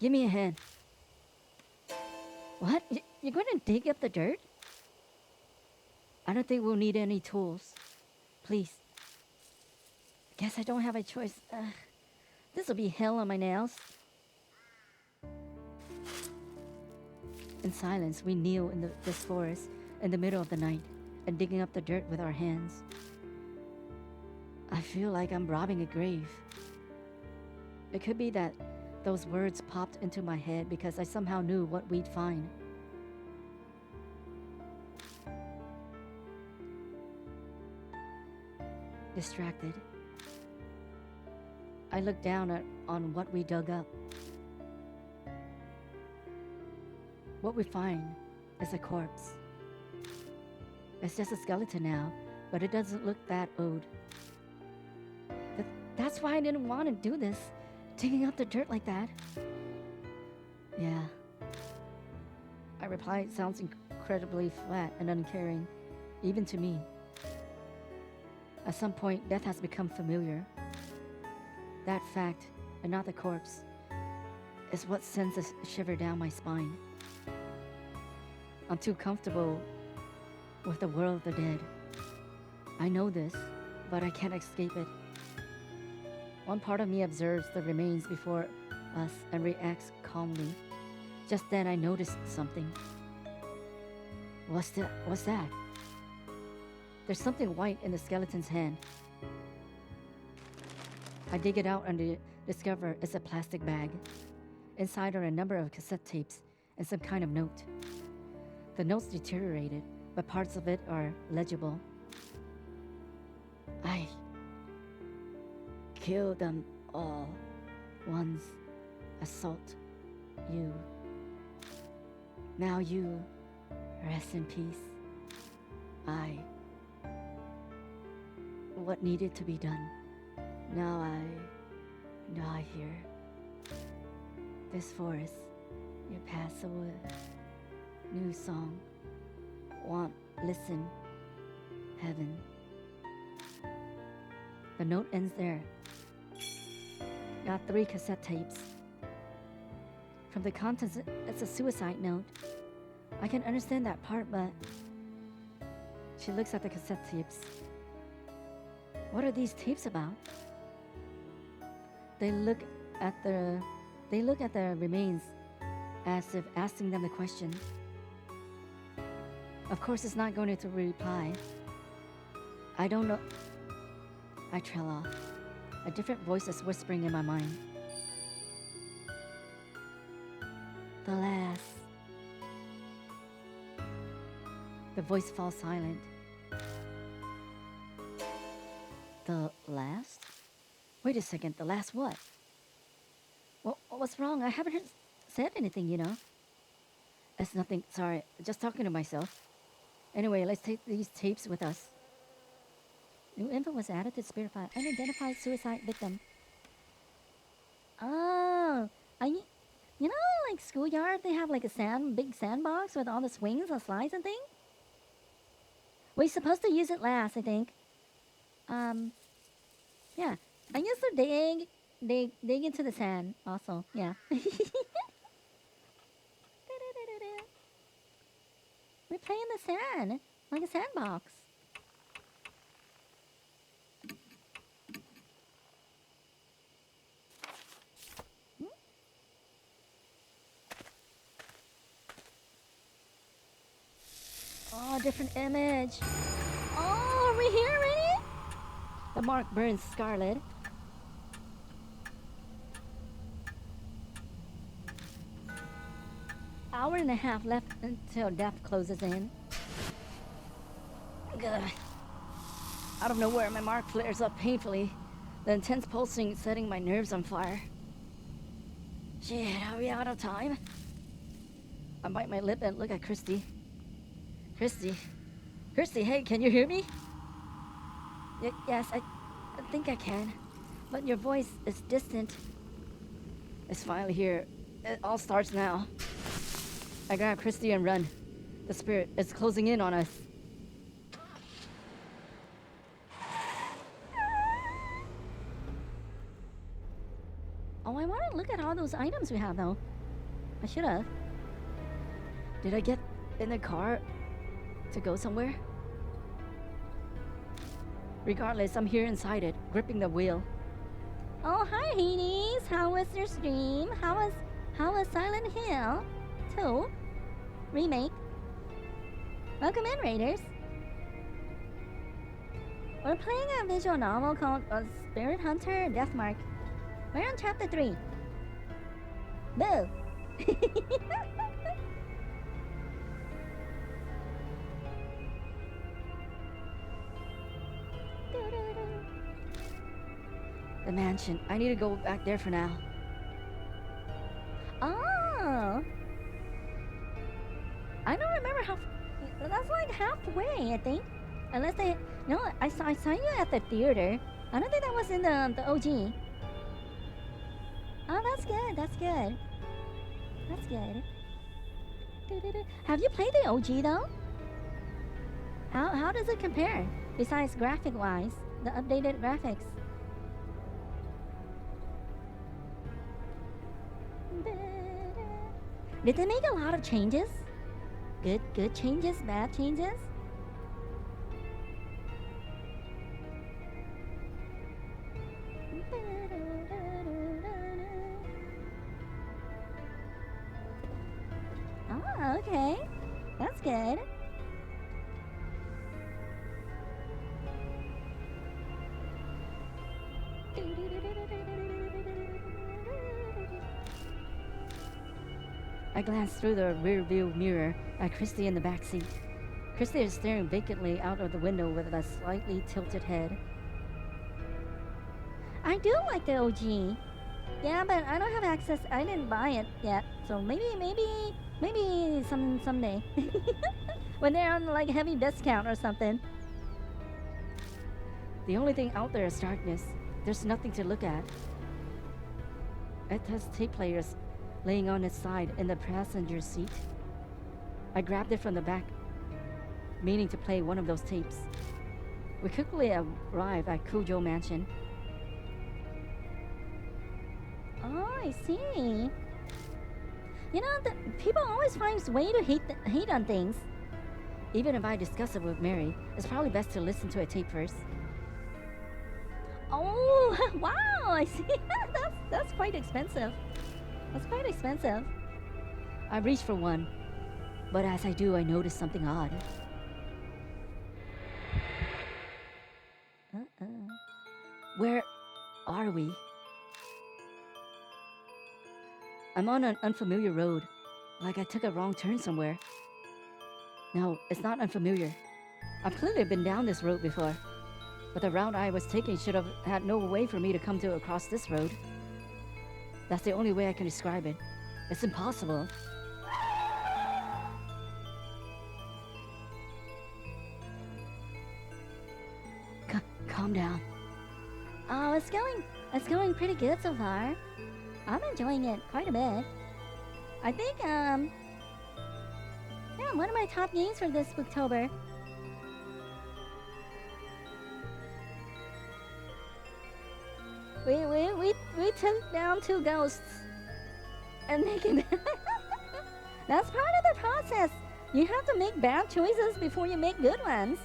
Give me a hand. What? You're going to dig up the dirt? I don't think we'll need any tools. Please. Guess I don't have a choice. This'll be hell on my nails. In silence, we kneel in this forest in the middle of the night and digging up the dirt with our hands. I feel like I'm robbing a grave. It could be that those words popped into my head because I somehow knew what we'd find. Distracted, I look down on what we dug up. What we find is a corpse. It's just a skeleton now, but it doesn't look that old. That's why I didn't want to do this, digging up the dirt like that. Yeah. I reply, it sounds incredibly flat and uncaring, even to me. At some point, death has become familiar. That fact, and not the corpse, is what sends a shiver down my spine. I'm too comfortable with the world of the dead. I know this, but I can't escape it. One part of me observes the remains before us and reacts calmly. Just then I noticed something. What's that? There's something white in the skeleton's hand. I dig it out under discover it's a plastic bag. Inside are a number of cassette tapes and some kind of note. The note's deteriorated, but parts of it are legible. I killed them all. Once assault you. Now you rest in peace. What needed to be done. Now I die here. This forest, you pass away. New song. Want, listen, heaven. The note ends there. Got 3 cassette tapes. From the contents, it's a suicide note. I can understand that part, but... She looks at the cassette tapes. What are these tapes about? They look at the remains as if asking them the question. Of course, it's not going to reply. I don't know. I trail off. A different voice is whispering in my mind. The last. The voice falls silent. The last? Wait a second, the last what? What's wrong? I haven't said anything, you know. It's nothing, sorry, just talking to myself. Anyway, let's take these tapes with us. New info was added to Spirit File. Unidentified suicide victim. Oh, you know, like schoolyard, they have like a big sandbox with all the swings and slides and things. We're supposed to use it last, I think. Yeah, I used to dig into the sand also, yeah. We play in the sand, like a sandbox. Oh, different image. Oh, are we here already? The mark burns scarlet. Hour and a half left until death closes in. Good. Out of nowhere, my mark flares up painfully. The intense pulsing setting my nerves on fire. Shit, are we out of time? I bite my lip and look at Christy. Christy, hey, can you hear me? Yes, I think I can. But your voice is distant. It's finally here. It all starts now. I grab Christy and run. The spirit is closing in on us. Oh, I want to look at all those items we have, though. I should have. Did I get in the car to go somewhere? Regardless, I'm here inside it, gripping the wheel. Oh, hi, Hades. How was your stream? How was Silent Hill 2 remake? Welcome in, Raiders. We're playing a visual novel called Spirit Hunter Deathmark. We're on chapter 3. Boo! The mansion. I need to go back there for now. Oh! I don't remember how... That's like halfway, I think. Unless they... No, I saw you at the theater. I don't think that was in the OG. Oh, that's good. That's good. That's good. Have you played the OG, though? How does it compare? Besides graphic-wise, the updated graphics. Did they make a lot of changes? Good changes? Bad changes? Oh, okay. That's good. I glanced through the rearview mirror at Christy in the back seat. Christy is staring vacantly out of the window with a slightly tilted head. I do like the OG. Yeah, but I don't have access. I didn't buy it yet, so maybe someday when they're on like heavy discount or something. The only thing out there is darkness. There's nothing to look at. It has tape players laying on its side in the passenger seat. I grabbed it from the back, meaning to play one of those tapes. We quickly arrived at Cujo Mansion. Oh, I see. You know, people always find a way to hate on things. Even if I discuss it with Mary, it's probably best to listen to a tape first. Oh, wow! I see. that's quite expensive. That's quite expensive. I reached for one, but as I do, I noticed something odd. Where are we? I'm on an unfamiliar road, like I took a wrong turn somewhere. No, it's not unfamiliar. I've clearly been down this road before, but the route I was taking should have had no way for me to come to across this road. That's the only way I can describe it. It's impossible. Calm down. Oh, it's going pretty good so far. I'm enjoying it quite a bit. I think, yeah, one of my top games for this Spooktober. We took down 2 ghosts and make it. That's part of the process. You have to make bad choices before you make good ones.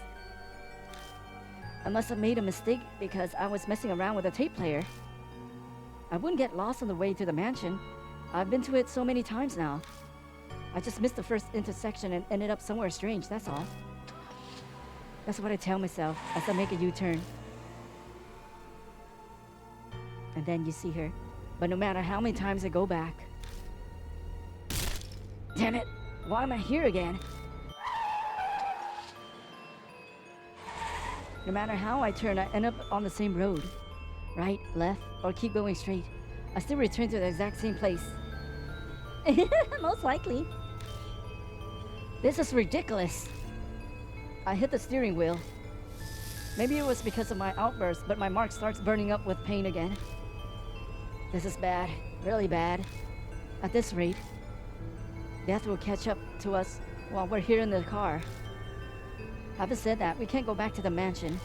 I must have made a mistake because I was messing around with a tape player. I wouldn't get lost on the way to the mansion. I've been to it so many times now. I just missed the first intersection and ended up somewhere strange, that's all. That's what I tell myself as I make a U-turn. And then you see her. But no matter how many times I go back... Damn it! Why am I here again? No matter how I turn, I end up on the same road. Right, left, or keep going straight. I still return to the exact same place. Most likely. This is ridiculous. I hit the steering wheel. Maybe it was because of my outburst, but my mark starts burning up with pain again. This is bad, really bad. At this rate, death will catch up to us while we're here in the car. Having said that, we can't go back to the mansion.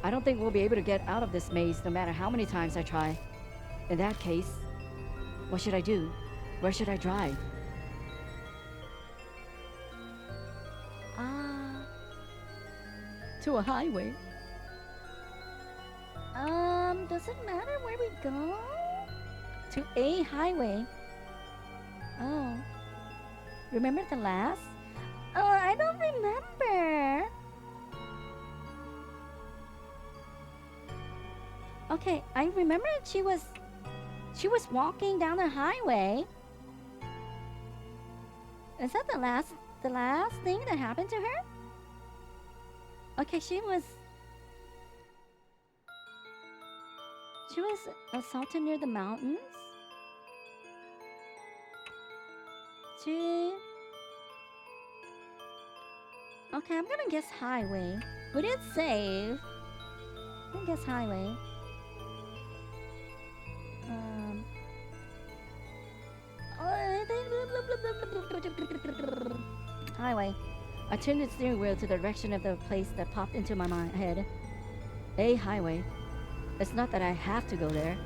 I don't think we'll be able to get out of this maze no matter how many times I try. In that case, what should I do? Where should I drive? To a highway. Does it matter where we go? To a highway. Oh. Remember the last? Oh, I don't remember. Okay, I remember she was walking down the highway. Is that the last thing that happened to her? Okay, she was assaulted near the mountains. Okay, I'm gonna guess highway. We did save. I'm gonna guess highway. Highway. I turned the steering wheel to the direction of the place that popped into my head. A highway. It's not that I have to go there.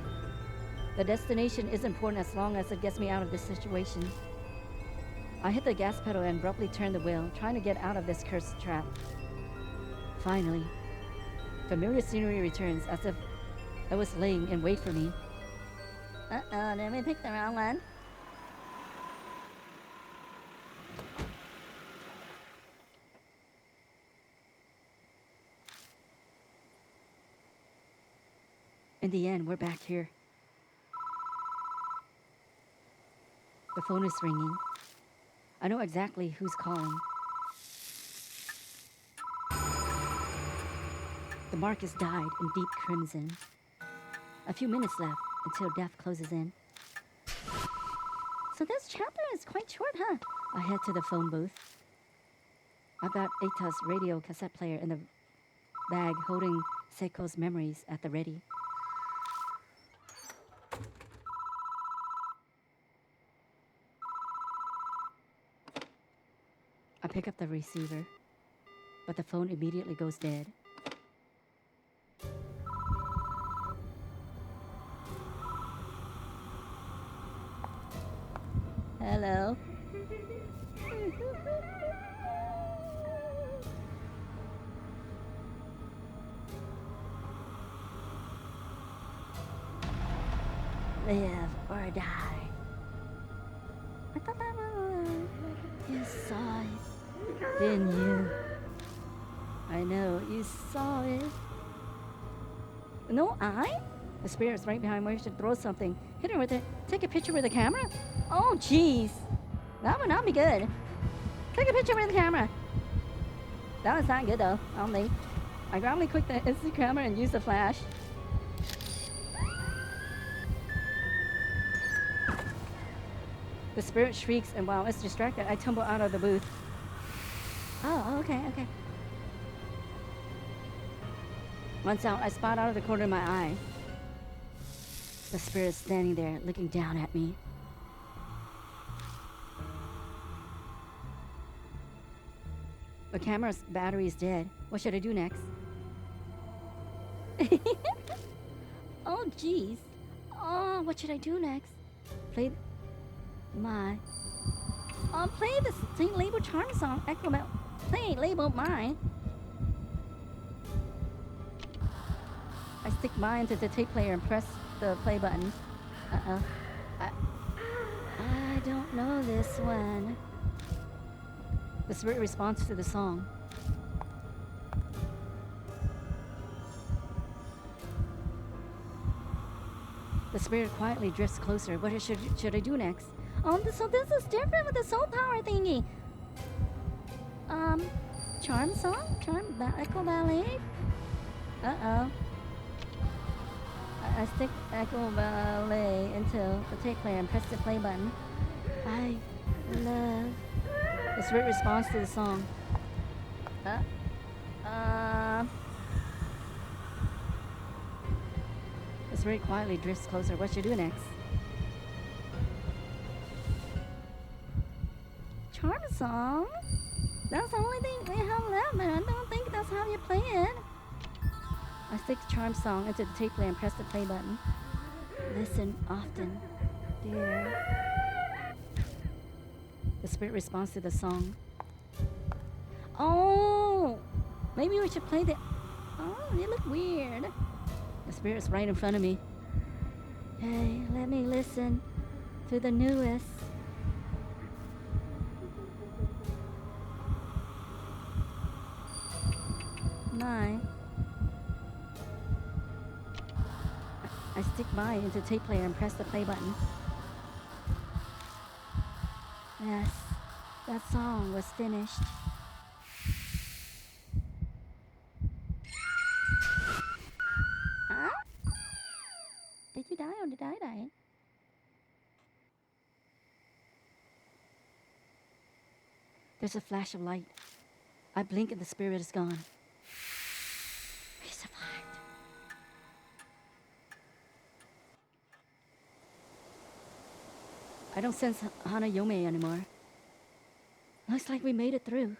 The destination is important as long as it gets me out of this situation. I hit the gas pedal and abruptly turned the wheel, trying to get out of this cursed trap. Finally, familiar scenery returns as if it was laying in wait for me. Uh-oh, did we pick the wrong one? In the end, we're back here. The phone is ringing. I know exactly who's calling. The Marcus died in deep crimson. A few minutes left until death closes in. So this chapter is quite short, huh? I head to the phone booth. I've got Eita's radio cassette player in the bag holding Seiko's memories at the ready. I pick up the receiver, but the phone immediately goes dead. Hello? Live or die. I thought that was... You saw it, didn't you? I know, you saw it. No, I? The spirit's right behind where you should throw something. Hit her with it. Take a picture with the camera? Oh, jeez. That would not be good. Take a picture with the camera. That was not good, though. I don't think. I probably clicked the instant camera and used the flash. The spirit shrieks, and while it's distracted, I tumble out of the booth. Oh, okay. Once out, I spot out of the corner of my eye. The spirit's standing there, looking down at me. The camera's battery is dead. What should I do next? Oh, jeez. Oh, what should I do next? Play the Saint Label Charm song. Echo play Label mine. I stick mine to the tape player and press the play button. Uh-oh. I don't know this one. The spirit responds to the song. The spirit quietly drifts closer. What should I do next? So this is different with the soul power thingy. Charm song? Echo ballet? Uh-oh. I stick Echo ballet into the tape player and press the play button. I love... The spirit responds to the song. The spirit quietly drifts closer. What should I do next? Charm song? That's the only thing we have left, but I don't think that's how you play it. I stick the charm song into the tape player and press the play button. Listen often, dear. The spirit responds to the song. Oh! Maybe we should play the... Oh, you look weird. The spirit's right in front of me. Hey, let me listen to the newest. Mine. I stick mine into the tape player and press the play button. Yes, that song was finished. Huh? Did you die or did I die? There's a flash of light. I blink and the spirit is gone. We survived. I don't sense Hanayome anymore. Looks like we made it through.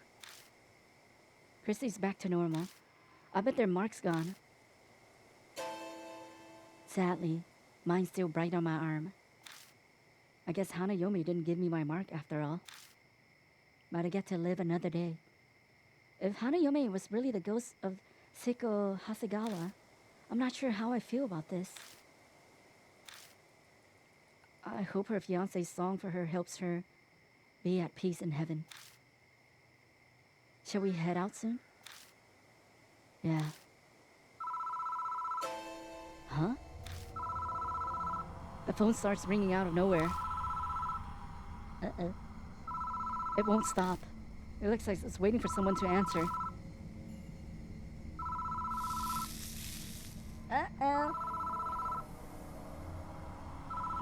Christy's back to normal. I bet their mark's gone. Sadly, mine's still bright on my arm. I guess Hanayome didn't give me my mark after all. But I get to live another day. If Hanayome was really the ghost of Seiko Hasegawa, I'm not sure how I feel about this. I hope her fiancé's song for her helps her be at peace in heaven. Shall we head out soon? Yeah. Huh? The phone starts ringing out of nowhere. Uh-oh. It won't stop. It looks like it's waiting for someone to answer. Uh-oh.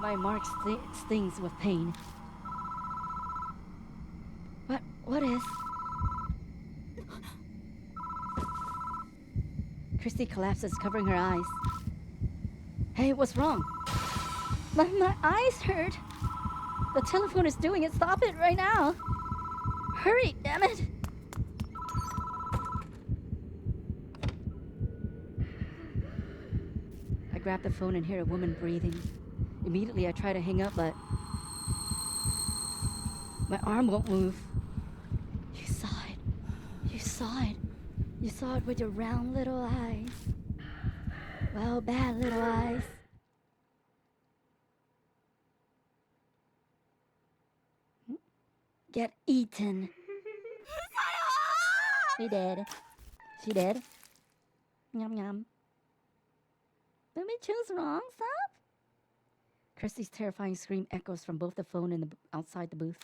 My mark stings with pain. What is? Christy collapses, covering her eyes. Hey, what's wrong? My eyes hurt. The telephone is doing it. Stop it right now. Hurry, damn it. I grab the phone and hear a woman breathing. Immediately, I try to hang up, but my arm won't move. You saw it. You saw it. You saw it with your round little eyes. Well, bad little eyes. Get eaten. She dead. She dead. Yum yum. Did we choose wrong stuff? Christy's terrifying scream echoes from both the phone and outside the booth.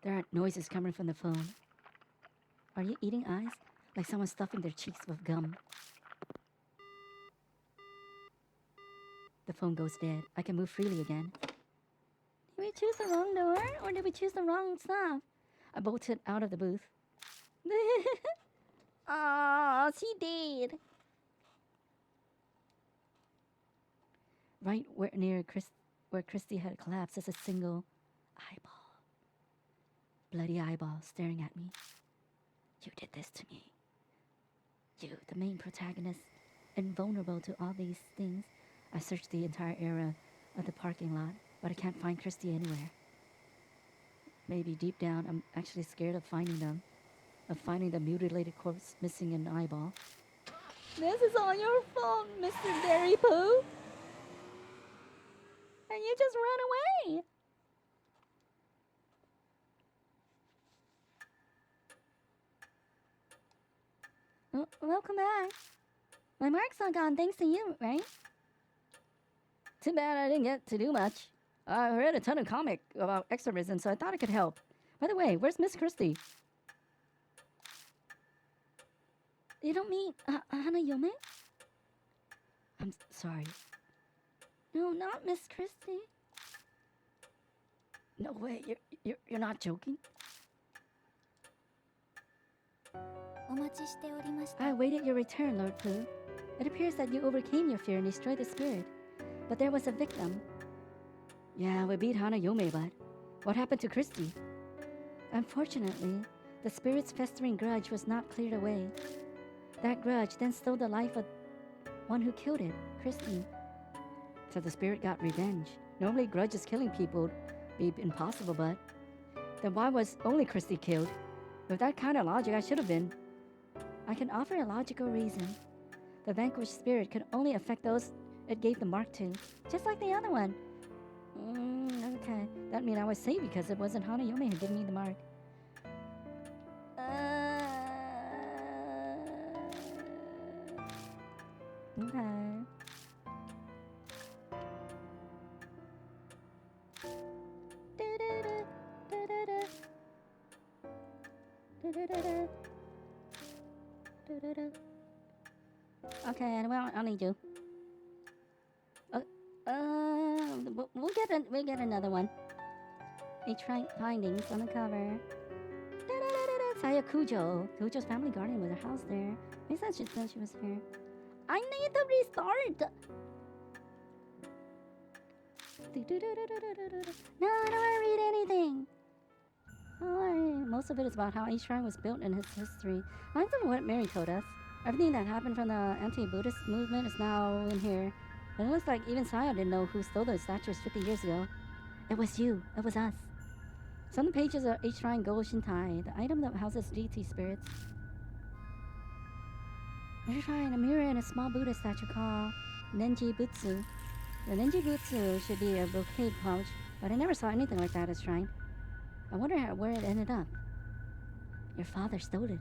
There are noises coming from the phone. Are you eating eyes? Like someone stuffing their cheeks with gum. The phone goes dead. I can move freely again. Did we choose the wrong door? Or did we choose the wrong stuff? I bolted out of the booth. Aw, she did. Right near where Christy had collapsed is a single eyeball. Bloody eyeball staring at me. You did this to me. You, the main protagonist, invulnerable to all these things. I searched the entire area of the parking lot, but I can't find Christy anywhere. Maybe deep down, I'm actually scared of finding them. Of finding the mutilated corpse missing an eyeball. This is all your fault, Mr. Dairy Poo. And you just run away. Welcome back. My mark's all gone thanks to you, right? Too bad I didn't get to do much. I read a ton of comic about exorcism, so I thought I could help. By the way, where's Miss Christie? You don't mean Hanayome? I'm sorry. No, not Miss Christie. No way, you're not joking? I awaited your return, Lord Pooh. It appears that you overcame your fear and destroyed the spirit. But there was a victim. Yeah, we beat Hanayome, but what happened to Christie? Unfortunately, the spirit's festering grudge was not cleared away. That grudge then stole the life of one who killed it, Christie. So the spirit got revenge. Normally grudges killing people would be impossible, but then why was only Christie killed? With that kind of logic, I should have been. I can offer a logical reason. The vanquished spirit could only affect those it gave the mark to, just like the other one. Okay. That means I was safe because it wasn't Hanayome who gave me the mark. Okay. Okay, I'll need you. We'll get another one. Findings on the cover. Saya Kujo. Kujo's family guardian with her house there. I said she thought she was here. I need to restart. No, I don't want to read anything. Most of it is about how each shrine was built and its history. Mine's of what Mary told us. Everything that happened from the anti-Buddhist movement is now in here. And it looks like even Saya didn't know who stole those statues 50 years ago. It was you. It was us. Some of the pages of each shrine Go Shintai, the item that houses deity spirits. There's a shrine, a mirror, and a small Buddha statue called Nenji Butsu. The Nenji Butsu should be a brocade pouch, but I never saw anything like that at shrine. I wonder where it ended up. Your father stole it.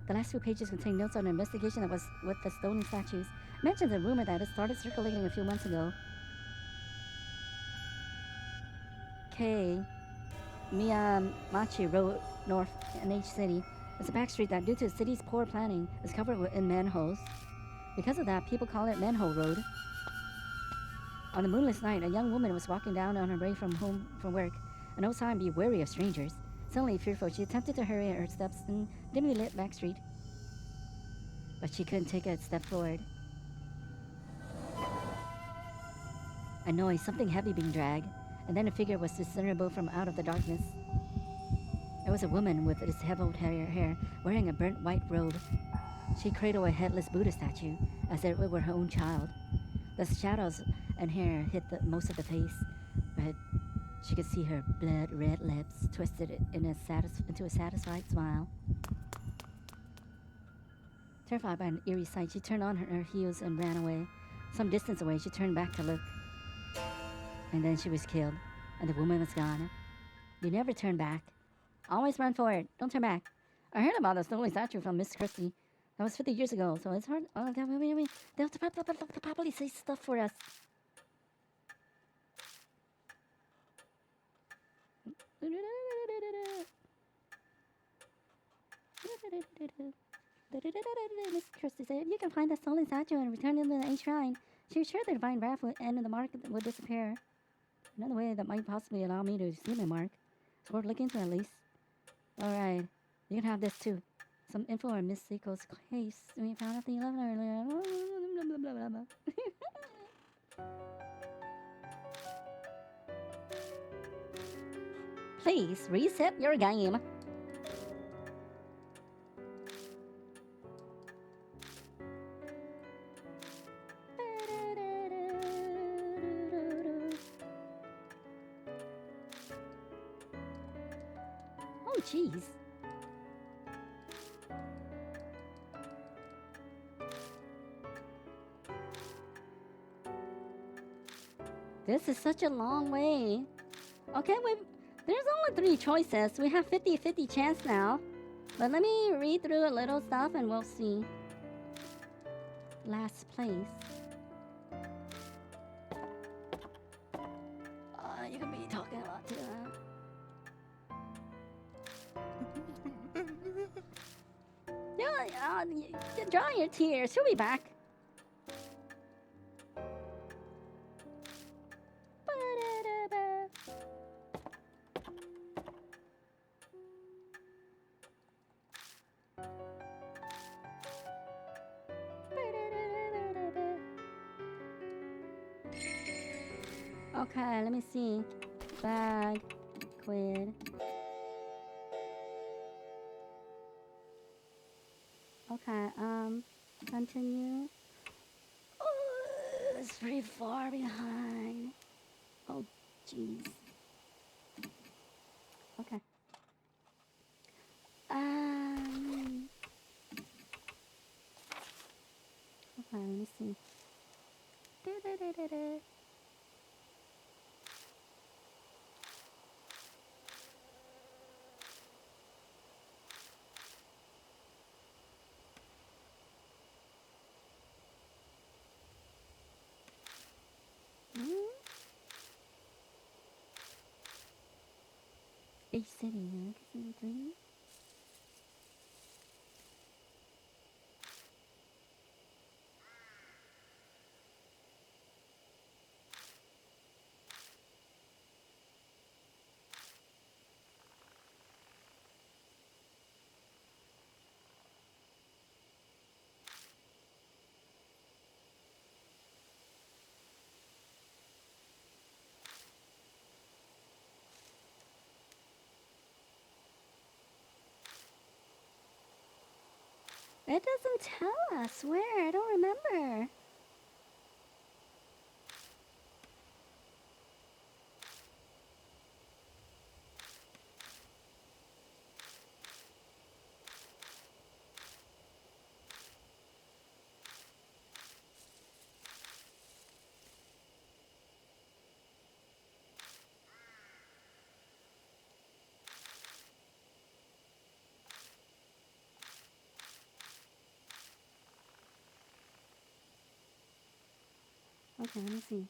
The last few pages contain notes on an investigation that was with the stolen statues. It mentions a rumor that it started circulating a few months ago. K. Miyamachi Road, North NH City. It's a back street that, due to the city's poor planning, is covered in manholes. Because of that, people call it Manhole Road. On a moonless night, a young woman was walking down on her way from work. An old sign, "Be wary of strangers." Suddenly fearful, she attempted to hurry her steps in dimly lit back street, but she couldn't take a step forward. A noise, something heavy being dragged, and then a figure was discernible from out of the darkness. It was a woman with disheveled hair, wearing a burnt white robe. She cradled a headless Buddha statue, as if it were her own child. The shadows and hair hid most of the face, but she could see her blood-red lips twisted into a satisfied smile. Terrified by an eerie sight, she turned on her heels and ran away. Some distance away, she turned back to look. And then she was killed, and the woman was gone. You never turn back. Always run forward. Don't turn back. I heard about the stolen statue from Miss Christie. That was 50 years ago, so it's hard. Oh, wait. They'll probably say stuff for us. Miss Christie said, if you can find the stolen statue and return it to the shrine, she's sure the divine wrath and the mark would disappear. Another way that might possibly allow me to see my mark. It's worth looking into at least. Alright, you can have this too. Some info on Miss Seiko's case. We found out the 11 earlier. Please reset your game. Oh, jeez. This is such a long way. Okay, there's only 3 choices. We have 50-50 chance now. But let me read through a little stuff and we'll see. Last place. You can be talking a lot too, huh? Yeah, dry your tears. She'll be back. Okay, let me see. Bag, quid. Okay, continue. Oh, it's pretty far behind. Oh, jeez. Okay. Okay, let me see. Each city, huh? 3. It doesn't tell us where. I don't remember. Okay, let me see.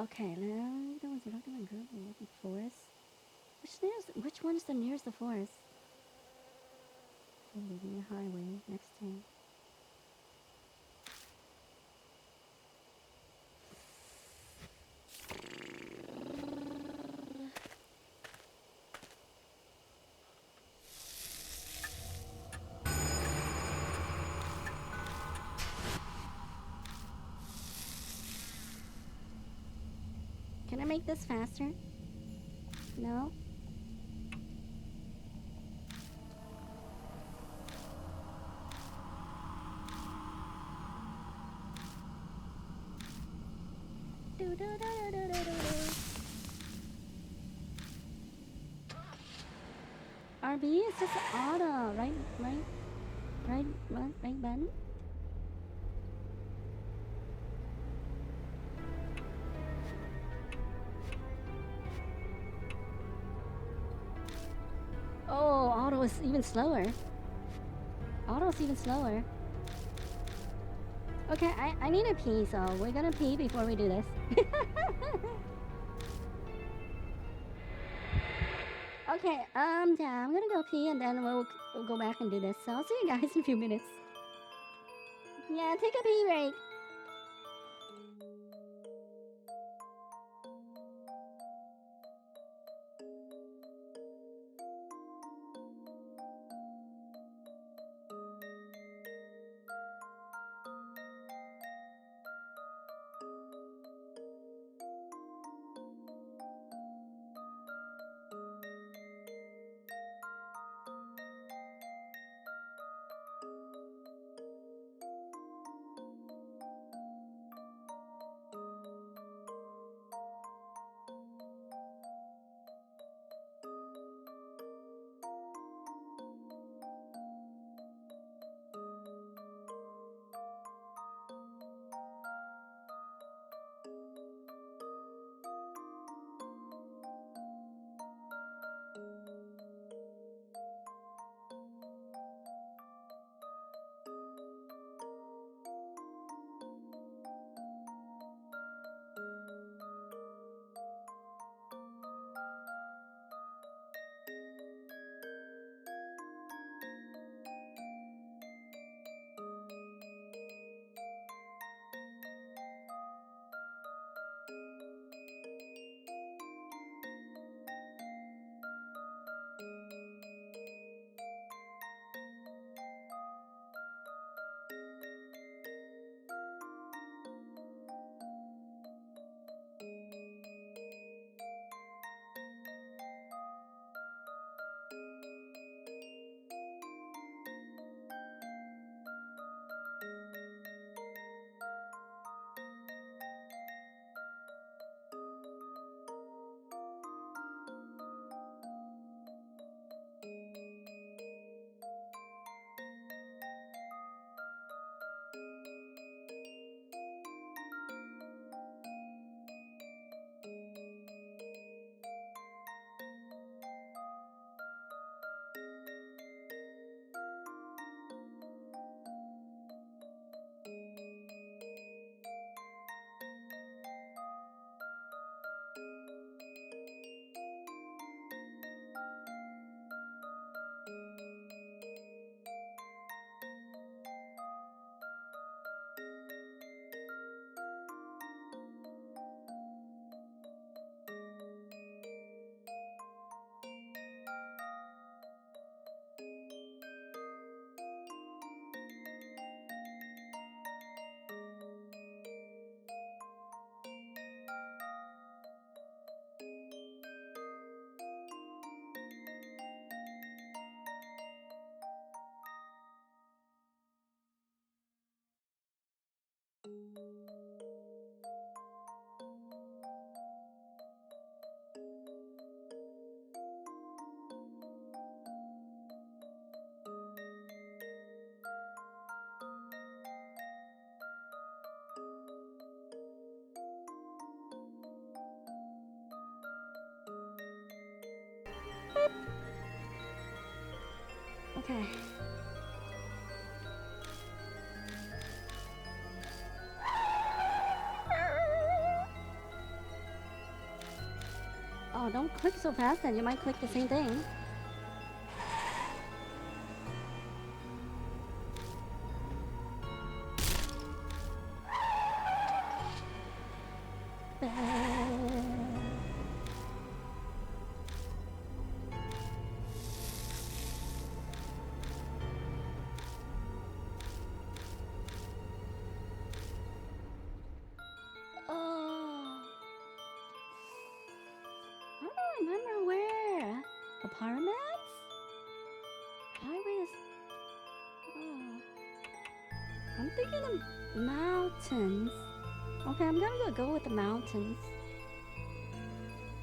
Okay, now the ones that are good will be forest. Which one is the nearest the forest? Leaving the highway next time. Can I make this faster? No? Do do do do do do do. RB is just auto, right button. Oh, auto is even slower. Auto is even slower. Okay, I need a pee, so we're gonna pee before we do this. Okay, yeah, I'm gonna go pee and then we'll go back and do this. So I'll see you guys in a few minutes. Yeah, take a pee break. Okay. don't click so fast then you might click the same thing. Oh. I don't remember where. Apartments? Highways? Oh. I'm thinking of mountains. Okay, I'm gonna go with the mountains.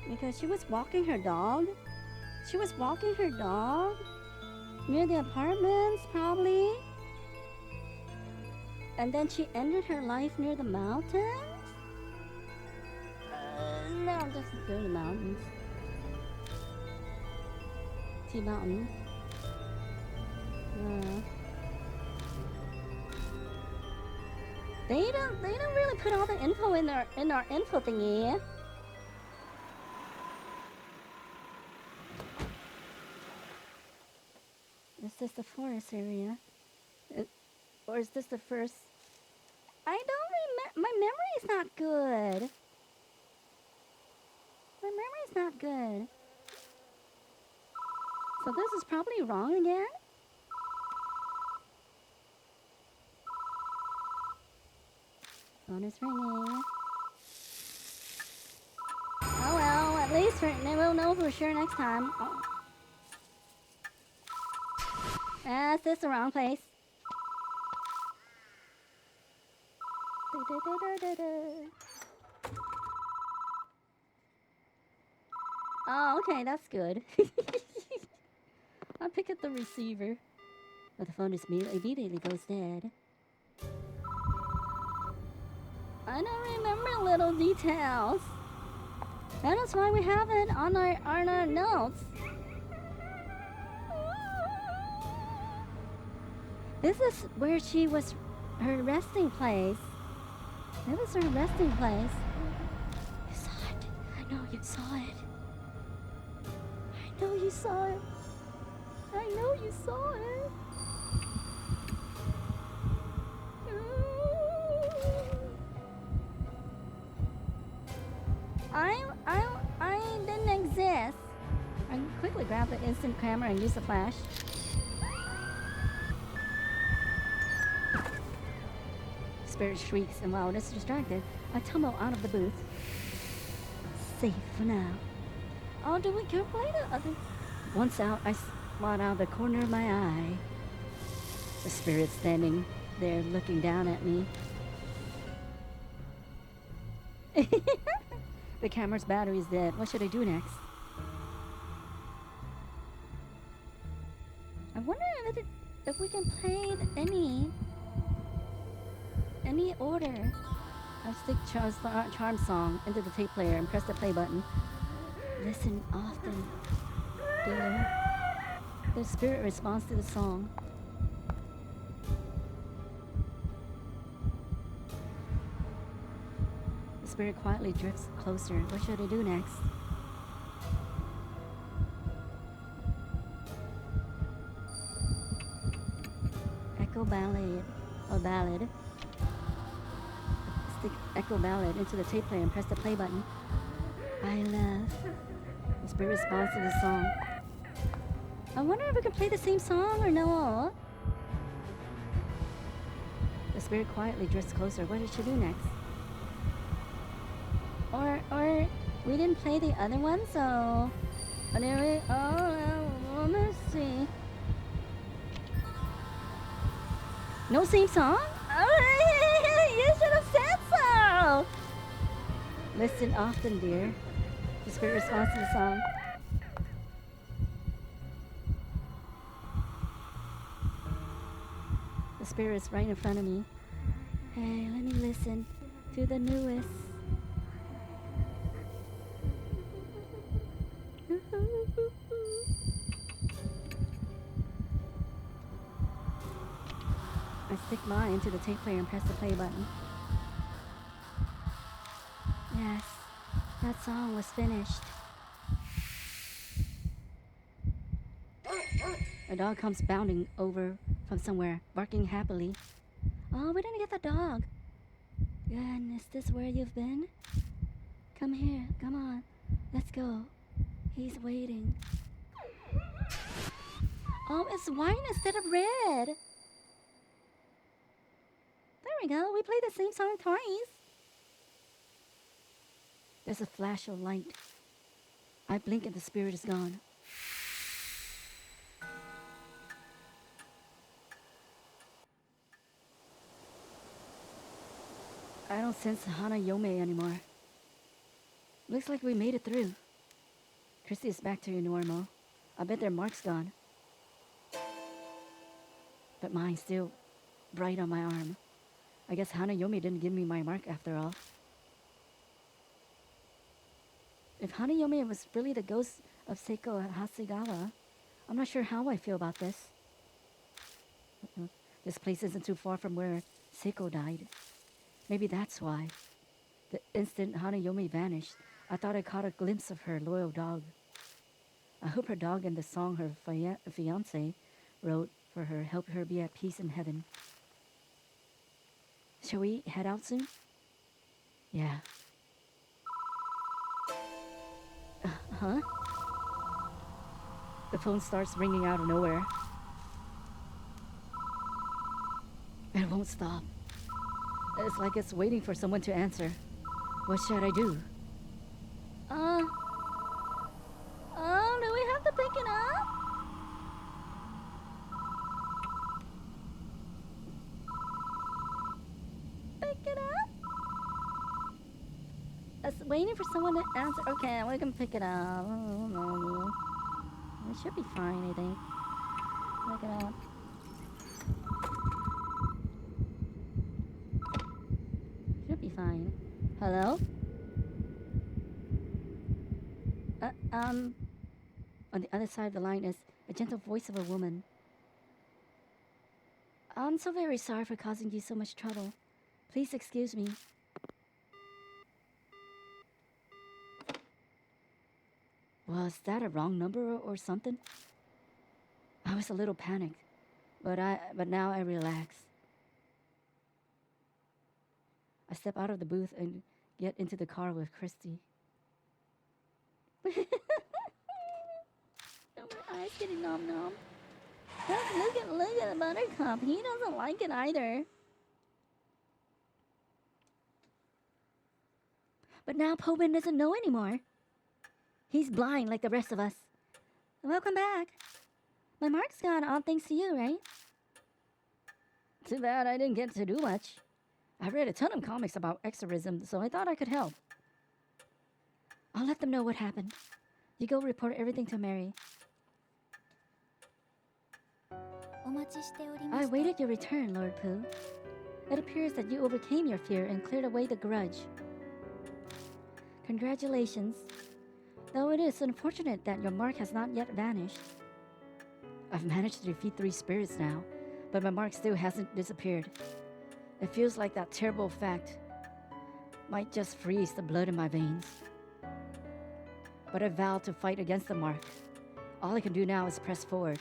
Because she was walking her dog. She was walking her dog near the apartments, probably. And then she ended her life near the mountains? No, I'm just doing the mountains. T-Mountain. They don't really put all the info in our info thingy. Is this the forest area? Or is this the first? I don't remember. My memory is not good. My memory is not good. So this is probably wrong again? Phone is ringing. Oh well, at least we'll know for sure next time. Oh. Is this the wrong place? Oh, okay, that's good. I'll pick up the receiver. But the phone just immediately goes dead. I don't remember little details. That is why we have it on our notes. This is where she was, her resting place. That was her resting place. You saw it. I know you saw it. I know you saw it. I know you saw it. I didn't exist. I quickly grabbed the instant camera and used the flash. Spirit shrieks and while it's distracted, I tumble out of the booth. Safe for now. Oh, do we go play the other? Once out, I spot out the corner of my eye. The spirit standing there looking down at me. The camera's battery is dead. What should I do next? I wonder if we can play any order. I stick charm song into the tape player and press the play button. Listen often, dear. The spirit responds to the song. The spirit quietly drifts closer. What should I do next? Echo ballad or ballad. Stick echo ballad into the tape player and press the play button. I love. The spirit responds to the song. I wonder if we can play the same song or no. The spirit quietly drifts closer. What did she do next? Or we didn't play the other one, so anyway, let's see. No same song? Oh, you should have said so. Listen often, dear. The spirit responds to the song. The spirit is right in front of me. Hey, let me listen to the newest. I stick mine into the tape player and press the play button. Yes, that song was finished. A dog comes bounding over from somewhere, barking happily. Oh, we didn't get the dog. Goodness, is this where you've been? Come here, come on. Let's go. He's waiting. Oh, it's wine instead of red. There we go. We played the same song twice. There's a flash of light. I blink and the spirit is gone. I don't sense Hana Yome anymore. Looks like we made it through. Christy is back to normal. I bet their mark's gone. But mine's still bright on my arm. I guess Hana Yome didn't give me my mark after all. If Hana Yome was really the ghost of Seiko Hasegawa, I'm not sure how I feel about this. This place isn't too far from where Seiko died. Maybe that's why. The instant Hana Yome vanished, I thought I caught a glimpse of her loyal dog. I hope her dog and the song her fiancé wrote for her helped her be at peace in heaven. Shall we head out soon? Yeah. Huh? The phone starts ringing out of nowhere. It won't stop. It's like it's waiting for someone to answer. What should I do? Do we have to pick it up? Pick it up? It's waiting for someone to answer. Okay, we can pick it up. Oh, no. It should be fine, I think. Pick it up. Should be fine. Hello? On the other side of the line is a gentle voice of a woman. I'm so very sorry for causing you so much trouble. Please excuse me. Was that a wrong number or something? I was a little panicked, but now I relax. I step out of the booth and get into the car with Christy. Oh, my eyes getting numb. Look at Buttercup. He doesn't like it either. But now Pobin doesn't know anymore. He's blind like the rest of us. Welcome back. My mark's gone, all thanks to you, right? Too bad I didn't get to do much. I read a ton of comics about exorcism, so I thought I could help. I'll let them know what happened. You go report everything to Mary. I awaited your return, Lord Pooh. It appears that you overcame your fear and cleared away the grudge. Congratulations. Though it is unfortunate that your mark has not yet vanished. I've managed to defeat 3 spirits now, but my mark still hasn't disappeared. It feels like that terrible fact might just freeze the blood in my veins. But I vowed to fight against the mark. All I can do now is press forward.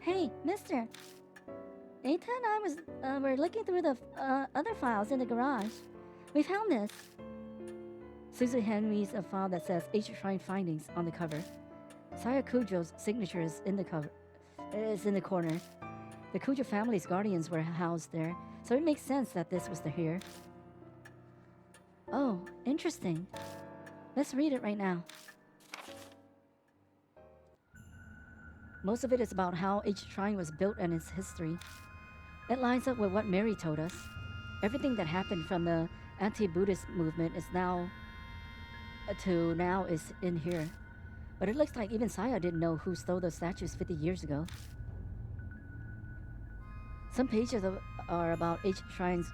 Hey, mister. Eta and I were looking through the other files in the garage. We found this. Suzu handed me a file that says H Shrine Findings on the cover. Saya Kujo's signature is in the cover. Is in the corner. The Kujo family's guardians were housed there, so it makes sense that this was here. Oh, interesting. Let's read it right now. Most of it is about how H Shrine was built and its history. It lines up with what Mary told us. Everything that happened from the anti-Buddhist movement is now is in here. But it looks like even Saya didn't know who stole those statues 50 years ago. Some pages are about H Shrine's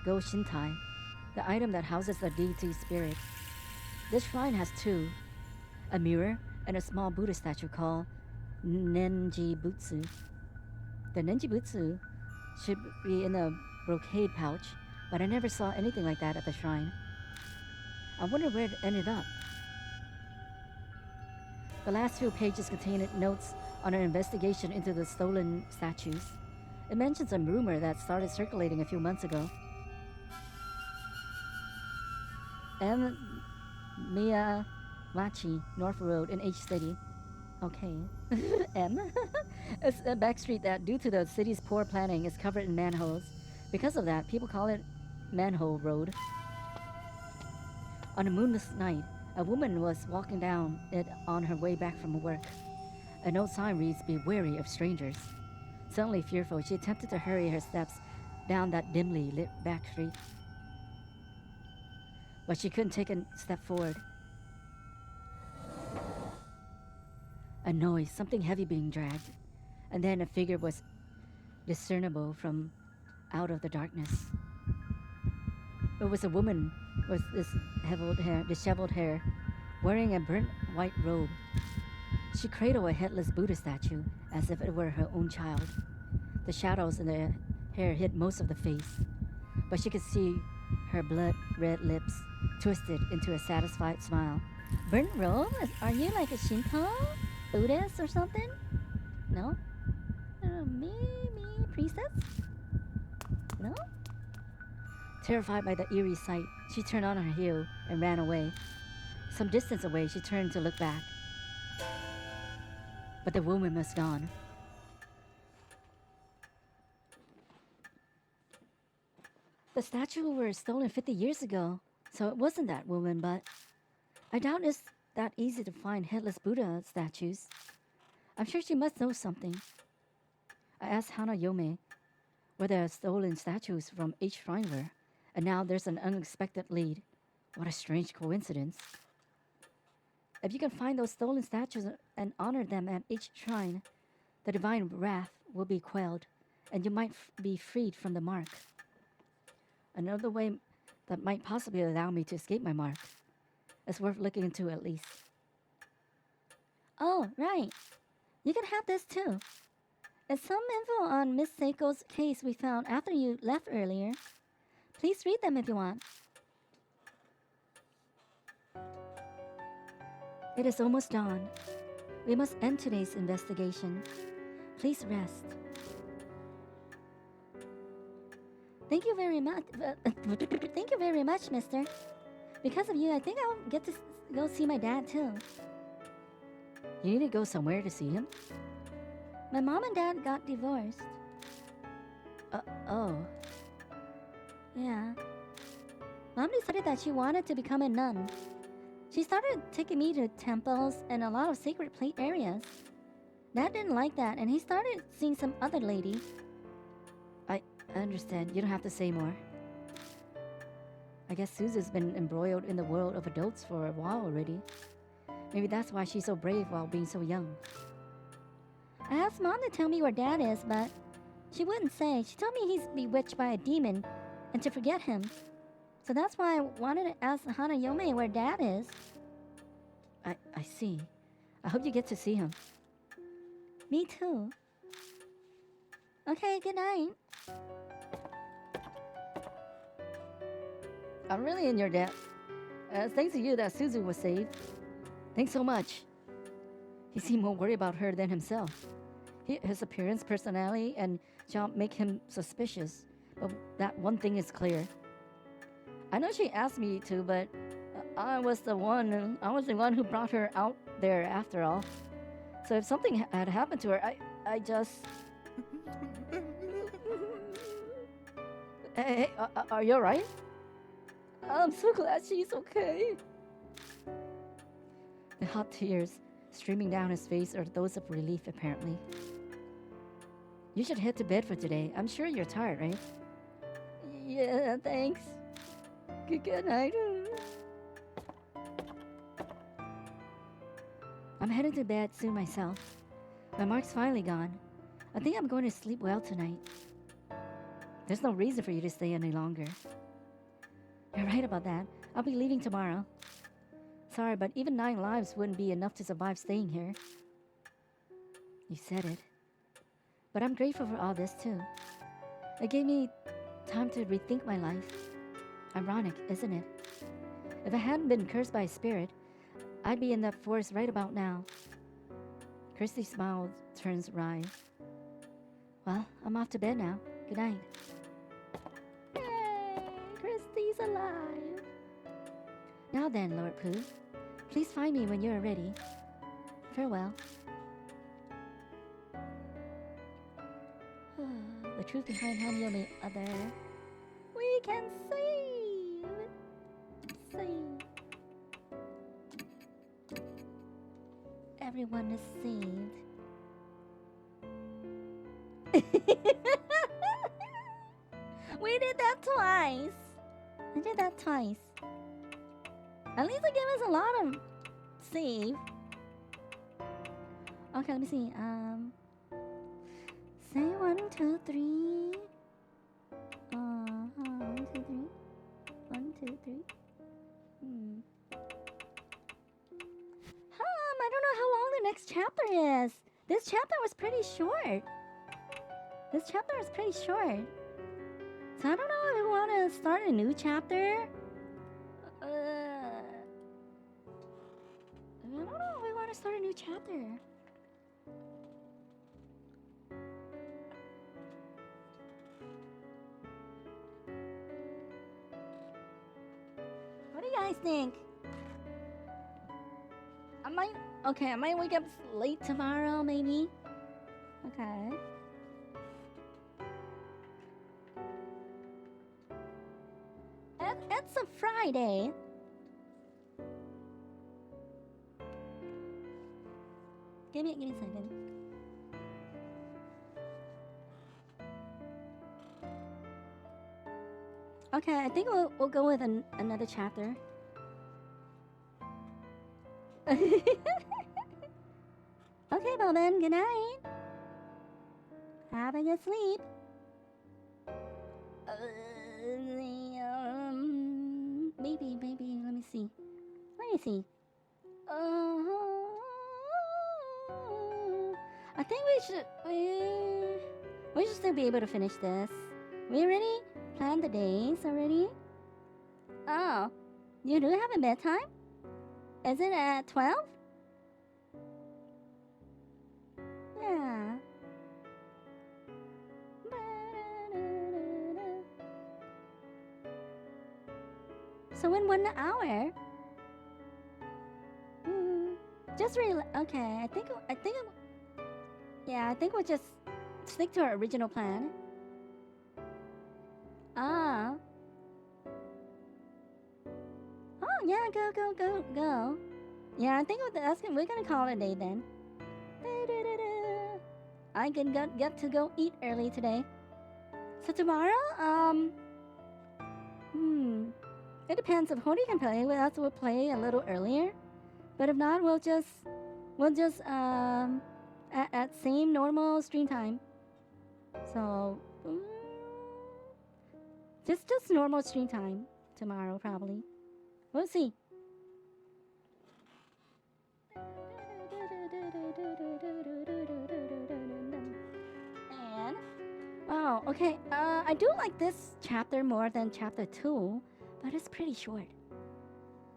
Go Shintai, the item that houses the deity spirit. This shrine has 2, a mirror and a small Buddha statue called Nenji Butsu. The Nenji Butsu should be in a brocade pouch, but I never saw anything like that at the shrine. I wonder where it ended up. The last few pages contain notes on an investigation into the stolen statues. It mentions a rumor that started circulating a few months ago. M. Mia Machi, North Road in H City. Okay. M. It's a back street that, due to the city's poor planning, is covered in manholes. Because of that, people call it Manhole Road. On a moonless night, a woman was walking down it on her way back from work. A note sign reads, "Be wary of strangers." Suddenly fearful, she attempted to hurry her steps down that dimly lit back street. But she couldn't take a step forward. A noise, something heavy being dragged, and then a figure was discernible from out of the darkness. It was a woman with disheveled hair, wearing a burnt white robe. She cradled a headless Buddha statue as if it were her own child. The shadows in the hair hid most of the face, but she could see her blood-red lips twisted into a satisfied smile. Burnt robe? Are you like a Shinto? Buddhist or something? No? Me, priestess? No? Terrified by the eerie sight, she turned on her heel and ran away. Some distance away, she turned to look back. But the woman was gone. The statue were stolen 50 years ago, so it wasn't that woman, but I doubt it's that easy to find headless Buddha statues. I'm sure she must know something. I asked Hana Yome where the stolen statues from each shrine were, and now there's an unexpected lead. What a strange coincidence. If you can find those stolen statues and honor them at each shrine, the divine wrath will be quelled, and you might be freed from the mark. Another way that might possibly allow me to escape my mark. It's worth looking into at least. Oh, right. You can have this too. It's some info on Miss Seiko's case we found after you left earlier. Please read them if you want. It is almost dawn. We must end today's investigation. Please rest. Thank you very much. Thank you very much, mister. Because of you, I think I'll get to go see my dad too. You need to go somewhere to see him? My mom and dad got divorced. Oh. Yeah. Mom decided that she wanted to become a nun. She started taking me to temples and a lot of sacred plate areas. Dad didn't like that, and he started seeing some other lady. I understand. You don't have to say more. I guess Suzu's been embroiled in the world of adults for a while already. Maybe that's why she's so brave while being so young. I asked Mom to tell me where Dad is, but she wouldn't say. She told me he's bewitched by a demon and to forget him. So that's why I wanted to ask Hana Yome where Dad is. I see. I hope you get to see him. Me too. Okay, good night. I'm really in your debt. Thanks to you that Suzu was saved. Thanks so much. He seemed more worried about her than himself. His appearance, personality, and job make him suspicious. But that one thing is clear. I know she asked me to, but I was the one who brought her out there after all. So if something had happened to her, I just... Hey, are you alright? I'm so glad she's okay. The hot tears streaming down his face are those of relief, apparently. You should head to bed for today. I'm sure you're tired, right? Yeah, thanks. Good night. I'm heading to bed soon myself. My mark's finally gone. I think I'm going to sleep well tonight. There's no reason for you to stay any longer. You're right about that. I'll be leaving tomorrow. Sorry, but even 9 lives wouldn't be enough to survive staying here. You said it. But I'm grateful for all this too. It gave me time to rethink my life. Ironic, isn't it? If I hadn't been cursed by a spirit, I'd be in that forest right about now. Christy's smile turns wry. Well, I'm off to bed now. Good night. Yay! Christy's alive. Now then, Lord Pooh, please find me when you're ready. Farewell. The truth behind how we only other. We can save. Save. Everyone is saved. We did that twice. I did that twice. At least it gave us a lot of save. Okay, let me see. Say 1, 2, 3. 1, 2, 3. 1, 2, 3. I don't know how long the next chapter is. This chapter was pretty short. So I don't know if we want to start a new chapter. I don't know if we want to start a new chapter. What do you guys think? I might wake up late tomorrow, maybe. Okay. It's a Friday. Give me a second. Okay, I think we'll go with another chapter. Okay, well then, good night. Have a good sleep. Maybe, let me see. I think we should still be able to finish this. We already planned the days already. Oh, you do have a bedtime? Is it at 12? Yeah. So in 1 hour. Just okay. I think. Yeah, I think we'll just stick to our original plan. Ah. Oh yeah, go. Yeah, I think we're gonna call it a day then. I can get to go eat early today. So tomorrow, it depends if Hody can play with us. We'll play a little earlier, but if not, we'll just at same normal stream time. So just normal stream time tomorrow probably. We'll see. And oh, okay. I do like this chapter more than chapter 2, but it's pretty short.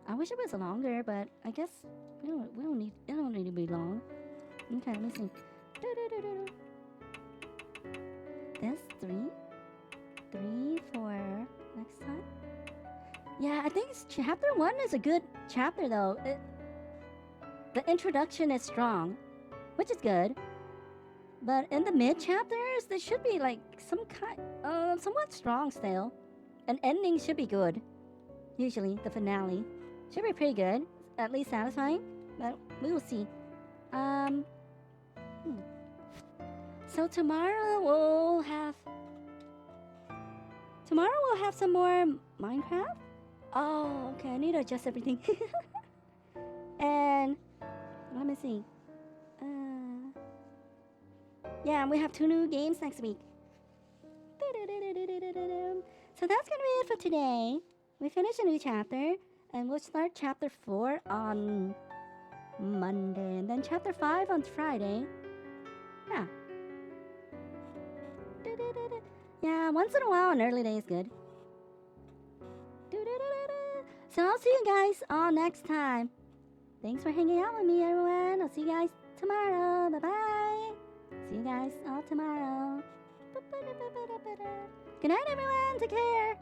I wish it was longer, but I guess we don't need it. Don't need to be long. Okay, let me see. This 3 for next time. Yeah, I think chapter 1 is a good chapter though. The introduction is strong, which is good. But in the mid chapters, there should be like somewhat strong still. An ending should be good. Usually, the finale should be pretty good, at least satisfying. But we will see. So tomorrow we'll have some more Minecraft. Oh, okay. I need to adjust everything. And let me see. Yeah, we have 2 new games next week. So that's gonna be it for today. We finished a new chapter, and we'll start chapter 4 on Monday, and then chapter 5 on Friday. Yeah. Yeah, once in a while, an early day is good. So I'll see you guys all next time. Thanks for hanging out with me, everyone. I'll see you guys tomorrow. Bye bye. See you guys all tomorrow. Good night, everyone. Take care.